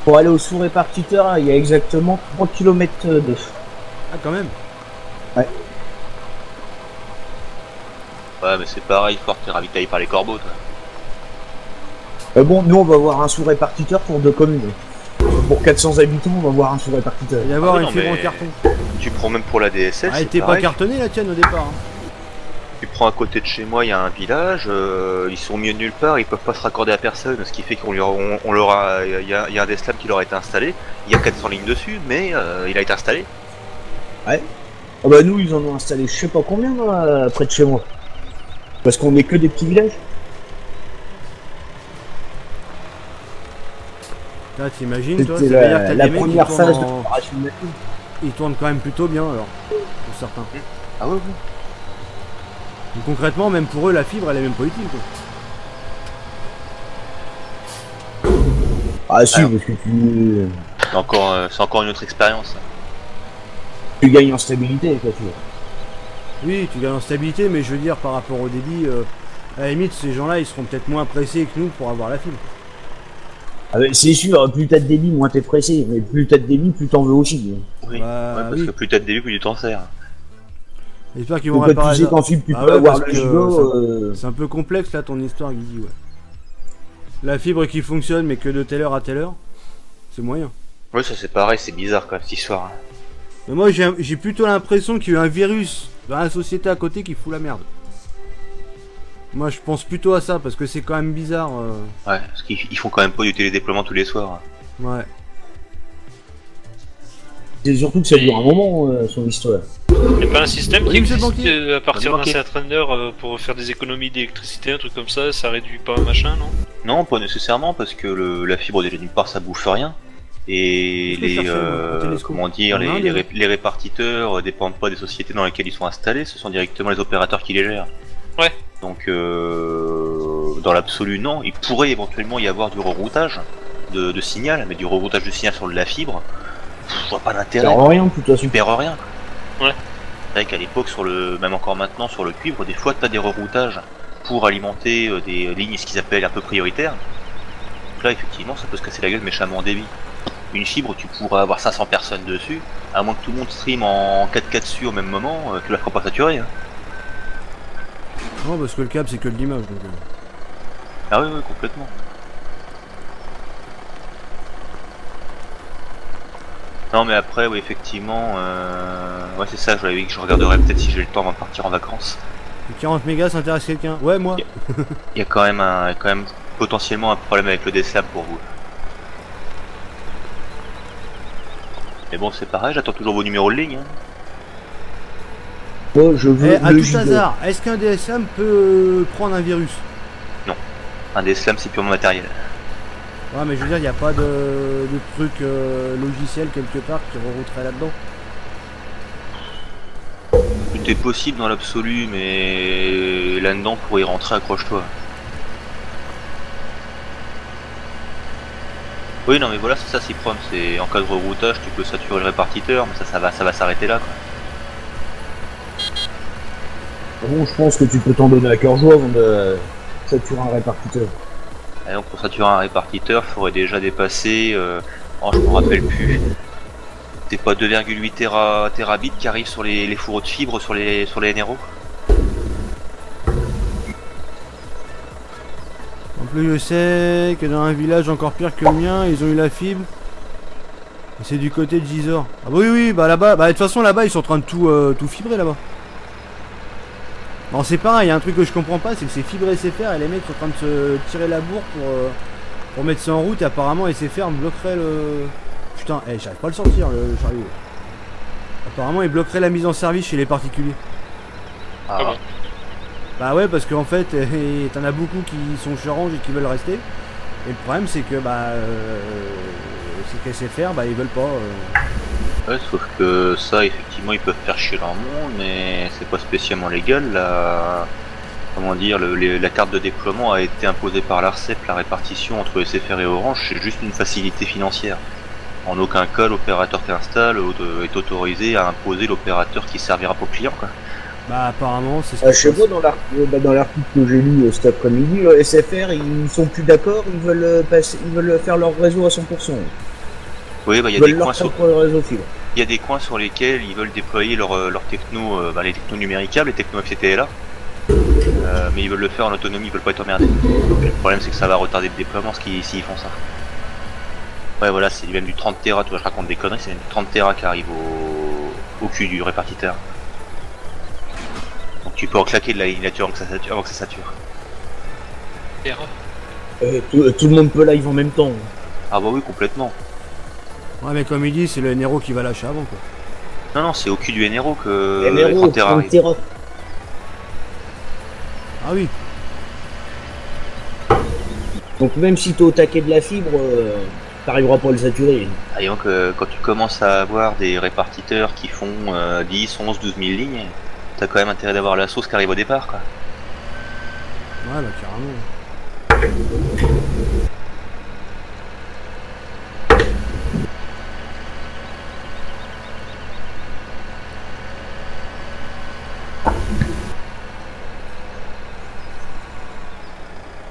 pour aller au sous-répartiteur, il y a exactement 3 km de. Ah quand même. Ouais. Ouais mais c'est pareil, Fort t'es ravitaillé par les corbeaux toi. Bon, nous on va avoir un sous-répartiteur pour 2 communes. Pour 400 habitants, on va avoir un sous-répartiteur. Il va y avoir une fibre en carton. Tu prends même pour la DSL. Ah, elle était pas cartonnée la tienne au départ. Hein. Tu prends à côté de chez moi, il y a un village, ils sont mieux de nulle part, ils peuvent pas se raccorder à personne, ce qui fait qu'on leur a, il y a un Deslam qui leur a été installé, il y a 400 lignes dessus, mais il a été installé. Ouais. Oh bah nous ils en ont installé je sais pas combien là, près de chez moi. Parce qu'on est que des petits villages. Là t'imagines toi, ça veut la, dire que t'as la des mecs première qui phase tournent de préparation de la pub. Ils tournent quand même plutôt bien alors, pour certains. Ah ouais, ouais. Donc, concrètement même pour eux la fibre elle est même pas utile quoi. Ah si, alors, parce que tu... C'est encore une autre expérience. Tu gagnes en stabilité quoi, tu vois. Oui tu gagnes en stabilité mais je veux dire par rapport au débit, à la limite ces gens là ils seront peut-être moins pressés que nous pour avoir la fibre. Ah bah, c'est sûr, plus t'as de débit, moins t'es pressé, mais plus t'as de débit, plus t'en veux aussi. Oui, bah, ouais, parce que plus t'as de début, plus tu t'en sers. J'espère qu'ils vont réparer ça. Quand tu peux Ah avoir ouais, le gigot... C'est un peu complexe là ton histoire Guigui, ouais. La fibre qui fonctionne mais que de telle heure à telle heure, c'est moyen. Ouais ça c'est pareil, c'est bizarre quand même cette histoire. Mais moi j'ai plutôt l'impression qu'il y a eu un virus dans la société à côté qui fout la merde. Moi je pense plutôt à ça parce que c'est quand même bizarre. Ouais, parce qu'ils font quand même pas du télédéploiement tous les soirs. Ouais. C'est surtout que ça dure un moment son histoire. Y'a pas un système qui existe à partir d'un banquier. certain heure pour faire des économies d'électricité, un truc comme ça réduit pas machin, non? Non, pas nécessairement, parce que la fibre déjà d'une part ça bouffe rien. Et comment dire, les répartiteurs dépendent pas des sociétés dans lesquelles ils sont installés, ce sont directement les opérateurs qui les gèrent. Ouais. Donc dans l'absolu non, il pourrait éventuellement y avoir du reroutage de signal, mais du reroutage de signal sur de la fibre, je vois pas d'intérêt. Tu perds rien, de toute façon. Tu perds rien. Ouais. C'est vrai qu'à l'époque, même encore maintenant sur le cuivre, des fois tu as des reroutages pour alimenter des lignes, ce qu'ils appellent un peu prioritaires. Donc là effectivement ça peut se casser la gueule méchamment en débit. Une fibre, tu pourras avoir 500 personnes dessus, à moins que tout le monde stream en 4K dessus au même moment, tu la feras pas saturer. Hein. Non parce que le câble c'est que de l'image donc. Ah oui, oui, complètement. Non mais après, oui effectivement, ouais c'est ça, je regarderai peut-être si j'ai le temps avant de partir en vacances. Les 40 mégas ça intéresse quelqu'un? Ouais moi. Il y a quand même potentiellement un problème avec le DSLAM pour vous. Mais bon, c'est pareil, j'attends toujours vos numéros de ligne. Hein. Moi, je veux À le tout gigot. hasard, est-ce qu'un DSM peut prendre un virus? Un des slams, c'est purement matériel. Ouais, mais je veux dire, il n'y a pas de truc logiciel quelque part qui rerouterait là-dedans. Tout est possible dans l'absolu, mais là-dedans, pour y rentrer, accroche-toi. Oui, non, mais voilà, c'est ça, c'est prendre. C'est en cas de reroutage, tu peux saturer le répartiteur, mais ça va s'arrêter là, quoi. Bon, je pense que tu peux t'en donner à cœur joie avant de saturer un répartiteur. Et donc, pour saturer un répartiteur, il faudrait déjà dépasser. Oh, je me rappelle plus. C'est pas 2,8 terabits qui arrivent sur les fourreaux de fibres sur les NRO. En plus, je sais que dans un village encore pire que le mien, ils ont eu la fibre. Et c'est du côté de Gisors. Ah bah oui, bah là-bas, bah de toute façon là-bas, ils sont en train de tout fibrer là-bas. Bon, c'est pareil, il y a un truc que je comprends pas, c'est que c'est fibre SFR et les mecs sont en train de se tirer la bourre pour mettre ça en route et apparemment SFR me bloquerait le... Putain, j'arrive pas à le sortir le chariot. Apparemment il bloquerait la mise en service chez les particuliers. Ah, bon. Bah ouais, parce qu'en fait, t'en as beaucoup qui sont chez Orange et qui veulent rester. Et le problème c'est que c'est qu'SFR, ils veulent pas... Ouais, sauf que ça, effectivement, ils peuvent faire chier leur monde, mais c'est pas spécialement légal. Comment dire, la carte de déploiement a été imposée par l'ARCEP, la répartition entre SFR et Orange, c'est juste une facilité financière. En aucun cas, l'opérateur qui installe est autorisé à imposer l'opérateur qui servira pour le client, quoi. Bah apparemment c'est ce Je sais pas, dans l'article que j'ai lu cet après-midi, SFR, ils sont plus d'accord, ils veulent faire leur réseau à 100%. Oui, bah il y a Ils des veulent leur coins sur... propre réseau fibre. Il y a des coins sur lesquels ils veulent déployer leur techno, les technos numéricables, les technos FTTLA. Mais ils veulent le faire en autonomie, ils veulent pas être emmerdés. Le problème c'est que ça va retarder le déploiement s'ils font ça. Ouais voilà, c'est même du 30 Tera, tu vois, je raconte des conneries, c'est même du 30 Tera qui arrive au cul du répartiteur. Donc tu peux en claquer de la ligne avant que ça sature. Tout le monde peut live en même temps. Ah bah oui, complètement. Ouais, mais comme il dit, c'est le NRO qui va lâcher avant quoi. Non, c'est au cul du NRO que les NRO, 30 Tera 30 arrivent. Tera. Ah oui. Donc même si t'es au taquet de la fibre, t'arriveras pas à le saturer. Ah, et donc quand tu commences à avoir des répartiteurs qui font 10, 11, 12 000 lignes, t'as quand même intérêt d'avoir la sauce qui arrive au départ, quoi. Ouais, bah carrément.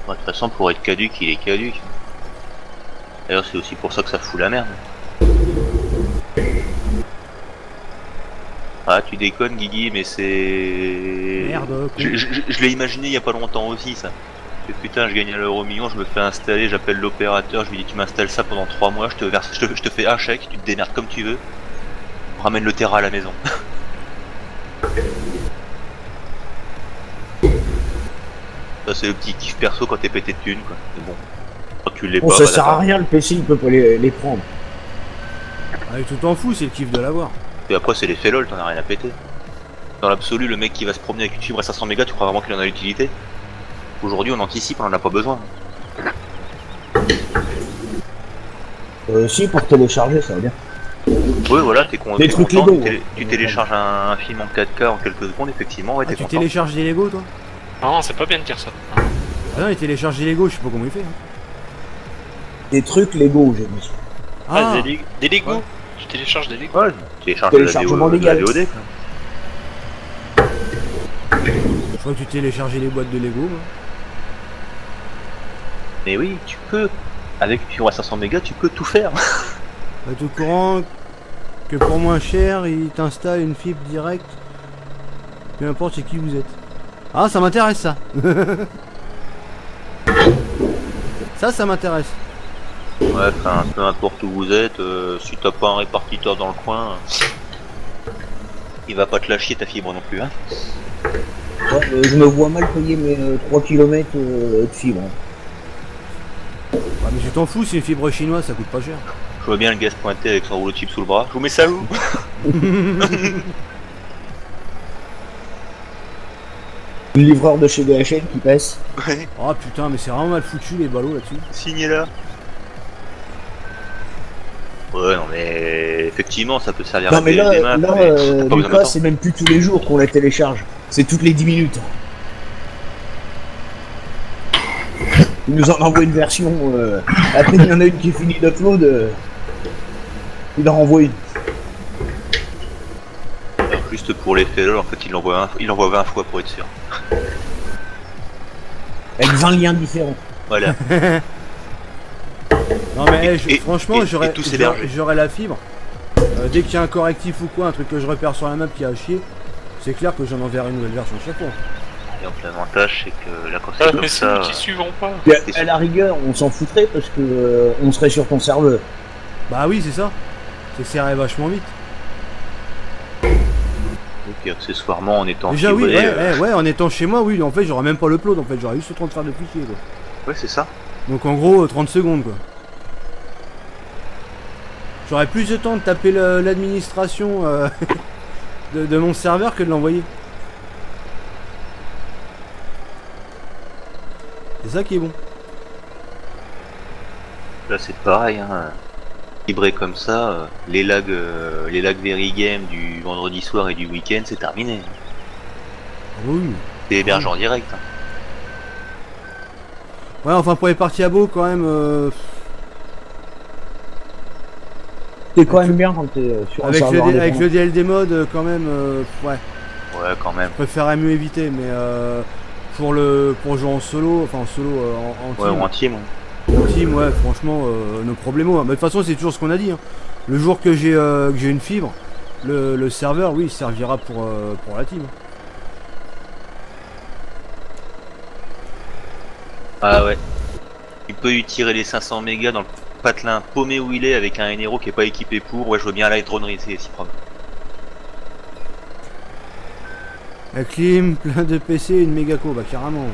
De toute façon, pour être caduc, il est caduc. D'ailleurs, c'est aussi pour ça que ça fout la merde. Ah, tu déconnes, Guigui, mais c'est... Merde, Je l'ai imaginé il y a pas longtemps aussi, ça. Et putain, je gagne à l'euro million, je me fais installer, j'appelle l'opérateur, je lui dis tu m'installes ça pendant 3 mois, je te fais un chèque, tu te démerdes comme tu veux. Ramène le terrain à la maison. Ça c'est le petit kiff perso quand t'es pété de thunes, quoi. Mais bon, quand tu l'es Bon, pas, ça bah, sert à d'accord. rien, le PC il peut pas les prendre. Ah, et tout t'en fous, c'est le kiff de l'avoir. Et après c'est l'effet lol, t'en as rien à péter. Dans l'absolu, le mec qui va se promener avec une fibre à 500 mégas, tu crois vraiment qu'il en a l'utilité? Aujourd'hui on anticipe, on en a pas besoin. Si, pour télécharger, ça va bien. Oui voilà, t'es con. Des trucs légaux, ouais. Tu télécharges un film en 4K en quelques secondes, effectivement, ouais, Ah, t'es tu content. télécharges des Lego toi? Non, c'est pas bien de dire ça. Ah non, il télécharge des Lego, je sais pas comment il fait. Hein. Des trucs Lego, j'ai dit. Ah, Des Lego. Ouais. Tu télécharges des Lego. Ouais, tu télécharges de la Téléchargement VOD, légal. quoi. je crois que tu téléchargeais les boîtes de Lego. Moi. Mais oui, tu peux. Avec une fibre à 500 mégas, tu peux tout faire. Bah, t'es au courant que pour moins cher, il t'installe une fibre directe. Peu importe chez qui vous êtes. Ah, ça m'intéresse ça. Ça m'intéresse. Ouais, enfin, peu importe où vous êtes, si t'as pas un répartiteur dans le coin, il va pas te lâcher ta fibre non plus, hein. Ouais, je me vois mal payer mes 3 km de fibre. Ah, mais tu t'en fous, c'est une fibre chinoise, ça coûte pas cher. Je vois bien le gars se pointer avec son rouleau de chips sous le bras. Je vous mets ça où? Le livreur de chez DHL qui passe. Ouais. Oh putain, mais c'est vraiment mal foutu les ballots là-dessus. Signé là. Ouais, non mais effectivement, ça peut servir Non à mais des là, maps, mais t'as pas besoin Lucas, de c'est même plus tous les jours qu'on la télécharge. C'est toutes les 10 minutes. Il nous en envoie une version. Après, il y en a une qui est finie d'upload. Il en renvoie une. Alors, juste pour les faits, en fait, il l'envoie 20 fois pour être sûr. Avec 20 liens différents. Voilà. Non mais franchement, et j'aurais tous hébergés. la fibre. Dès qu'il y a un correctif ou quoi, un truc que je repère sur la map qui a chier, c'est clair que j'en enverrai une nouvelle version chaque fois. Et donc l'avantage, c'est que la Ah, console mais comme c'est ça... nous qui suivront pas. Et à la rigueur, on s'en foutrait parce que on serait sur ton serveur. Bah oui, c'est ça. C'est que ça arrive vachement vite. Et puis accessoirement, en étant Déjà oui, fibré, ouais, en étant chez moi, oui, en fait j'aurais même pas l'upload, en fait j'aurais juste le temps de faire de fichiers quoi. ouais, c'est ça. Donc en gros 30 secondes quoi. J'aurais plus de temps de taper l'administration de mon serveur que de l'envoyer. C'est ça qui est bon. Là, c'est pareil, hein. Fibré comme ça, les lags Very Game du vendredi soir et du week-end, c'est terminé. Oui. C'est hébergé en direct. Hein. Ouais, enfin pour les parties à beau quand même. C'est quand même bien quand t'es sur un Avec serveur avec le indépendant. DLD mode quand même, ouais. Ouais, quand même. Je préférerais mieux éviter, mais pour jouer en solo, enfin en solo en Ouais, team. ou en team. En team, ouais, franchement, nos problèmes. Mais de toute façon, c'est toujours ce qu'on a dit. Hein. Le jour que j'ai une fibre, le serveur, oui, il servira pour la team. Ah ouais. Il peut lui tirer les 500 mégas dans le patelin paumé où il est avec un héros qui est pas équipé pour. Ouais, je veux bien light dronerie, c'est si propre. La clim, plein de PC, une méga co, bah carrément.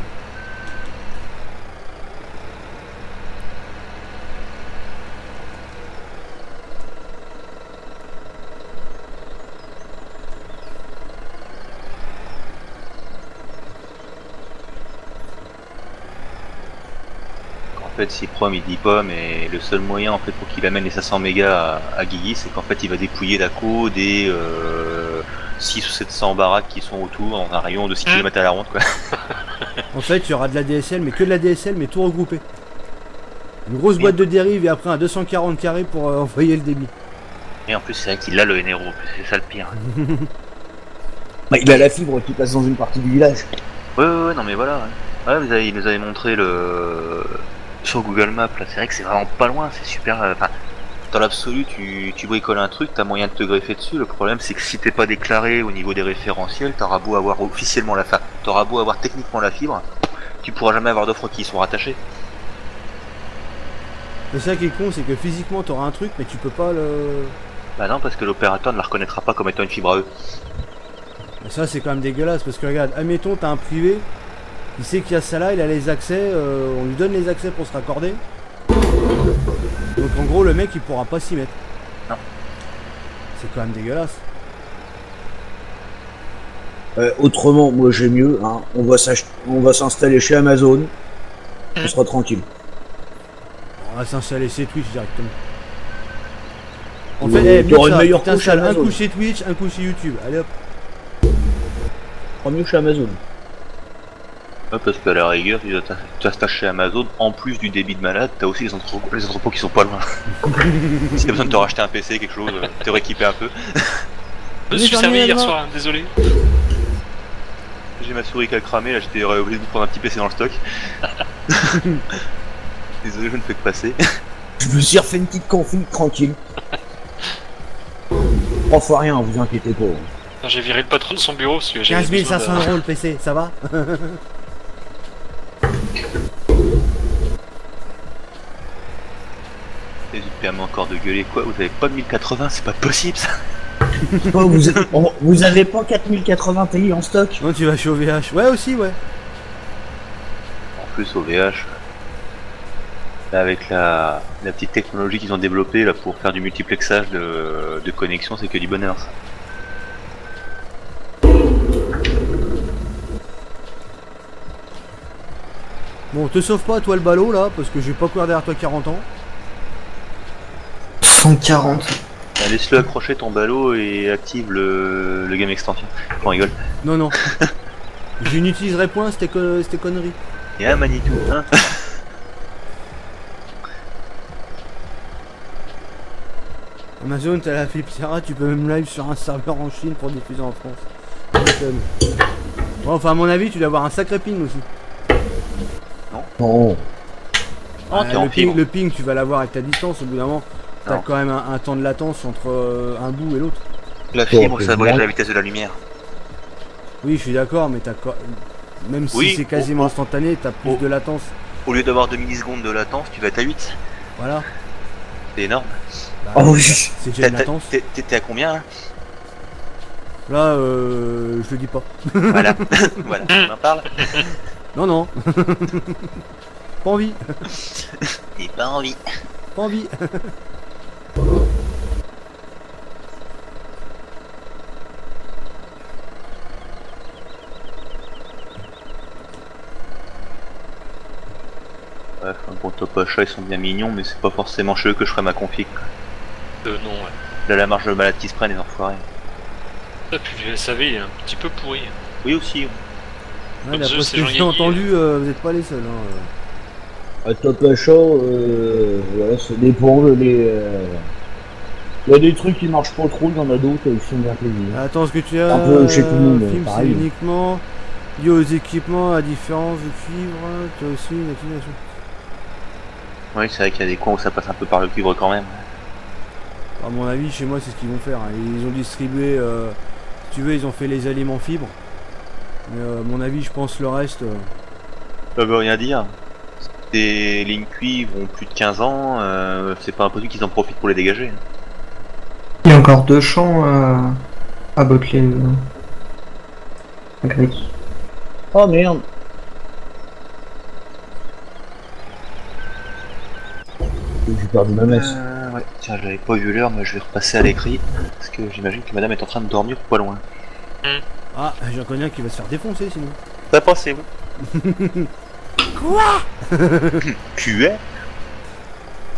En fait, si Prom il dit pas, mais le seul moyen en fait pour qu'il amène les 500 mégas à Guigui, c'est qu'en fait il va dépouiller la co des 6 ou 700 baraques qui sont autour dans un rayon de 6 km à la ronde quoi. En fait, il y aura de la DSL, mais que de la DSL, mais tout regroupé. Une grosse boîte de dérive et après un 240 carrés pour envoyer le débit. Et en plus c'est vrai qu'il a le héros, c'est ça le pire. Bah, il a la fibre qui passe dans une partie du village. Ouais, non mais voilà. Ouais, il nous avait montré le... sur Google Maps, là, c'est vrai que c'est vraiment pas loin, c'est super... Enfin, dans l'absolu, tu bricoles un truc, t'as moyen de te greffer dessus, le problème c'est que si t'es pas déclaré au niveau des référentiels, t'auras beau avoir officiellement t'auras beau avoir techniquement la fibre, tu pourras jamais avoir d'offres qui y sont rattachées. C'est ça qui est con, c'est que physiquement t'auras un truc, mais tu peux pas le... Bah non, parce que l'opérateur ne la reconnaîtra pas comme étant une fibre à eux. Mais ça c'est quand même dégueulasse, parce que regarde, admettons t'as un privé, il sait qu'il y a ça là, il a les accès, on lui donne les accès pour se raccorder. Donc en gros le mec il pourra pas s'y mettre. Non. C'est quand même dégueulasse. Autrement, moi j'ai mieux. Hein. On va s'installer chez Amazon. On sera tranquille. On va s'installer chez Twitch directement. En Ouais, fait, t'auras une ça, meilleure tu t'installes couche un Amazon. coup chez Twitch, un coup chez YouTube. Allez hop. Pas mieux chez Amazon. Ouais, parce qu'à la rigueur, tu vas chez Amazon, en plus du débit de malade, t'as aussi les entrepôts qui sont pas loin. Si t'as besoin de te racheter un PC, quelque chose, te rééquiper un peu. Je me suis servi hier soir, désolé. J'ai ma souris qui a cramé, là j'étais obligé de prendre un petit PC dans le stock. Désolé, je ne fais que passer. Je me suis refait une petite config tranquille. 3 fois rien, vous inquiétez pas. J'ai viré le patron de son bureau parce que j'avais 15 500 € le PC, ça va? Et tu permets encore de gueuler quoi? Vous avez pas de 1080, c'est pas possible ça. Oh, vous avez pas 4080 Ti en stock? Non, tu vas chez OVH. Ouais, aussi, ouais. En plus au VH. Avec la petite technologie qu'ils ont développée là pour faire du multiplexage de connexion, c'est que du bonheur ça. Bon, te sauve pas toi le ballot là, parce que j'ai pas courir derrière toi 40 ans. 140. Bah, laisse-le accrocher ton ballot et active le game extension. On rigole. Non, non. Je n'utiliserai point ces conneries. Et un Manitou, hein. Amazon, t'as la Philippe Serra, tu peux même live sur un serveur en Chine pour diffuser en France. Bon, enfin, à mon avis, tu dois avoir un sacré ping aussi. Non. Oh, t'es en fibre. Le ping, tu vas l'avoir avec ta distance. Au bout d'un moment, t'as Non. quand même un temps de latence entre un bout et l'autre. La fibre, ça brûle la vitesse de la lumière. Oui, je suis d'accord, mais même si Oui, c'est quasiment instantané, t'as plus de latence. Au lieu d'avoir 2 millisecondes de latence, tu vas être à 8. Voilà. C'est énorme. Bah, Oh oui. c'est déjà une latence. T'es à combien là? Là, je le dis pas. Voilà. Voilà, on en parle. Non, non. Pas envie. J'ai pas envie. Pas envie. Bref, pour Top Achat, ils sont bien mignons, mais c'est pas forcément chez eux que je ferai ma config. Non, ouais. Là, la marge de malade qui se prennent, les enfoirés. Et puis le SAV il est un petit peu pourri. Oui, aussi. Ouais, Comme d'après ça, ce c'est que Jean j'ai Guigui, entendu, vous n'êtes pas les seuls. Hein. À Top Achat, voilà, ça dépend. Il y a des trucs qui marchent pas trop, il y en a d'autres qui sont bien plaisir. Attends, ce que tu as, Un peu chez tout le monde, film, c'est pareil. uniquement lié aux équipements, à différence de cuivre. Tu as aussi une affiliation. Oui, c'est vrai qu'il y a des coins où ça passe un peu par le cuivre quand même. À mon avis, chez moi, c'est ce qu'ils vont faire. Hein. Ils ont distribué, si tu veux, ils ont fait les aliments fibres. Mais à mon avis, je pense le reste. Ça veut rien dire. Des lignes cuivre ont plus de 15 ans, c'est pas impossible qu'ils en profitent pour les dégager. Il y a encore 2 champs à Boclé. Grec. Oh merde. J'ai perdu ma messe. Ouais, tiens, j'avais pas vu l'heure, mais je vais repasser à l'écrit. Parce que j'imagine que madame est en train de dormir pas loin. Ah, j'en connais un qui va se faire défoncer sinon. T'as pensé, vous? Quoi? Tu es?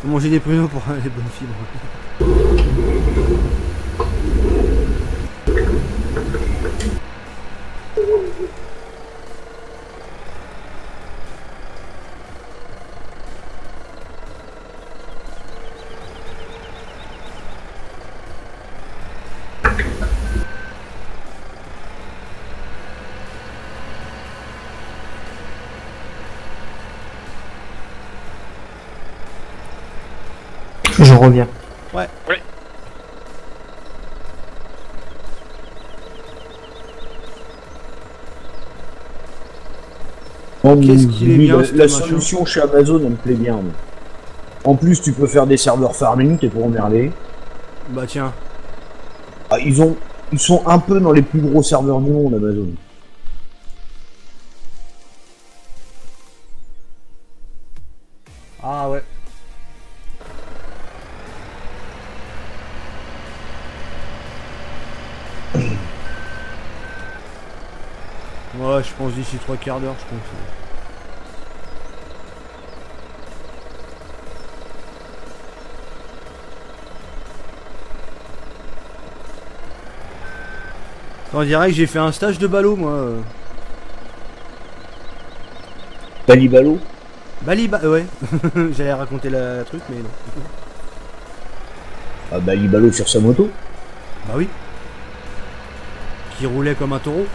Faut manger des pruneaux pour les bonnes fibres. Je reviens. Ouais. Ouais. Non, mais Qu'est-ce qu'il est oui, bien, la ce machin. solution chez Amazon, elle me plaît bien. moi. En plus, tu peux faire des serveurs farming, t'es pour emmerder. Bah tiens. Ah, ils sont un peu dans les plus gros serveurs du monde, Amazon. Ah ouais. Ouais, je pense d'ici 3 quarts d'heure, je pense. On dirait que j'ai fait un stage de ballot, moi. Balibalo. Ouais. J'allais raconter la truc, mais non. Ah, Balibalo sur sa moto. Bah oui. Qui roulait comme un taureau.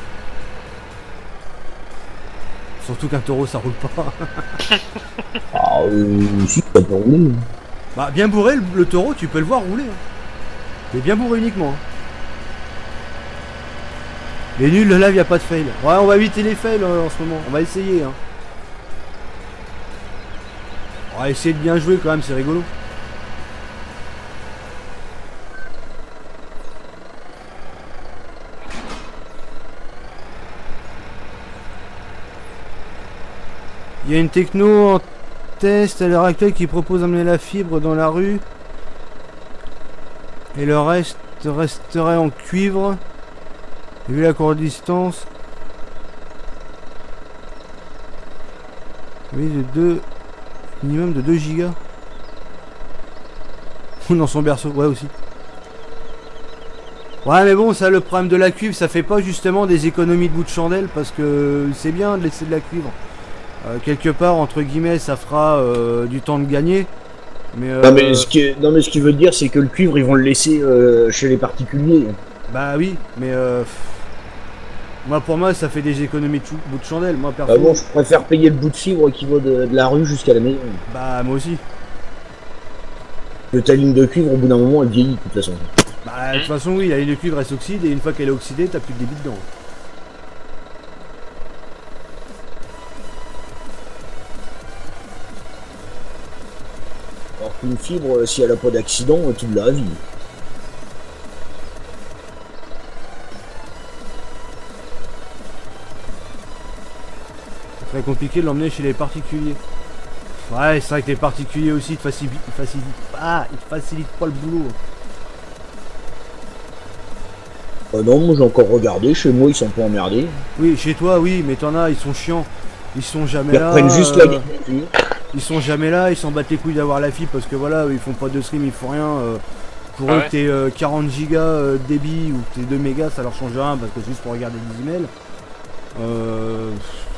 Surtout qu'un taureau, ça roule pas. Ah, si, ça peut rouler. Bah, bien bourré, le taureau, tu peux le voir rouler. Hein. Mais bien bourré uniquement. Hein. Les nuls, là, il a pas de fail. Ouais, on va éviter les fails en ce moment. On va essayer. Hein. On va essayer de bien jouer quand même, c'est rigolo. Il y a une techno test à l'heure actuelle qui propose d'amener la fibre dans la rue. Et le reste resterait en cuivre. Vu la courte distance. Oui, de 2. Minimum de 2 gigas. Ou dans son berceau, ouais aussi. Ouais mais bon, ça le problème de la cuivre, ça fait pas justement des économies de bout de chandelle parce que c'est bien de laisser de la cuivre. Quelque part, entre guillemets, ça fera du temps de gagner. Mais, non, mais ce qu'il veut dire, c'est que le cuivre, ils vont le laisser chez les particuliers. Bah oui, mais moi pour moi, ça fait des économies de bout de chandelle. Moi perso. Bah bon, je préfère payer le bout de fibre qui va de la rue jusqu'à la maison. Bah moi aussi. Que ta ligne de cuivre, au bout d'un moment, elle vieillit de toute façon. Bah de toute façon, oui, la ligne de cuivre elle s'oxyde et une fois qu'elle est oxydée, t'as plus de débit dedans. Alors qu'une fibre, si elle a pas d'accident, tu l'as à vie. C'est très compliqué de l'emmener chez les particuliers. Ouais, c'est vrai que les particuliers aussi ils te facilitent pas le boulot. Non, moi j'ai encore regardé, chez moi ils sont pas emmerdés. Oui, chez toi, oui, mais t'en as, ils sont chiants. Ils sont jamais Ils là. reprennent juste la gamme. Ils sont jamais là, ils s'en battent les couilles d'avoir la fibre parce que voilà, ils font pas de stream, ils font rien. Pour eux, que t'es 40 gigas débit ou que t'es 2 mégas, ça leur change rien parce que c'est juste pour regarder des emails.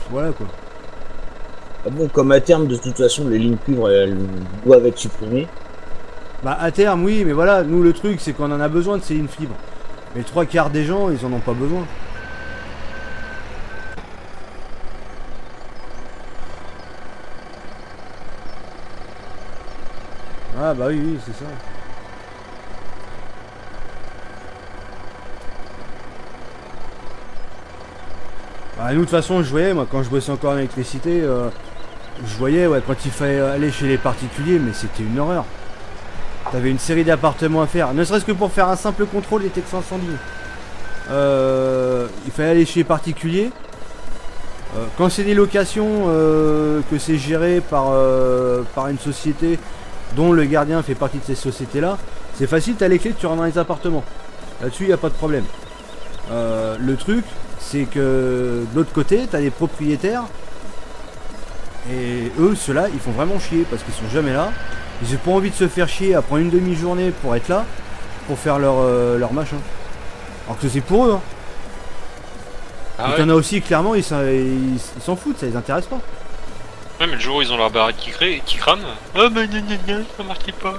Voilà quoi. Ah bon, comme à terme, de toute façon, les lignes cuivre, elles doivent être supprimées. Bah à terme, oui, mais voilà, nous le truc, c'est qu'on en a besoin de ces lignes fibres. Mais 3/4 des gens, ils en ont pas besoin. Ah bah oui, c'est ça. Bah nous de toute façon je voyais, moi quand je bossais encore en électricité, je voyais ouais, quand il fallait aller chez les particuliers, mais c'était une horreur. T'avais une série d'appartements à faire, ne serait-ce que pour faire un simple contrôle des textes incendies. Il fallait aller chez les particuliers. Quand c'est des locations, que c'est géré par une société dont le gardien fait partie de ces sociétés-là, c'est facile, t'as les clés, tu rentres dans les appartements. Là-dessus, il n'y a pas de problème. Le truc, c'est que de l'autre côté, t'as des propriétaires. Et eux, ceux-là, ils font vraiment chier parce qu'ils sont jamais là. Ils n'ont pas envie de se faire chier à prendre une demi-journée pour être là, pour faire leur machin. Alors que c'est pour eux. Hein. Ah et t'en as aussi, clairement, ils s'en foutent, ça les intéresse pas. Ouais, mais le jour où ils ont leur baraque qui crame, oh bah non, ça marquait pas.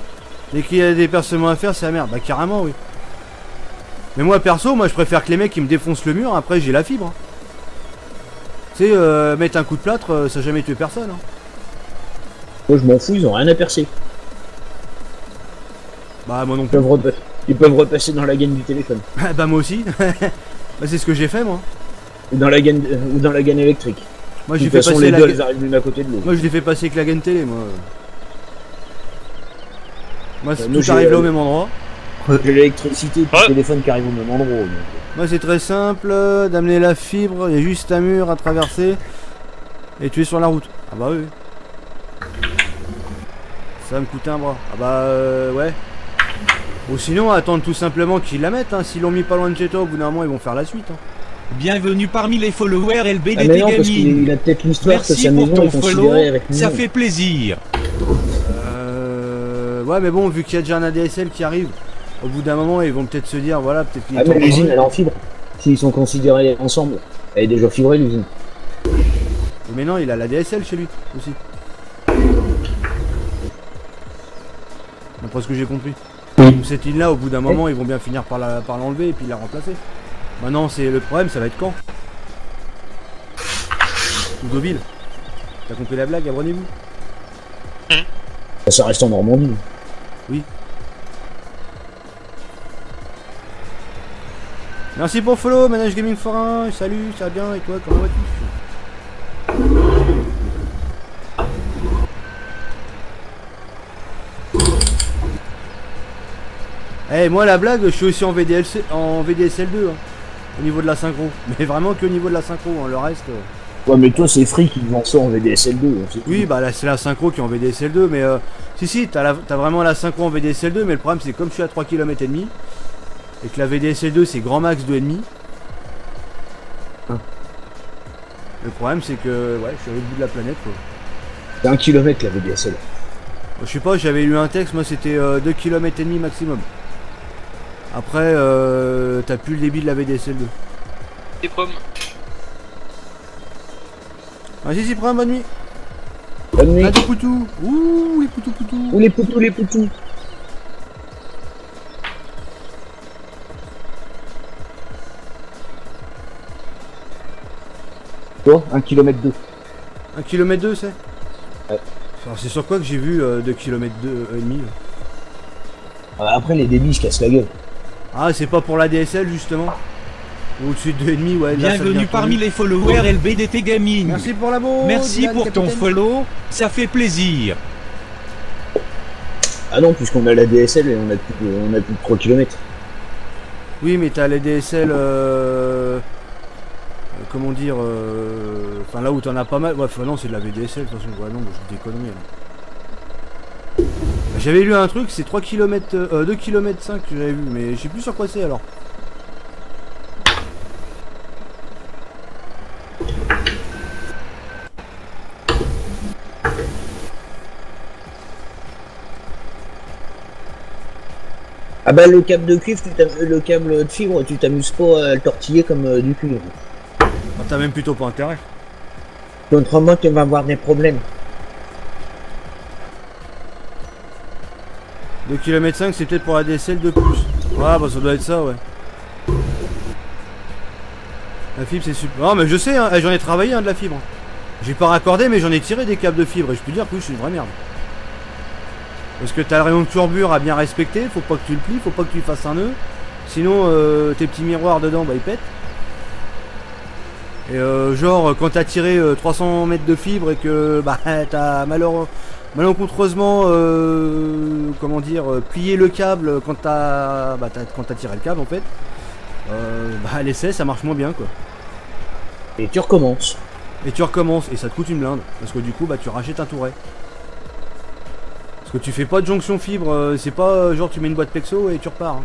Dès qu'il y a des percements à faire, c'est la merde. Bah carrément, oui. Mais moi, perso, moi je préfère que les mecs ils me défoncent le mur, après j'ai la fibre. Hein. Tu sais, mettre un coup de plâtre, ça n'a jamais tué personne. Hein. Moi je m'en fous, ils ont rien à percer. Bah moi non plus. Ils peuvent repasser dans la gaine du téléphone. Bah moi aussi. Bah c'est ce que j'ai fait moi. Ou dans la gaine électrique. Moi j'ai de fait toute façon, passer les deux elles arrivent l'une à côté de l'autre. Moi je l'ai fait passer avec la gaine télé moi. Moi nous, tout arrive là au même endroit. J'ai l'électricité et le téléphone qui arrive au même endroit. Donc. Moi c'est très simple, d'amener la fibre, il y a juste un mur à traverser et tu es sur la route. Ah bah oui. Ça va me coûter un bras. Ah bah ouais. Ou sinon attendre tout simplement qu'ils la mettent, hein. S'ils l'ont mis pas loin de chez toi, au bout d'un moment ils vont faire la suite. Hein. Bienvenue parmi les followers LBDT non, parce Gaming. il a peut-être l'histoire que Merci sa pour maison ton est follow, considérée avec nous. ça fait plaisir. Ouais mais bon, vu qu'il y a déjà un ADSL qui arrive, au bout d'un moment ils vont peut-être se dire voilà, peut-être qu'il est mais l'usine elle est en fibre. S'ils sont considérés ensemble, elle est déjà fibrée l'usine. Mais non, il a l'ADSL chez lui aussi. D'après ce que j'ai compris. Donc cette ligne là, au bout d'un moment, ils vont bien finir par l'enlever et puis la remplacer. Maintenant, c'est le problème, ça va être quand Gouville. T'as compris la blague, abonnez-vous. Ça reste en Normandie. Oui. Merci pour le follow, Manage Gaming Forain. Salut, ça va bien et toi, comment vas-tu? Eh, moi la blague, je suis aussi en VDSL 2 hein, au niveau de la synchro. Mais vraiment que au niveau de la synchro, hein, le reste... Ouais, mais toi, c'est Free qui vend ça en VDSL2. Oui, bah là, c'est la synchro qui est en VDSL2, mais si, t'as vraiment la synchro en VDSL2, mais le problème, c'est comme je suis à 3 km et demi, et que la VDSL2, c'est grand max 2,5. Le problème, c'est que, ouais, je suis à l'autre bout de la planète, quoi. C'est 1 km la VDSL. Je sais pas, j'avais lu un texte, moi, c'était 2 km et demi maximum. Après, t'as plus le débit de la VDSL2. Des pommes. Vas-y, prends, bonne nuit. Bonne nuit. Ah, des poutous. Ouh, les poutous. Où les poutous. Toi, 1 km 2. 1 km 2, c'est Ouais. Alors, c'est sur quoi que j'ai vu 2 km 2 et demi. Après, les débits se cassent la gueule. Ah, c'est pas pour la DSL, justement. Au-dessus de 2,5, ouais. Là, ça Bienvenue devient parmi tendu. les followers LBDT Gaming. Merci pour la bonne. Merci Dylan, pour ton capitaine. follow, ça fait plaisir. Ah non, puisqu'on a la DSL et on a plus de 3 km. Oui, mais t'as les DSL. Comment dire. Enfin, là où t'en as pas mal. Ouais, enfin, non, c'est de la VDSL, de toute façon. Ouais, non, je dis des conneries. Là. J'avais lu un truc, c'est 3 km. 2 km 5 que j'avais vu, mais je sais plus sur quoi c'est alors. Ah bah le câble de cuivre, le câble de fibre, tu t'amuses pas à le tortiller comme du cuivre. Ah, t'as même plutôt pas intérêt. Autrement, tu vas avoir des problèmes. 2 km 5 c'est peut-être pour la DSL de plus. Ouais, bah ça doit être ça, ouais. La fibre c'est super. Non mais je sais, hein, j'en ai travaillé de la fibre. J'ai pas raccordé mais j'en ai tiré des câbles de fibre et je peux dire que oui, je suis une vraie merde. Parce que t'as le rayon de courbure à bien respecter, faut pas que tu le plies, faut pas que tu fasses un nœud. Sinon tes petits miroirs dedans bah ils pètent. Et genre quand t'as tiré 300 mètres de fibre et que bah t'as malencontreusement comment dire plié le câble quand t'as tiré le câble en fait, bah l'essai ça marche moins bien quoi. Et tu recommences. Et tu recommences et ça te coûte une blinde parce que du coup bah tu rachètes un touret. Parce que tu fais pas de jonction fibre, c'est pas genre tu mets une boîte plexo et tu repars. Hein.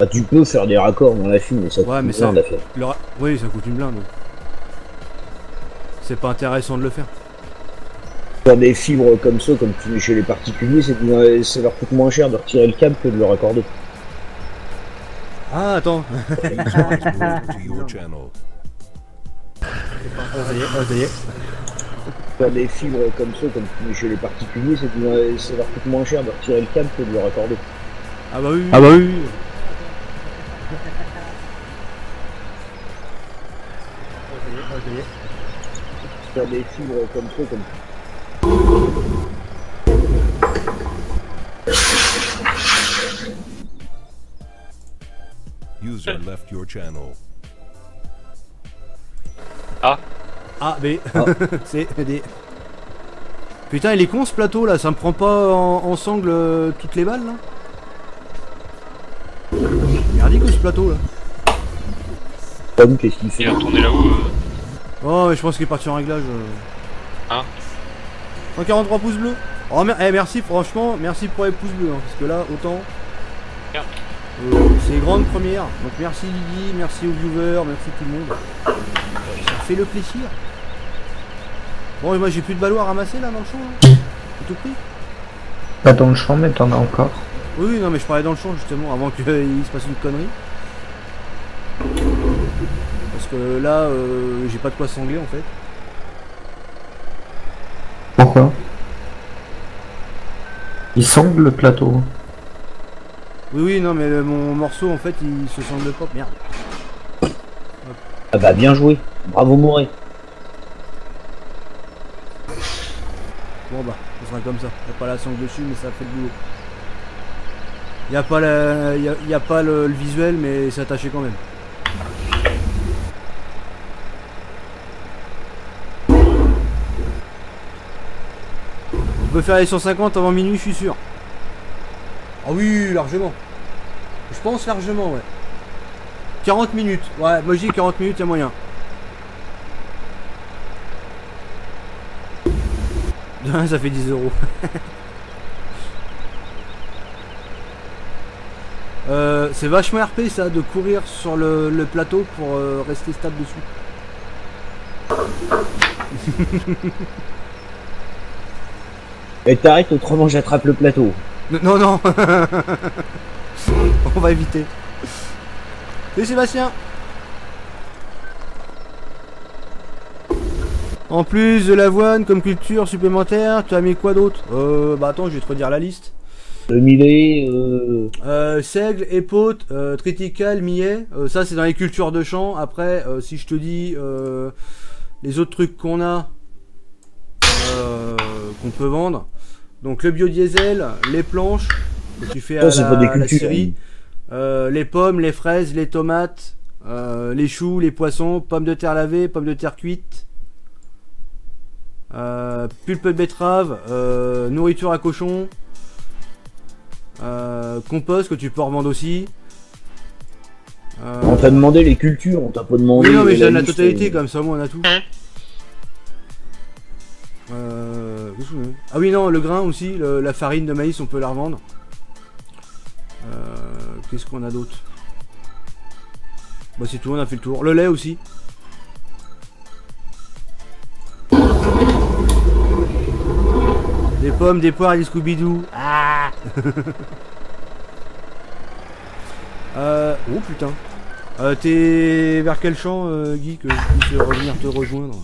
Bah, tu peux faire des raccords dans la fibre, mais ça coûte une blinde à faire. Oui, ça coûte une blinde. Ouais. C'est pas intéressant de le faire. Faire des fibres comme ça, comme tu mets chez les particuliers, ça leur coûte moins cher de retirer le câble que de le raccorder. Ah, attends. To your channel. Ça y est. Faire des fibres comme ça, comme tu mets chez les particuliers, ça leur coûte moins cher de retirer le câble que de le raccorder. Ah bah oui. Ah bah oui. Faire des fibres comme ça, comme User left your channel. A, B. C, D. Putain, il est con ce plateau là, ça me prend pas en sangle toutes les balles là. Merdique ce plateau là. Tom, qu'est-ce qu'il fait? Il a retourné là-haut. Oh, mais je pense qu'il est parti en réglage. Hein 143 pouces bleus. Oh, merci, franchement, merci pour les pouces bleus. Hein, parce que là, autant. Merde. C'est grande première. Donc merci Lily, merci aux viewers, merci tout le monde. Ça fait le plaisir. Bon, et moi j'ai plus de ballots à ramasser là dans le champ. Hein. J'ai tout pris. Pas dans le champ, mais t'en as encore. Oui, non, mais je parlais dans le champ justement avant qu'il se passe une connerie. Parce que là, j'ai pas de quoi sangler en fait. Pourquoi? Il sangle le plateau. Oui, non, mais mon morceau en fait il se sangle pas. Merde. Ah bah bien joué, bravo Moré. Bon bah, ce sera comme ça. Y'a pas la sangle dessus, mais ça fait le boulot. Y'a pas le visuel, mais c'est attaché quand même. On peut faire les 150 avant minuit, je suis sûr. Ah oui, largement. Je pense largement, ouais. 40 minutes. Ouais, moi je dis 40 minutes, y'a moyen. Ça fait 10 euros. C'est vachement RP ça, de courir sur le plateau pour rester stable dessus. Et t'arrêtes, autrement j'attrape le plateau. Non, non. On va éviter. Salut Sébastien. En plus de l'avoine comme culture supplémentaire, tu as mis quoi d'autre? Bah attends, je vais te redire la liste. Le millet, seigle, épaute, triticale, millet. Ça c'est dans les cultures de champ. Après, si je te dis les autres trucs qu'on a, qu'on peut vendre. Donc le biodiesel, les planches que tu fais à la scierie, les pommes, les fraises, les tomates, les choux, les poissons, pommes de terre lavées, pommes de terre cuites. Pulpe de betterave, nourriture à cochon, compost que tu peux revendre aussi. On t'a demandé les cultures, on t'a pas demandé. Oui, non, mais je donne la totalité, comme ça, moi on a tout. Ah oui, non, le grain aussi, la farine de maïs, on peut la revendre. Qu'est-ce qu'on a d'autre? Bah, c'est tout, on a fait le tour. Le lait aussi. Des pommes, des poires et des Scooby-Doo. Ah. Oh putain. T'es vers quel champ, Guy, que je puisse revenir te rejoindre?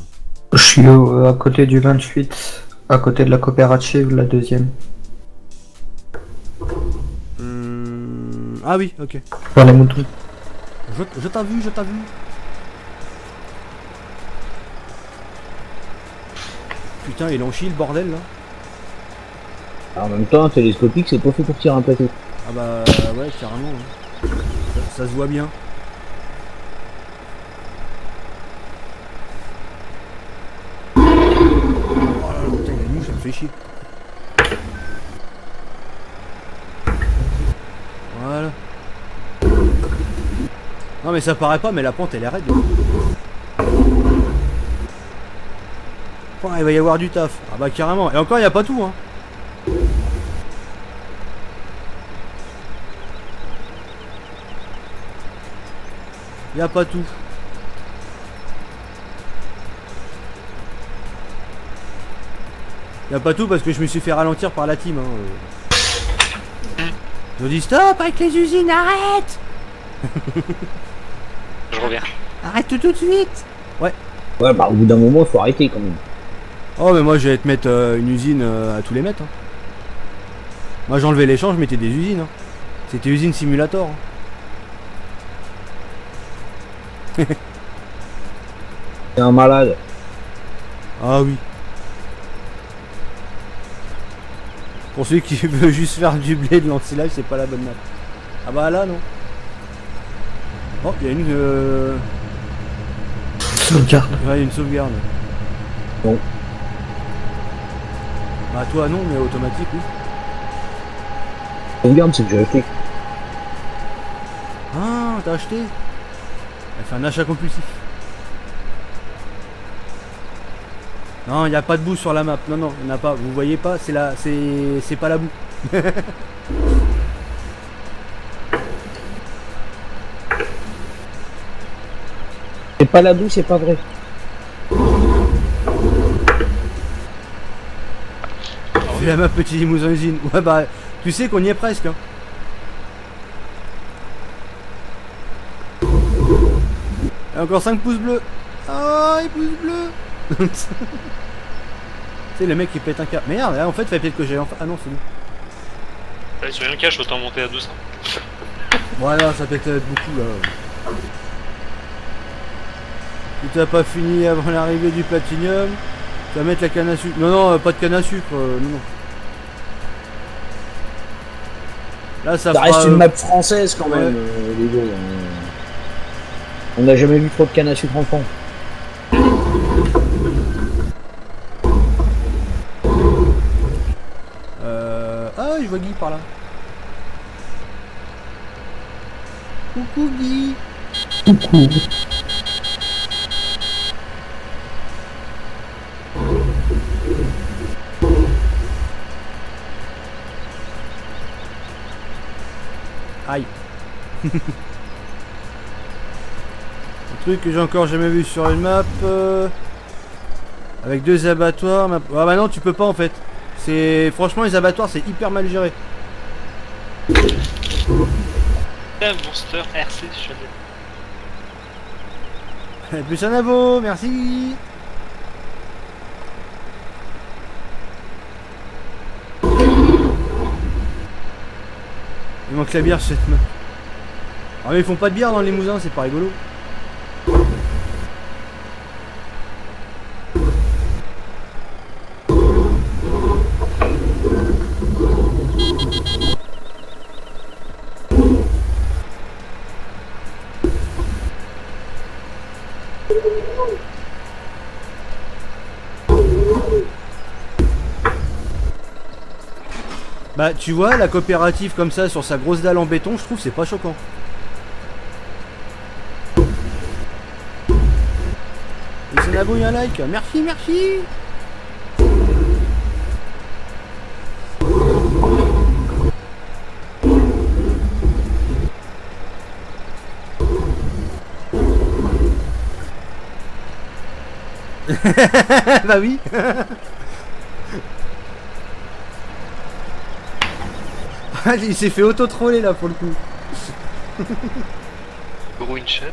Je suis à côté du 28, à côté de la coopérative, la deuxième. Ah oui, ok. Pour les moutons. Je t'ai vu, je t'ai vu. Putain, il en chie le bordel là. En même temps, un télescopique, c'est pas fait pour tirer un plateau. Ah bah ouais, carrément. Hein. Ça se voit bien. Oh là là, putain, il est mou, ça me fait chier. Voilà. Non mais ça paraît pas, mais la pente elle est raide. Bon, il va y avoir du taf. Ah bah carrément. Et encore, il n'y a pas tout, hein. Il n'y a pas tout. Il n'y a pas tout parce que je me suis fait ralentir par la team. Hein. Je dis stop avec les usines, arrête. Je reviens. Arrête tout de suite. Ouais, bah au bout d'un moment, il faut arrêter quand même. Oh mais moi je vais te mettre une usine à tous les mètres. Hein. Moi j'enlevais les champs, je mettais des usines. Hein. C'était usine simulator. Hein. C'est un malade. Ah oui. Pour celui qui veut juste faire du blé de l'ensilage, c'est pas la bonne map. Ah bah là non. Oh, il y a une sauvegarde. Ouais, il y a une sauvegarde. Bon. Bah toi non, mais automatique oui. Sauvegarde, c'est que j'ai acheté. Ah, t'as acheté? Elle fait un achat compulsif. Non, il n'y a pas de boue sur la map. Non, non, il n'y en a pas. Vous voyez pas, c'est la... c'est pas la boue. C'est pas la boue, c'est pas vrai. C'est la map Petit Limousin usine. Ouais bah, tu sais qu'on y est presque. Hein. Et encore 5 pouces bleus. Ah, les pouces bleus. C'est le mec qui pète un câble. Merde, en fait, fallait peut-être que j'aille en... Ah non, c'est bon. Ouais, sur une cache, autant monter à 200. Voilà, ça peut être beaucoup là. Si t'as pas fini avant l'arrivée du platinium, tu vas mettre la canne à sucre. Non, non, pas de canne à sucre. Non, non. Là, ça reste une map française quand même, les gars. On n'a jamais vu trop de canne à sucre en fond. Ah, je vois Guy par là. Coucou Guy. Coucou. Aïe. Un truc que j'ai encore jamais vu sur une map. Avec 2 abattoirs. Ah bah non, tu peux pas en fait. C'est franchement les abattoirs c'est hyper mal géré. Un monster RC jamais. Plus un abo, merci. Il manque la bière cette main. Ah mais ils font pas de bière dans les Limousin, c'est pas rigolo. Bah tu vois la coopérative comme ça sur sa grosse dalle en béton, je trouve c'est pas choquant. Et c'est un abonné, un like, merci, merci. Bah oui. Il s'est fait auto-troller là pour le coup. Gros une chatte.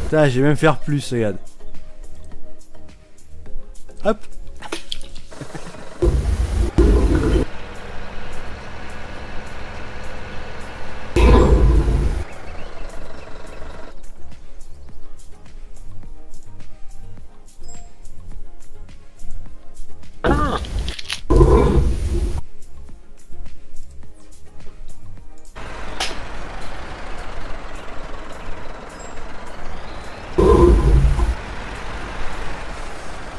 Putain, je vais même faire plus, regarde. Hop.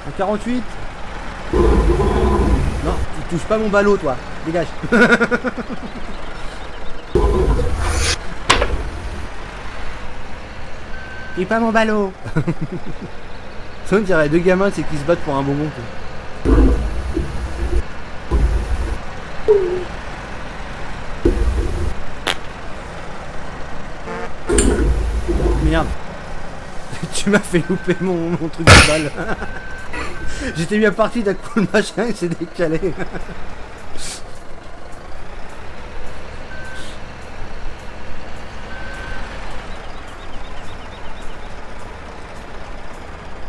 En 48. Non, tu touches pas mon ballot, toi. Dégage. Et pas mon ballot. Ça on dirait 2 gamins, c'est qui se battent pour un bonbon. Quoi. Merde. Tu m'as fait louper mon truc de balle. J'étais bien parti d'un coup le machin il s'est décalé.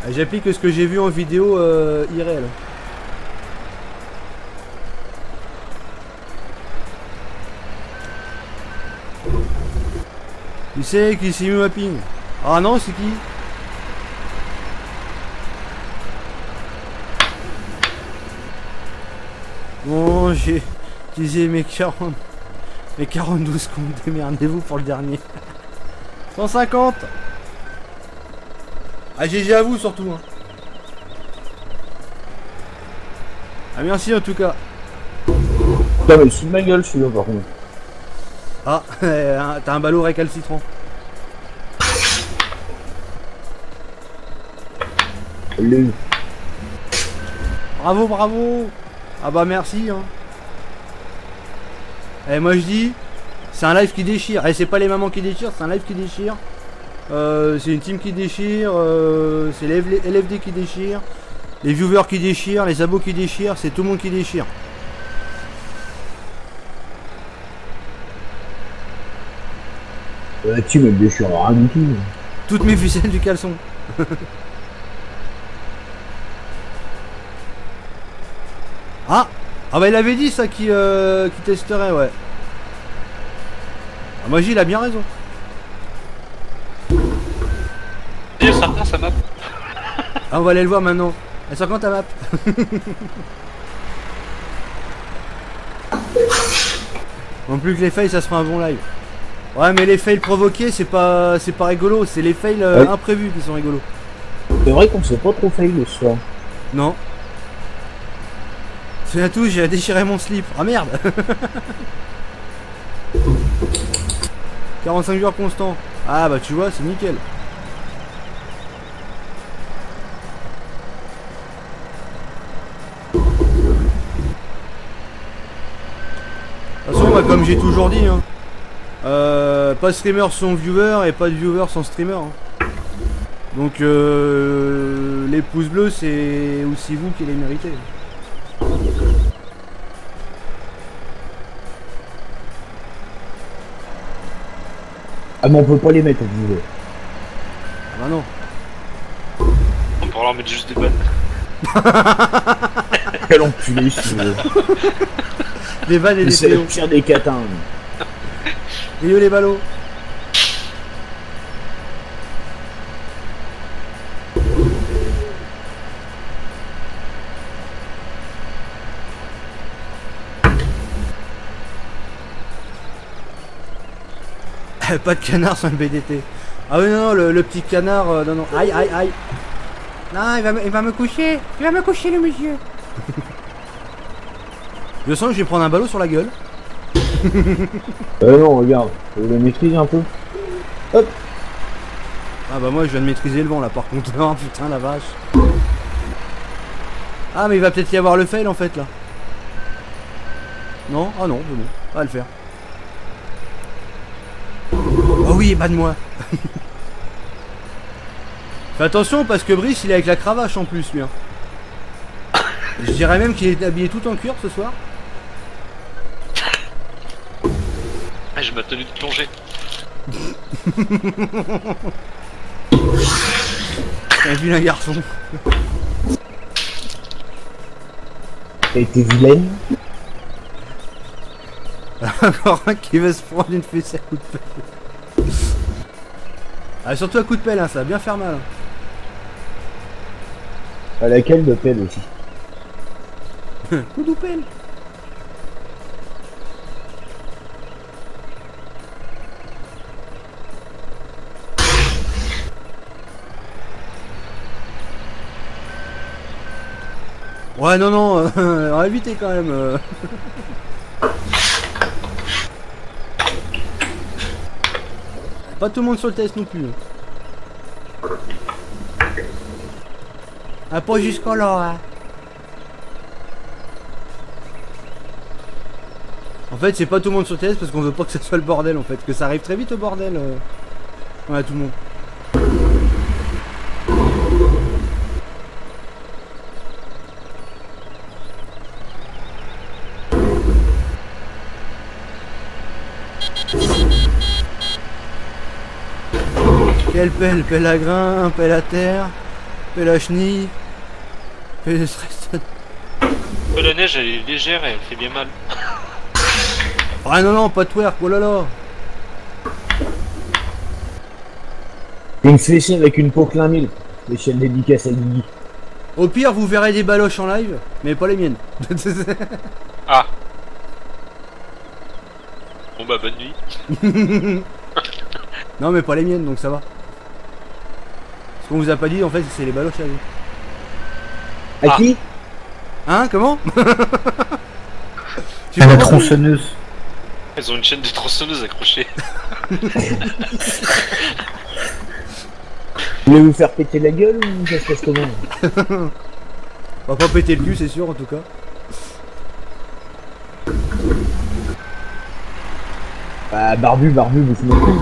J'applique ce que j'ai vu en vidéo IRL. Tu sais qui s'est mis mapping? Ah non, c'est qui? Bon, j'ai utilisé mes 42 secondes. Démerdez-vous pour le dernier. 150. Ah, GG à vous surtout. Hein. Ah, merci en tout cas. Putain, mais c'est de ma gueule celui-là par contre. Ah, t'as un ballot récalcitrant. Allez. Bravo, bravo. Ah bah merci hein. Et moi je dis, c'est un live qui déchire. Et c'est pas les mamans qui déchirent, c'est un live qui déchire. C'est une team qui déchire, c'est les LFD qui déchire, les viewers qui déchirent, les abos qui déchirent, c'est tout le monde qui déchire. La team elle déchire rien du tout. Toutes mes ficelles du caleçon. Ah bah il avait dit ça qui testerait, ouais. Ah, moi il a bien raison. Il sort quand sa map? Ah on va aller le voir maintenant. Elle sort quand ta map? En plus que les failles ça sera un bon live. Ouais, mais les fails provoqués, c'est pas rigolo. C'est les fails Ouais. imprévus qui sont rigolos. C'est vrai qu'on s'est pas trop fail le soir. Non. C'est à tout, j'ai déchiré mon slip. Ah merde. 45 joueurs constants. Ah bah tu vois, c'est nickel. De toute façon, moi, comme j'ai toujours dit, hein, pas de streamer sans viewer et pas de viewer sans streamer. Hein. Donc les pouces bleus, c'est aussi vous qui les méritez. Ah mais on peut pas les mettre au viewer. Ah bah non. On pourra leur mettre juste des balles. Quel enculé si tu veux. Des vannes et des C'est le PO. pire des catins. Rio les ballots. Pas de canard sur le BDT. Ah oui non, le petit canard, non non, aïe aïe aïe. Non, il va me coucher. Il va me coucher le monsieur. Je sens que je vais prendre un ballot sur la gueule. Non, regarde, faut le maîtriser un peu. Hop. Ah bah moi je viens de maîtriser le vent là par contre. Oh putain la vache. Ah mais il va peut-être y avoir le fail en fait là. Non? Ah non, c'est bon, on va le faire. Oh oui, pas de moi. Fais attention parce que Brice il est avec la cravache en plus lui. Hein. Je dirais même qu'il est habillé tout en cuir ce soir. Ah, j'ai ma tenue de plongée. T'as vu un garçon. T'as été vilaine. Encore un qui veut se prendre une fessée à coup de pelle. Ah surtout à coup de pelle hein, ça va bien faire mal. Hein. À laquelle de pelle aussi. Coup de pelle. Ouais non non, on va éviter quand même. Pas tout le monde sur le test non plus. Ah pas jusqu'à là. Hein. En fait c'est pas tout le monde sur le test parce qu'on veut pas que ce soit le bordel en fait. Que ça arrive très vite au bordel. Ouais tout le monde. Quelle pelle? Pelle à grain, pelle à terre, pelle à chenille, pelle de stress. La neige elle est légère et elle fait bien mal. Ah non non, pas de twerk, oh là là. Une fléchée avec une Poquelin 1000. L'échelle dédicace à Guigui. Au pire, vous verrez des baloches en live, mais pas les miennes. Ah. Bon bah bonne nuit. Non mais pas les miennes, donc ça va. Ce qu'on vous a pas dit en fait, c'est les baloches à lui. À qui? Hein, comment? À la tronçonneuse. Elles ont une chaîne de tronçonneuse accrochée. Vous voulez vous faire péter la gueule ou ça se passe comment? On va pas péter le cul, c'est sûr en tout cas. Bah barbu, vous fumez le cul.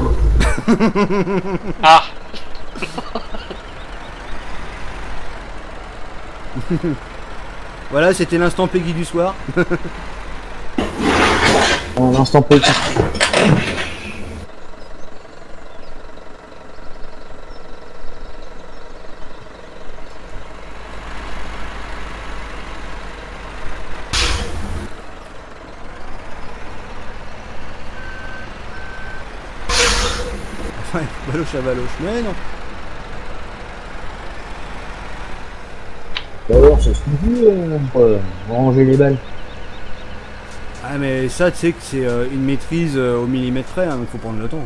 Ah. Voilà, c'était l'instant Peggy du soir. En instant petit. Ouais, baloche à baloche, mais non. D'ailleurs, ça se dit, on va ranger les balles. Ah, Ah mais ça tu sais que c'est une maîtrise au millimètre près, hein, donc faut prendre le temps.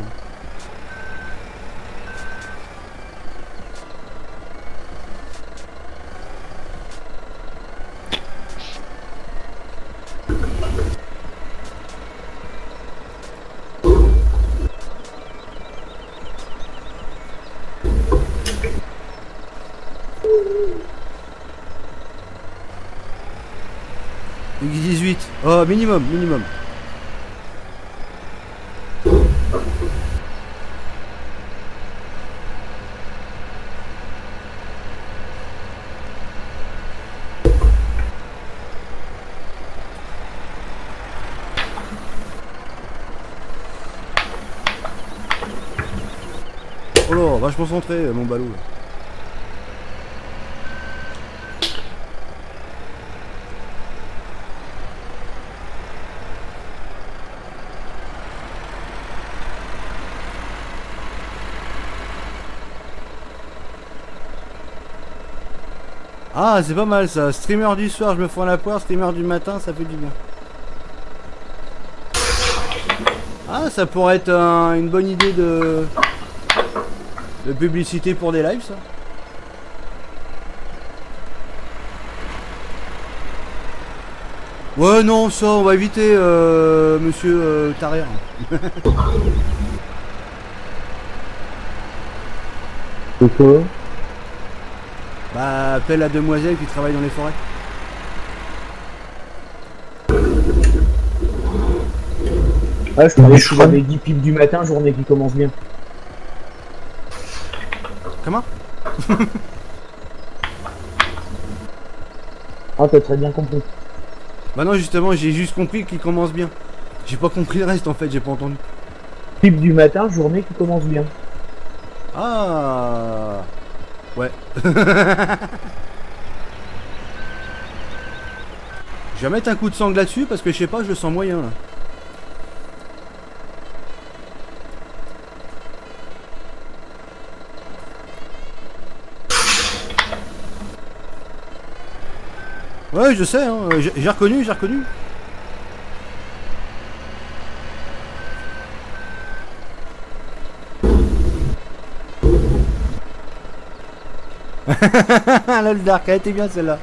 X18, oh minimum, minimum. Oh là, vachement centré mon ballot. Là. Ah, c'est pas mal ça. Streamer du soir, je me fous à la poire. Streamer du matin, ça fait du bien. Ah, ça pourrait être une bonne idée de publicité pour des lives, ça. Ouais, non, ça, on va éviter, monsieur Tarère. Pourquoi? Bah, appelle la demoiselle qui travaille dans les forêts. Ah, je parlais que j'avais 10 pipes du matin, journée qui commence bien. Comment? Ah, t'as très bien compris. Bah non, justement, j'ai juste compris qu'il commence bien. J'ai pas compris le reste en fait, j'ai pas entendu. Pipe du matin, journée qui commence bien. Ah ouais. Je vais mettre un coup de sangle là-dessus parce que je sais pas, je le sens moyen là. Ouais, je sais, hein, j'ai reconnu, j'ai reconnu. Là, le dark, elle était bien celle-là.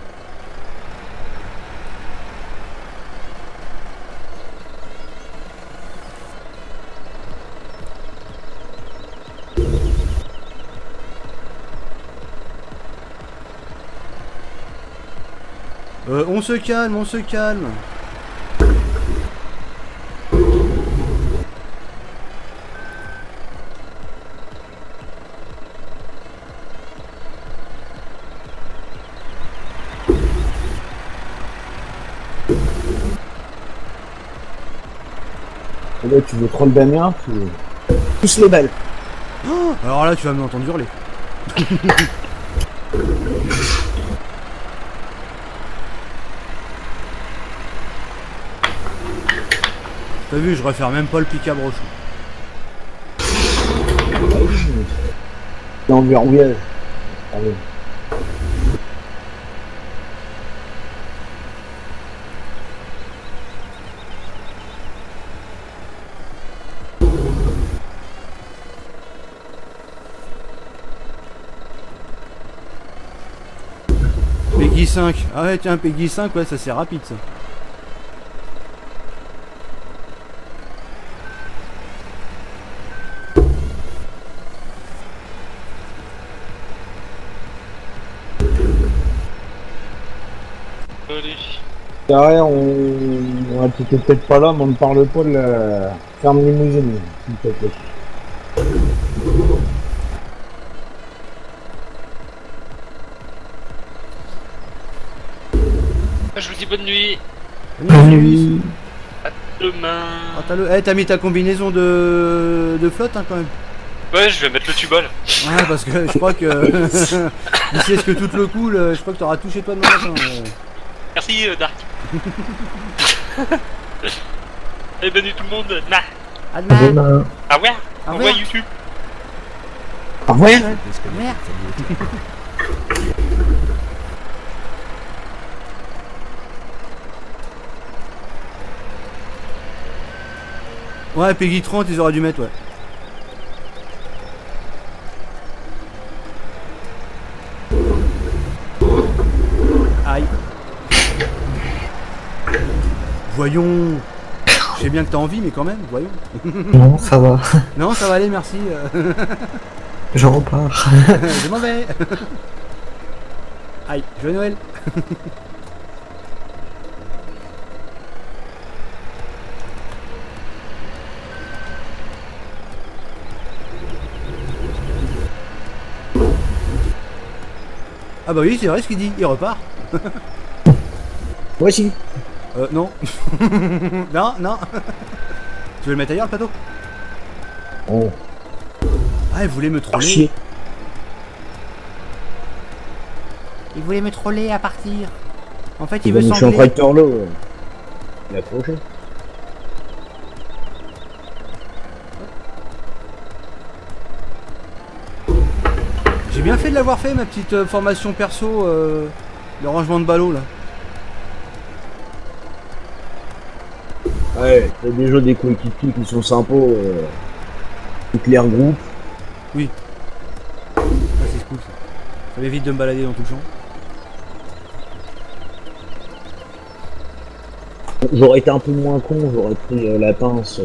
On se calme, on se calme. Et là, tu veux troll Damien, tu pousse les balles. Oh, alors là, tu vas m'entendre hurler. T'as vu, je refaire même pas le pic à broche. C'est en verrouillage. Allez. Peggy 5. Ah ouais, tiens, Peggy 5, ouais, ça c'est rapide ça. Derrière, on t'était peut-être pas là, mais on ne parle pas de la ferme limousine, s'il te plaît. Je vous dis bonne nuit. Bonne nuit. À demain. Ah, t'as mis ta combinaison de flotte hein, quand même. Ouais, je vais mettre le tuba là. Ouais, parce que je crois que d'ici est-ce que tout le coup, je crois que t'auras touché toi demain matin. Merci Dark. Et bonne nuit tout le monde. Nah. À demain. Ah ouais. Au On revoir. voit YouTube. Au revoir. Merde. Ouais, Peggy 30, ils auraient dû mettre, ouais. Aïe. Voyons. Je sais bien que t'as envie, mais quand même, voyons. Non, ça va. Non, ça va aller, merci. J'en repars. Je m'en vais. Aïe, joyeux Noël. Ah bah oui, c'est vrai ce qu'il dit, il repart. Moi aussi. Non. Non, non. Tu veux le mettre ailleurs le plateau? Oh. Ah, il voulait me Par troller. chier. Il voulait me troller à partir. En fait, Il il veut va moucher en s'engueuler. tracteur l'eau. Il a accroché. J'ai bien fait de l'avoir fait, ma petite formation perso, le rangement de ballots là. Ouais, t'as déjà des coéquipiers qui sont sympas. Clair groupe. Oui. Ah, c'est cool ça. Ça m'évite de me balader dans tout le champ. J'aurais été un peu moins con, j'aurais pris la pince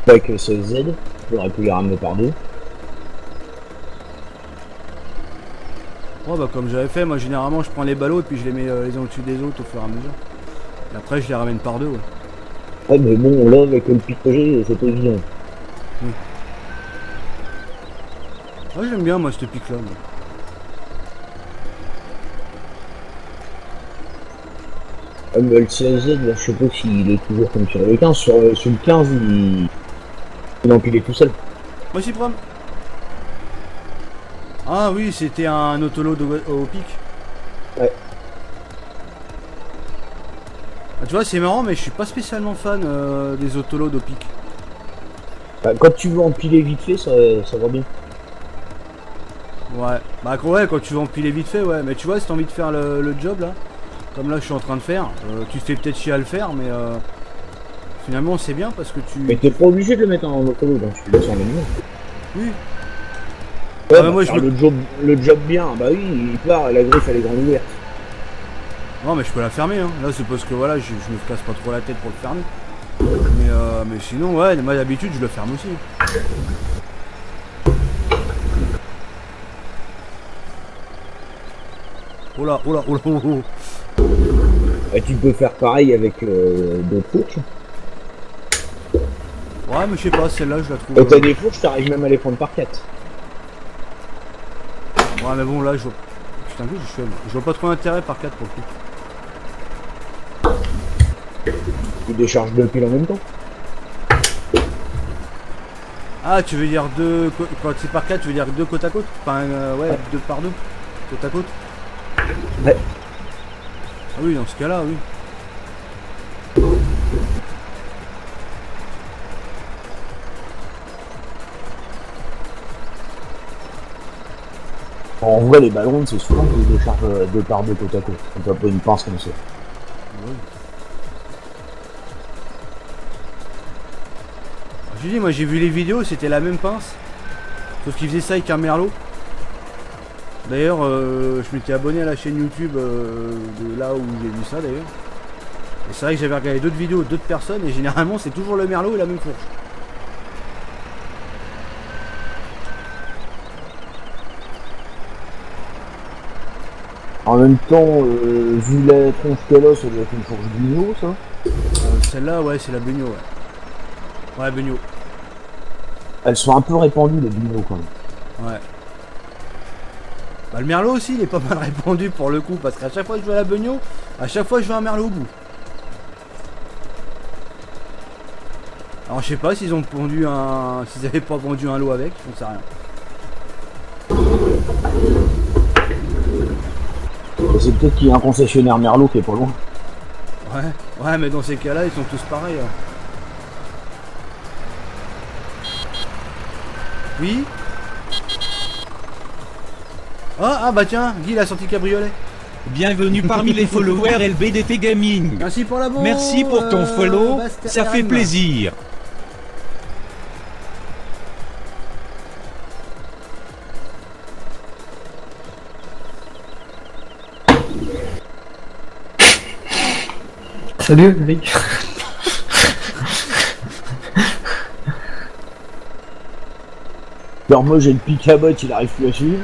avec ce Z. J'aurais pu les ramener par deux. Oh bah comme j'avais fait, moi généralement je prends les ballots et puis je les mets les uns au-dessus des autres au fur et à mesure. Et après je les ramène par deux, ouais. Ouais, mais bon, là, avec le pic que j'ai, c'est pas évident. Ouais, j'aime bien moi ce pic là. Mais le CZ, là, je sais pas s'il est toujours comme sur le 15. Sur le 15, il empilait tout seul. Moi aussi, Prom. Ah oui, c'était un autoload au pic. Ouais. Ah, tu vois, c'est marrant, mais je suis pas spécialement fan des autoloads au pic. Bah, quand tu veux empiler vite fait, ça va bien. Ouais, bah ouais, quand tu veux empiler vite fait, ouais. Mais tu vois, si t'as envie de faire le job là, comme là je suis en train de faire, tu te fais peut-être chier à le faire, mais finalement c'est bien parce que tu... Mais t'es pas obligé de le mettre en autoload, hein, tu le laisses en ligne. Oui. Ouais, Ah, bah, moi, faire le job bien, bah oui, il part, la griffe elle est grande ouverte. Non mais je peux la fermer, hein. Là c'est parce que voilà, je me casse pas trop la tête pour le fermer. Mais sinon, ouais, moi d'habitude je le ferme aussi. Oh là, oh là, oh là, oh là. Bah, tu peux faire pareil avec d'autres fourches. Ouais, mais je sais pas, celle-là je la trouve... Quand t'as des fourches, t'arrives même à les prendre par 4. Ouais, mais bon, là je vois... Putain, que je fais, moi. Je vois pas trop l'intérêt par 4 pour le coup. Tu décharges 2 piles en même temps. Ah, tu veux dire deux... Quand c'est par 4, tu veux dire 2 côte à côte? Enfin, ouais, 2 par 2, côte à côte. Ouais. Ah oui, dans ce cas-là, oui. En vrai, les ballons, c'est souvent que les décharges 2 par 2 côte à côte. On peut pas une pince comme ça. Oui. Je dis, moi j'ai vu les vidéos, c'était la même pince. Sauf qu'ils faisaient ça avec un merlot. D'ailleurs, je m'étais abonné à la chaîne YouTube de là où j'ai vu ça d'ailleurs. Et c'est vrai que j'avais regardé d'autres vidéos d'autres personnes et généralement c'est toujours le merlot et la même fourche. En même temps, vu la tronche qu'elle a, ça doit être une fourche Bugno, ça. Celle-là, ouais, c'est la Bugno, ouais. Ouais, Bugno. Elles sont un peu répandues, les Bugno, quand même. Ouais. Bah, le merlot aussi, il est pas mal répandu pour le coup, parce qu'à chaque fois que je vois la Bugno, à chaque fois je veux un merlot au bout. Alors je sais pas s'ils ont pondu un... S'ils avaient pas pondu un lot avec, j'en sais rien. C'est peut-être qu'il y a un concessionnaire Merlot qui est pas loin. Ouais, mais dans ces cas-là, ils sont tous pareils. Hein. Oui. Ah bah tiens, Guy il a sorti cabriolet. Bienvenue parmi les followers LBDT Gaming. Merci pour la bombe. Merci pour ton follow, ça fait plaisir. Salut, Eric. Alors moi j'ai le pic à botte, il arrive plus à suivre.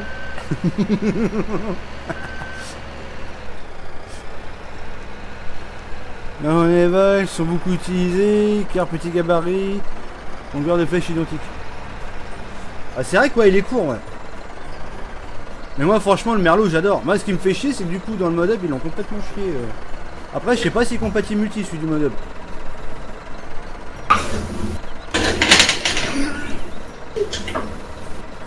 Non, les vaches sont beaucoup utilisés, car petit gabarit, longueur de flèche identique. Ah, c'est vrai quoi, il est court, ouais. Mais moi, franchement, le merlot, j'adore. Moi, ce qui me fait chier, c'est que du coup, dans le mode up, ils l'ont complètement chié. Après, je sais pas s'il est compatible multi, celui du mode up.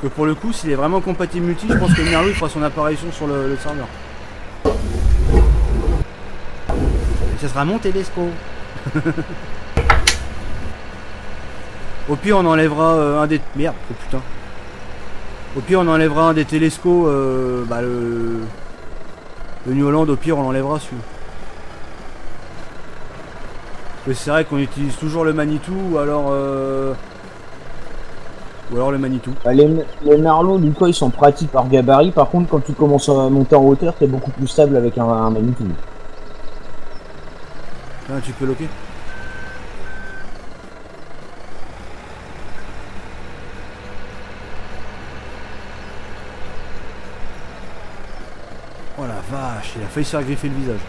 Que pour le coup, s'il est vraiment compatible multi, je pense que le merlot, il fera son apparition sur le serveur. Ce sera mon télescope. Au pire on enlèvera un des... Merde, oh putain. Au pire on enlèvera un des télescopes, bah le New Holland, au pire on l'enlèvera celui-là. C'est vrai qu'on utilise toujours le Manitou ou alors le Manitou. Les merlots du coup ils sont pratiques par gabarit, par contre quand tu commences à monter en hauteur t'es beaucoup plus stable avec un Manitou. Ah, tu peux loquer. Oh la vache, il a failli se faire griffer le visage.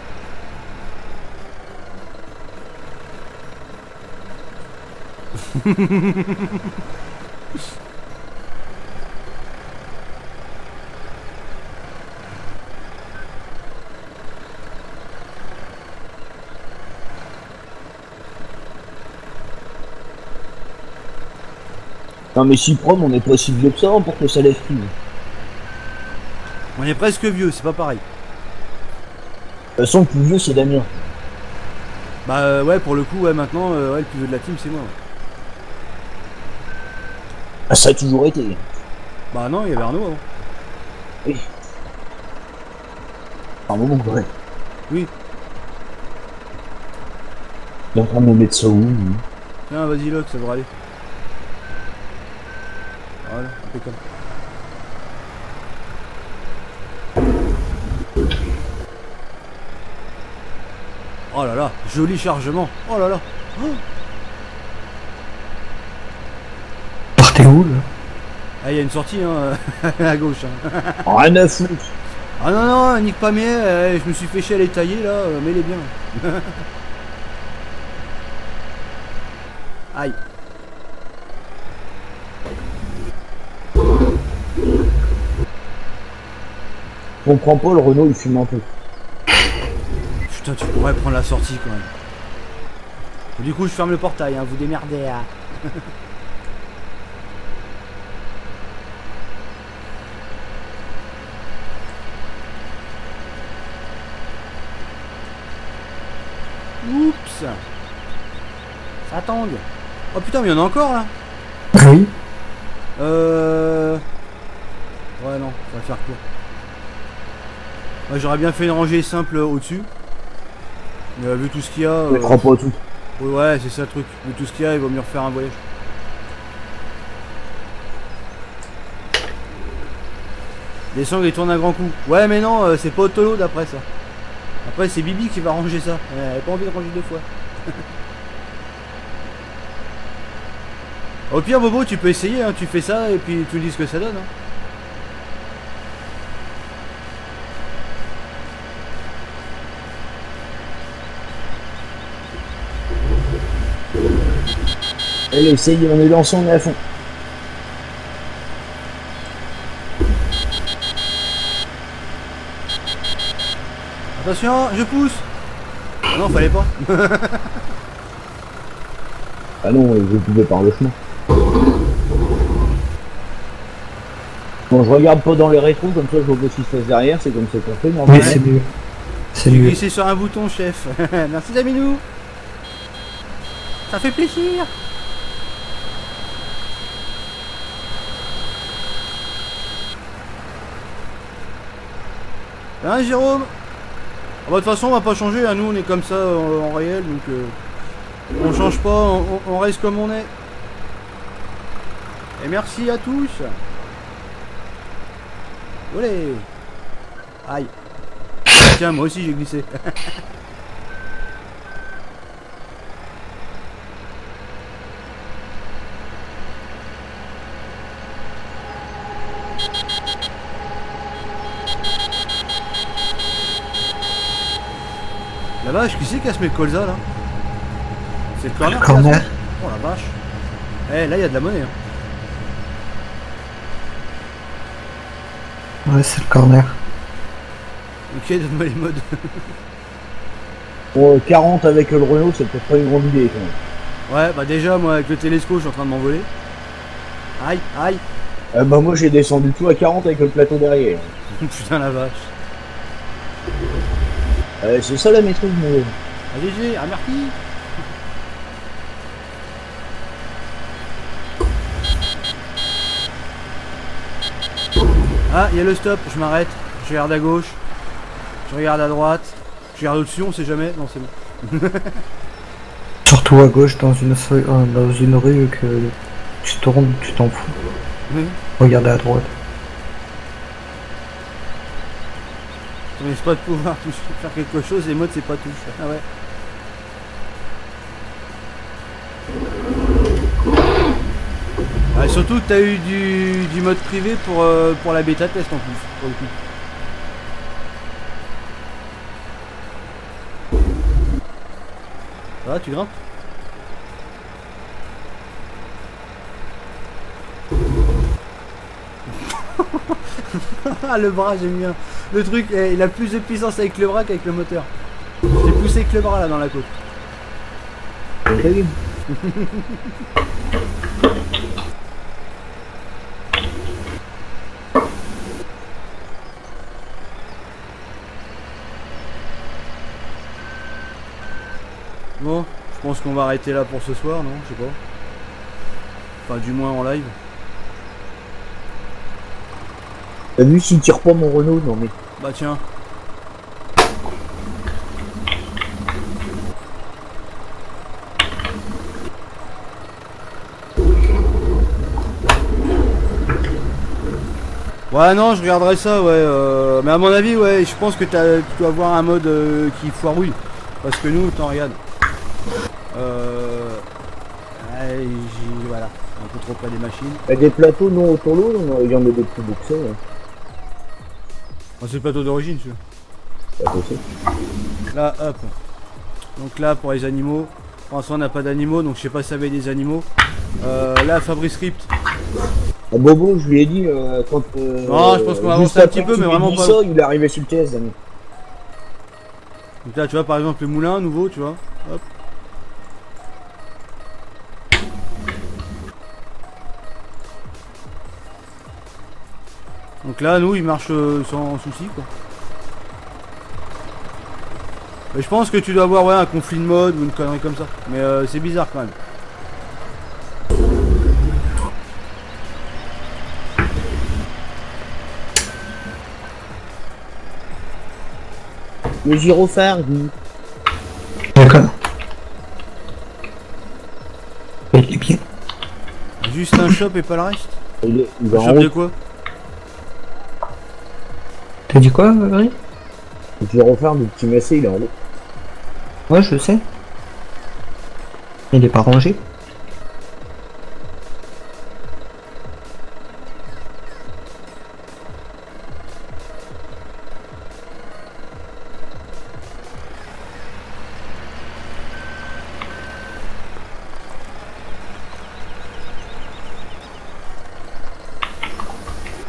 Non mais si prom on est pas si vieux que ça pour que ça lève plus. On est presque vieux, c'est pas pareil. De toute façon le plus vieux c'est Damien. Bah ouais, pour le coup, ouais, maintenant, ouais, le plus vieux de la team c'est moi. Ouais. Ah, ça a toujours été. Bah non, il y avait Arnaud avant. Oui. Un moment ouais. Oui. Il est en train de me mettre ça où lui. Tiens, vas-y Locke, ça devrait aller. Voilà, impeccable. Oh là là, joli chargement. Oh là là. Oh. Partez où là? Ah, il y a une sortie hein, à gauche. Hein. Rien à foutre. Ah non, non, nique pas mais je me suis fait chier à les tailler là, mets-les bien. Aïe. Je comprends pas, le Renault il fume un peu. Putain, tu pourrais prendre la sortie quand même. Du coup, je ferme le portail, hein, vous démerdez. Hein. Oups. Ça tangue. Oh putain, mais il y en a encore là. Oui. Ouais, non, ça va faire court. Ouais, j'aurais bien fait une rangée simple au-dessus. Mais vu tout ce qu'il y a... Je crois pas tout. Ouais, c'est ça le truc. Vu tout ce qu'il y a, il vaut mieux refaire un voyage. Les sangles, ils tournent un grand coup. Ouais, mais non, c'est pas Otolo d'après ça. Après, c'est Bibi qui va ranger ça. Elle avait pas envie de ranger deux fois. Au pire, Bobo, tu peux essayer. Hein. Tu fais ça et puis tu dis ce que ça donne. Hein. Allez, essaye, on est lancé, on est à fond. Attention, je pousse. Ah non, fallait pas. Ah non, je pouvais par le chemin. Bon, je regarde pas dans les rétros, comme ça je vois ce qui se passe derrière, c'est comme ça qu'on fait normalement. Oui, c'est mieux. C'est J'ai mieux. glissé sur un bouton, chef. Merci Daminou. Ça fait plaisir. Hein, Jérôme? Ah bah, de toute façon, on va pas changer, hein. Nous on est comme ça en réel, donc on change pas, on reste comme on est. Et merci à tous. Olé. Aïe. Tiens, moi aussi j'ai glissé. La vache, qui c'est qui a se met le colza là? C'est le corner, Corner. Oh la vache. Eh, là il y a de la monnaie. Hein. Ouais, c'est le corner. Ok, donne-moi les modes. Bon, 40 avec le Renault, c'est peut-être pas une grande idée quand même. Ouais, bah déjà, moi avec le télescope, je suis en train de m'envoler. Aïe, aïe. Bah moi j'ai descendu tout à 40 avec le plateau derrière. Putain la vache. C'est ça la maîtrise, mon gars. GG, ah merci. Ah, il y a le stop, je m'arrête. Je regarde à gauche. Je regarde à droite. Je regarde au-dessus, on sait jamais. Non, c'est bon. Surtout à gauche dans une rue que tu tournes, tu t'en fous. Oui. Regarde à droite. On risque pas de pouvoir faire quelque chose, les modes c'est pas touche. Ah ouais. Ouais, surtout que t'as eu du mode privé pour la bêta test en plus, pour le coup. Ça va, tu grimpes? Ah le bras j'aime bien. Le truc, il a plus de puissance avec le bras qu'avec le moteur. J'ai poussé avec le bras là dans la côte. Bon, je pense qu'on va arrêter là pour ce soir, non? Je sais pas. Enfin, du moins en live. T'as vu s'il tire pas mon Renault? Non mais... Bah tiens. Ouais non, je regarderai ça, ouais. Mais à mon avis, ouais, je pense que tu dois avoir un mode qui foirouille. Parce que nous, t'en regarde. Voilà, un peu trop près des machines. Il y a des plateaux non autour de l'eau, il y en a des plus beaux que ça. Ouais. Oh, c'est le plateau d'origine, celui-là. Là, hop. Donc là, pour les animaux. Pour l'instant, on n'a pas d'animaux, donc je sais pas si ça avait des animaux. Là, Fabrice Script. Ah, Bobo, je lui ai dit quand. Non, je pense qu'on va avancer un petit peu, mais vraiment pas. Ça, il est arrivé sur le TS, Dani. Donc là, tu vois, par exemple, le moulin nouveau, tu vois. Hop. Donc là, nous, il marche sans souci, quoi. Mais je pense que tu dois avoir ouais, un conflit de mode ou une connerie comme ça. Mais c'est bizarre quand même. Le gyrophare, oui. D'accord. Il est bien. Juste un shop et pas le reste. Il va Un en shop de haut. quoi? T'as dit quoi, Gris? Le gyrophare du petit Massé, il est en haut. Ouais, je sais. Il est pas rangé.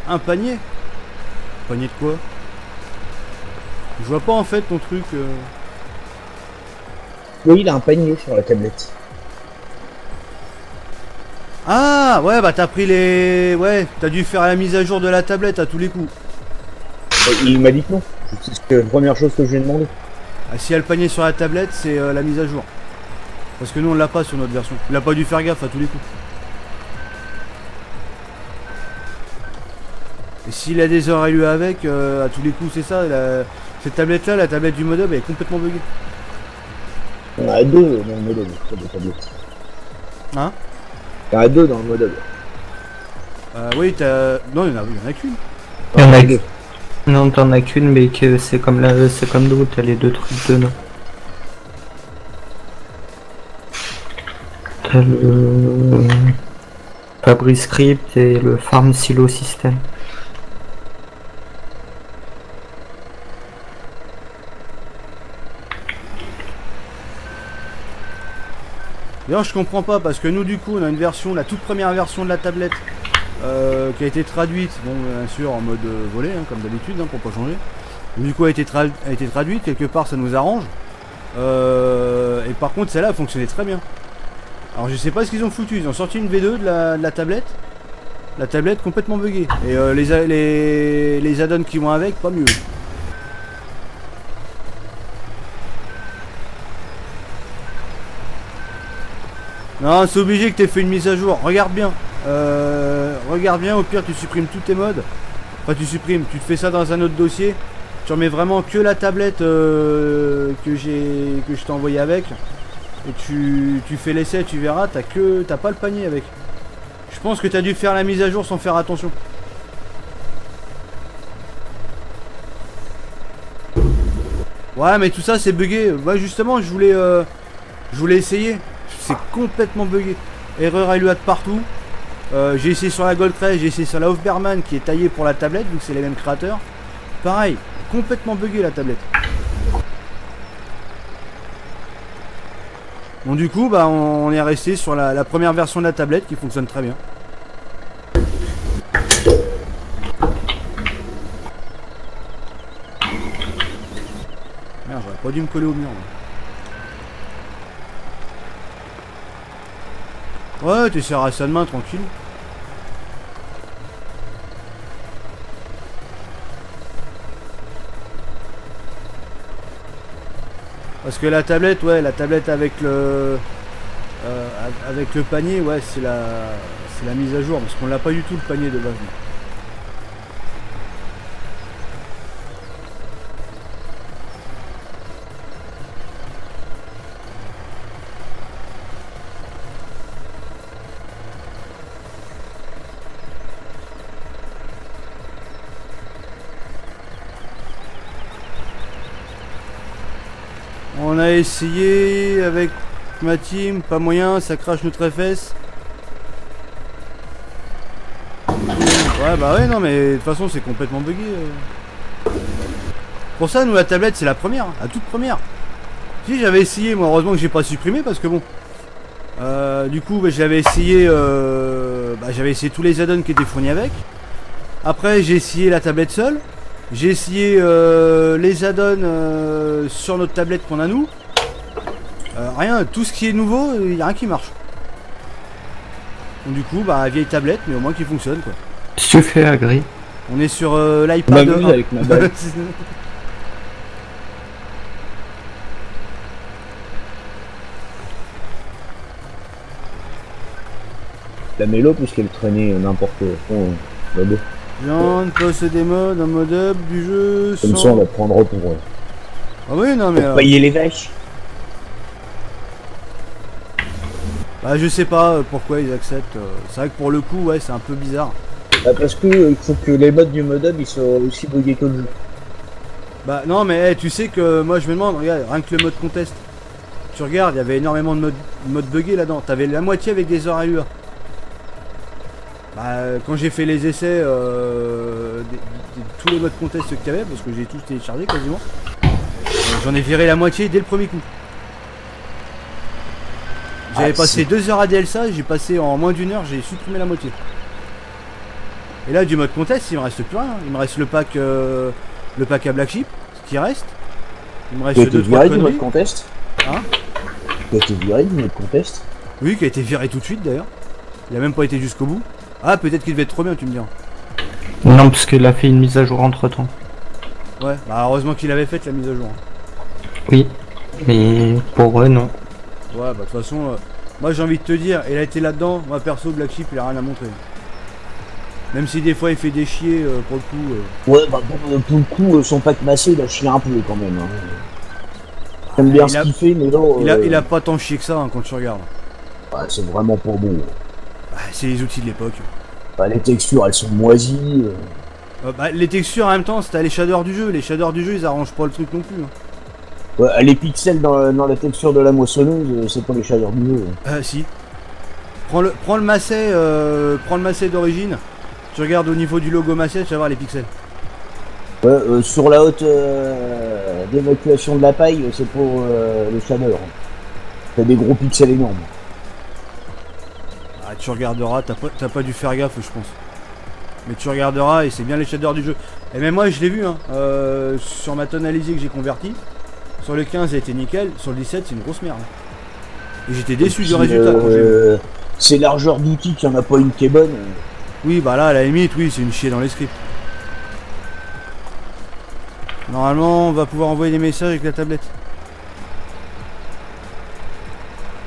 Un panier? Panier de quoi? Je vois pas en fait ton truc. Oui, il a un panier sur la tablette. Ah ouais bah t'as pris les... Ouais, t'as dû faire la mise à jour de la tablette à tous les coups. Il m'a dit que non. C'est la première chose que je lui ai demandé. Ah, si y a le panier sur la tablette, c'est la mise à jour. Parce que nous on l'a pas sur notre version. Il a pas dû faire gaffe à tous les coups. Et s'il a des heures à lui avec, à tous les coups c'est ça, Cette tablette là, la tablette du modem, elle est complètement buggée. Il y en a deux dans le modem, sur des tablettes. Hein? Il y en a deux dans le modem. Oui, t'as... Non, il y en a qu'une. Il y en a deux. Non, t'en as qu'une, mais que c'est comme l'autre, t'as les deux trucs dedans. T'as le Fabric Script et le Farm Silo System. D'ailleurs, je comprends pas parce que nous, du coup, on a une version, la toute première version de la tablette qui a été traduite, bon, bien sûr, en mode volet, hein, comme d'habitude, hein, pour pas changer. Du coup, a été traduite, quelque part, ça nous arrange. Et par contre, celle-là, elle fonctionnait très bien. Alors, je sais pas ce qu'ils ont foutu. Ils ont sorti une V2 de la tablette. La tablette complètement buggée. Et les add-ons qui vont avec, pas mieux. Non, c'est obligé que tu aies fait une mise à jour. Regarde bien. Regarde bien, au pire tu supprimes tous tes modes. Enfin tu supprimes, tu te fais ça dans un autre dossier. Tu remets vraiment que la tablette que je t'ai envoyé avec. Et tu fais l'essai, tu verras, t'as pas le panier avec. Je pense que tu as dû faire la mise à jour sans faire attention. Ouais mais tout ça c'est bugué. Moi justement je voulais essayer. C'est complètement bugué. Erreur LUA de partout. J'ai essayé sur la Goldcrest, j'ai essayé sur la Hofberman qui est taillée pour la tablette, vu que c'est les mêmes créateurs. Pareil, complètement bugué la tablette. Bon du coup, bah on est resté sur la première version de la tablette qui fonctionne très bien. Merde, j'aurais pas dû me coller au mur. Ouais, t'essaieras ça demain, tranquille. Parce que la tablette, ouais, la tablette avec le panier, ouais, c'est la mise à jour, parce qu'on l'a pas du tout le panier de base. On a essayé avec ma team, pas moyen, ça crache notre FS. Ouais bah ouais non mais de toute façon c'est complètement bugué. Pour ça nous la tablette c'est la première, la toute première. Si j'avais essayé, moi heureusement que j'ai pas supprimé parce que bon. Du coup bah, j'avais essayé tous les add-ons qui étaient fournis avec. Après j'ai essayé la tablette seule. J'ai essayé les add-ons sur notre tablette qu'on a nous. Rien, tout ce qui est nouveau, il n'y a rien qui marche. Donc du coup, bah vieille tablette, mais au moins qui fonctionne quoi. Tu fais agree. On est sur l'iPad avec ma balle. La mélo puisqu'elle traînait n'importe où. Viande, poste des modes, un mode up du jeu. Comme ça on va prendre pour Ah oui non mais. Payer les vaches. Bah je sais pas pourquoi ils acceptent. C'est vrai que pour le coup ouais c'est un peu bizarre. Bah parce que il faut que les modes du modem ils soient aussi buggés que le jeu. Bah non mais hey, tu sais que moi je me demande, regarde, rien que le mode contest. Tu regardes, il y avait énormément de modes buggés là-dedans. T'avais la moitié avec des heures à LUA. Bah, quand j'ai fait les essais tous les modes contest qu'il y avait, parce que j'ai tous téléchargé quasiment, j'en ai viré la moitié dès le premier coup. J'avais passé 2 heures à DLSA, j'ai passé en moins d'1 heure, j'ai supprimé la moitié. Et là du mode contest il me reste plus rien, il me reste le pack à Black Sheep, ce qui reste. Il me reste 2-3 du mode contest. Hein? Qui a été viré du mode contest. Oui, qui a été viré tout de suite d'ailleurs. Il a même pas été jusqu'au bout. Ah peut-être qu'il devait être trop bien tu me diras. Non parce qu'il a fait une mise à jour entre temps. Ouais, bah heureusement qu'il avait fait la mise à jour. Oui, mais pour eux non. Ouais bah de toute façon, moi j'ai envie de te dire, il a été là-dedans, moi perso Black Sheep il a rien à montrer. Même si des fois il fait des chier pour le coup. Ouais, bah pour le coup, son pack massé, il a chié un peu quand même. Hein. J'aime bien ce qu'il fait, mais là... Il a pas tant chié que ça hein, quand tu regardes. Ouais, c'est vraiment pas beau. C'est les outils de l'époque. Bah, les textures, elles sont moisies. Les textures en même temps, c'était les shaders du jeu. Les shaders du jeu, ils arrangent pas le truc non plus. Hein. Ouais, les pixels dans la texture de la moissonneuse, c'est pas les shaders du jeu. Si. Prends le masset d'origine. Tu regardes au niveau du logo masset, tu vas voir les pixels. Ouais, sur la haute d'évacuation de la paille, c'est pour le shader. T'as des gros pixels énormes. Ah, tu regarderas, t'as pas dû faire gaffe, je pense. Mais tu regarderas et c'est bien les shaders du jeu. Et même moi, je l'ai vu, hein, sur ma tonalisée que j'ai convertie. Sur le 15, elle était nickel. Sur le 17, c'est une grosse merde. Et j'étais déçu du résultat. C'est largeur d'outil qu'il n'y en a pas une qui est bonne. Oui, bah là, à la limite, oui, c'est une chier dans les scripts. Normalement, on va pouvoir envoyer des messages avec la tablette.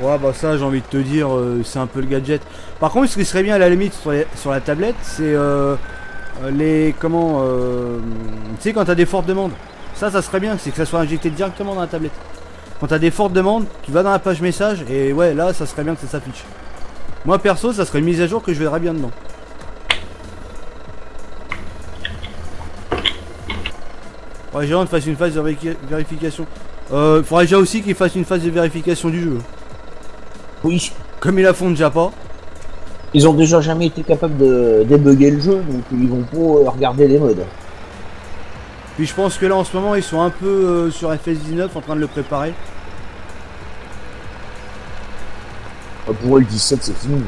Ouais, bah ça, j'ai envie de te dire, c'est un peu le gadget. Par contre, ce qui serait bien à la limite sur la tablette, c'est les... Comment... tu sais, quand t'as des fortes demandes. Ça serait bien, c'est que ça soit injecté directement dans la tablette. Quand t'as des fortes demandes, tu vas dans la page message, et ouais, là, ça serait bien que ça s'affiche. Moi, perso, ça serait une mise à jour que je verrais bien dedans. Faudrait déjà fasse une phase de vérification. Faudrait déjà aussi qu'il fasse une phase de vérification du jeu. Oui. Comme ils la font déjà pas. Ils ont déjà jamais été capables de débugger le jeu, donc ils vont pas regarder les modes. Puis je pense que là en ce moment ils sont un peu sur FS19 en train de le préparer. Pour eux, le 17 c'est fini.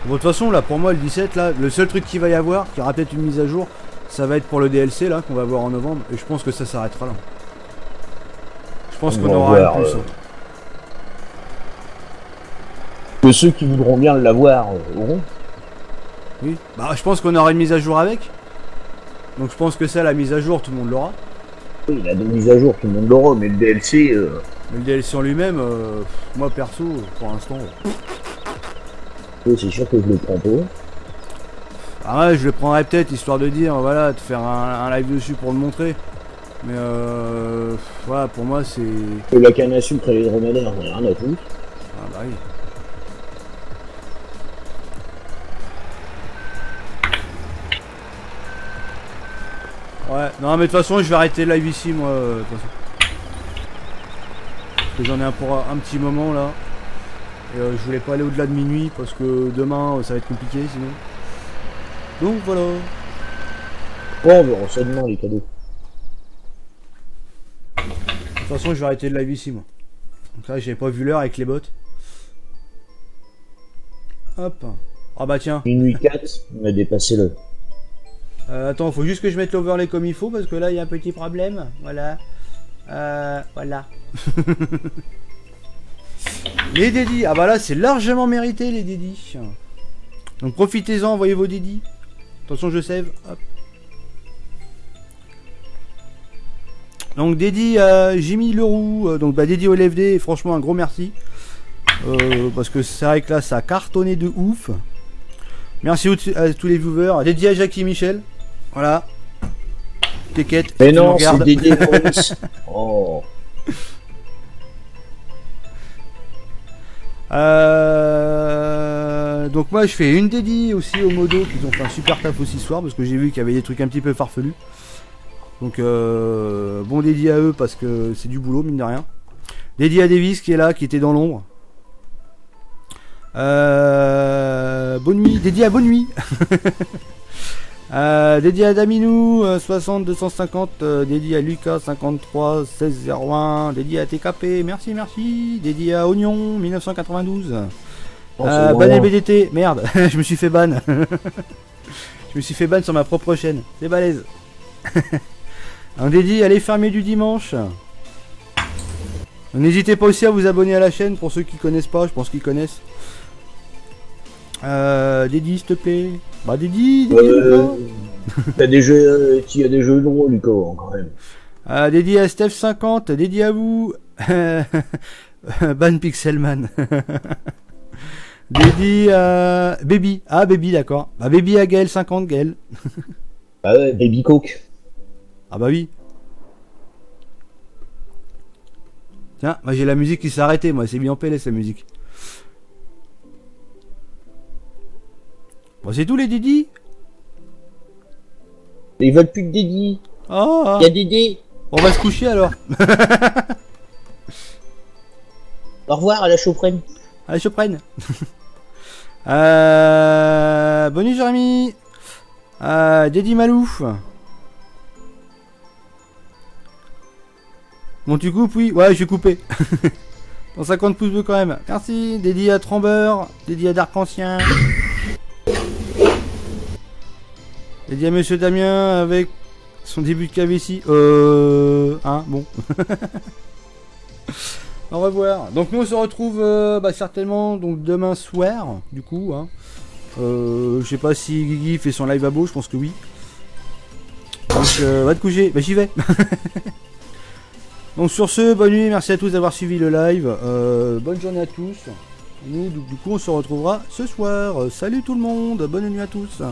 Bon, de toute façon là pour moi le 17 là, le seul truc qu'il va y avoir, qui aura peut-être une mise à jour, ça va être pour le DLC là qu'on va voir en novembre, et je pense que ça s'arrêtera là. Je pense qu'on aura rien de plus. Que ceux qui voudront bien l'avoir auront. Oui, bah je pense qu'on aura une mise à jour avec. Donc je pense que ça, la mise à jour, tout le monde l'aura. Oui, la mise à jour, tout le monde l'aura, mais le DLC... Mais le DLC en lui-même, moi perso, pour l'instant... Oui, c'est sûr que je le prends pas. Ah ouais, je le prendrais peut-être, histoire de dire, voilà, de faire un live dessus pour le montrer. Mais voilà, pour moi c'est... Que la canne à sucre et les dromadaires, j'en ai rien à foutre. Ah bah oui. Ouais, non mais de toute façon je vais arrêter le live ici moi, de toute façon. Parce que j'en ai pour un petit moment là. Et je voulais pas aller au-delà de minuit parce que demain ça va être compliqué sinon. Donc voilà. Bon, on verra ça demain les cadeaux. De toute façon je vais arrêter le live ici moi. Donc là j'avais pas vu l'heure avec les bots. Hop. Ah bah tiens. Minuit 4, on a dépassé le... Attends, faut juste que je mette l'overlay comme il faut parce que là il y a un petit problème. Voilà. Voilà. Les dédis. Ah bah là c'est largement mérité les dédis. Donc profitez-en, envoyez vos dédis. Attention je save. Hop. Donc dédit à Jimmy Leroux. Donc bah dédit au LFD. Franchement un gros merci. Parce que c'est vrai que là ça a cartonné de ouf. Merci à tous les viewers. Dédié à Jackie Michel. Voilà. T'inquiète. Mais non, c'est Dédé Maurice. Oh. Donc moi je fais une dédie aussi au modo qui ont fait un super taf aussi ce soir parce que j'ai vu qu'il y avait des trucs un petit peu farfelus. Donc bon dédie à eux parce que c'est du boulot mine de rien. Dédie à Davis qui est là, qui était dans l'ombre. Bonne nuit, dédié à bonne nuit. Dédié à Daminou 60 250, dédié à Lucas 53 16 01, dédié à TKP, merci merci, dédié à Oignon 1992. Ban LBDT, merde, je me suis fait ban. Je me suis fait ban sur ma propre chaîne, c'est balèze. Un dédié à les fermiers du dimanche. N'hésitez pas aussi à vous abonner à la chaîne pour ceux qui connaissent pas, je pense qu'ils connaissent. Dédi s'il te plaît. Bah Dédi, t'as des jeux, il y a des jeux longs Lucas quand même. Dédi à Steph 50, dédi à vous. Ban Pixelman. Dédi à Baby. Ah, Baby, d'accord. Bah, Baby à Gaël 50, Gaël. Ah ouais, Baby Coke. Ah bah oui. Tiens, moi j'ai la musique qui s'est arrêtée, moi, c'est mis en PLS la musique. Bon, c'est tout les Didi. Ils veulent plus de Dédi. Oh, Il y a Dédé. on va se coucher alors. Au revoir à la Choprenne. Allez, je prenne. Bonne nuit, Jérémy. Dédi Malouf. Bon, tu coupes, oui. Ouais, je vais couper. Dans 50 pouces bleus quand même. Merci. Dédi à Trambeur. Dédi à Dark Ancien. Dédi à Monsieur Damien avec son début de KVC. Hein, bon. Au revoir. Donc nous on se retrouve certainement donc demain soir, du coup. Hein. Je sais pas si Guigui fait son live à beau, je pense que oui. Donc va te coucher, bah j'y vais. Donc sur ce, bonne nuit, merci à tous d'avoir suivi le live. Bonne journée à tous. Nous du coup on se retrouvera ce soir. Salut tout le monde, bonne nuit à tous.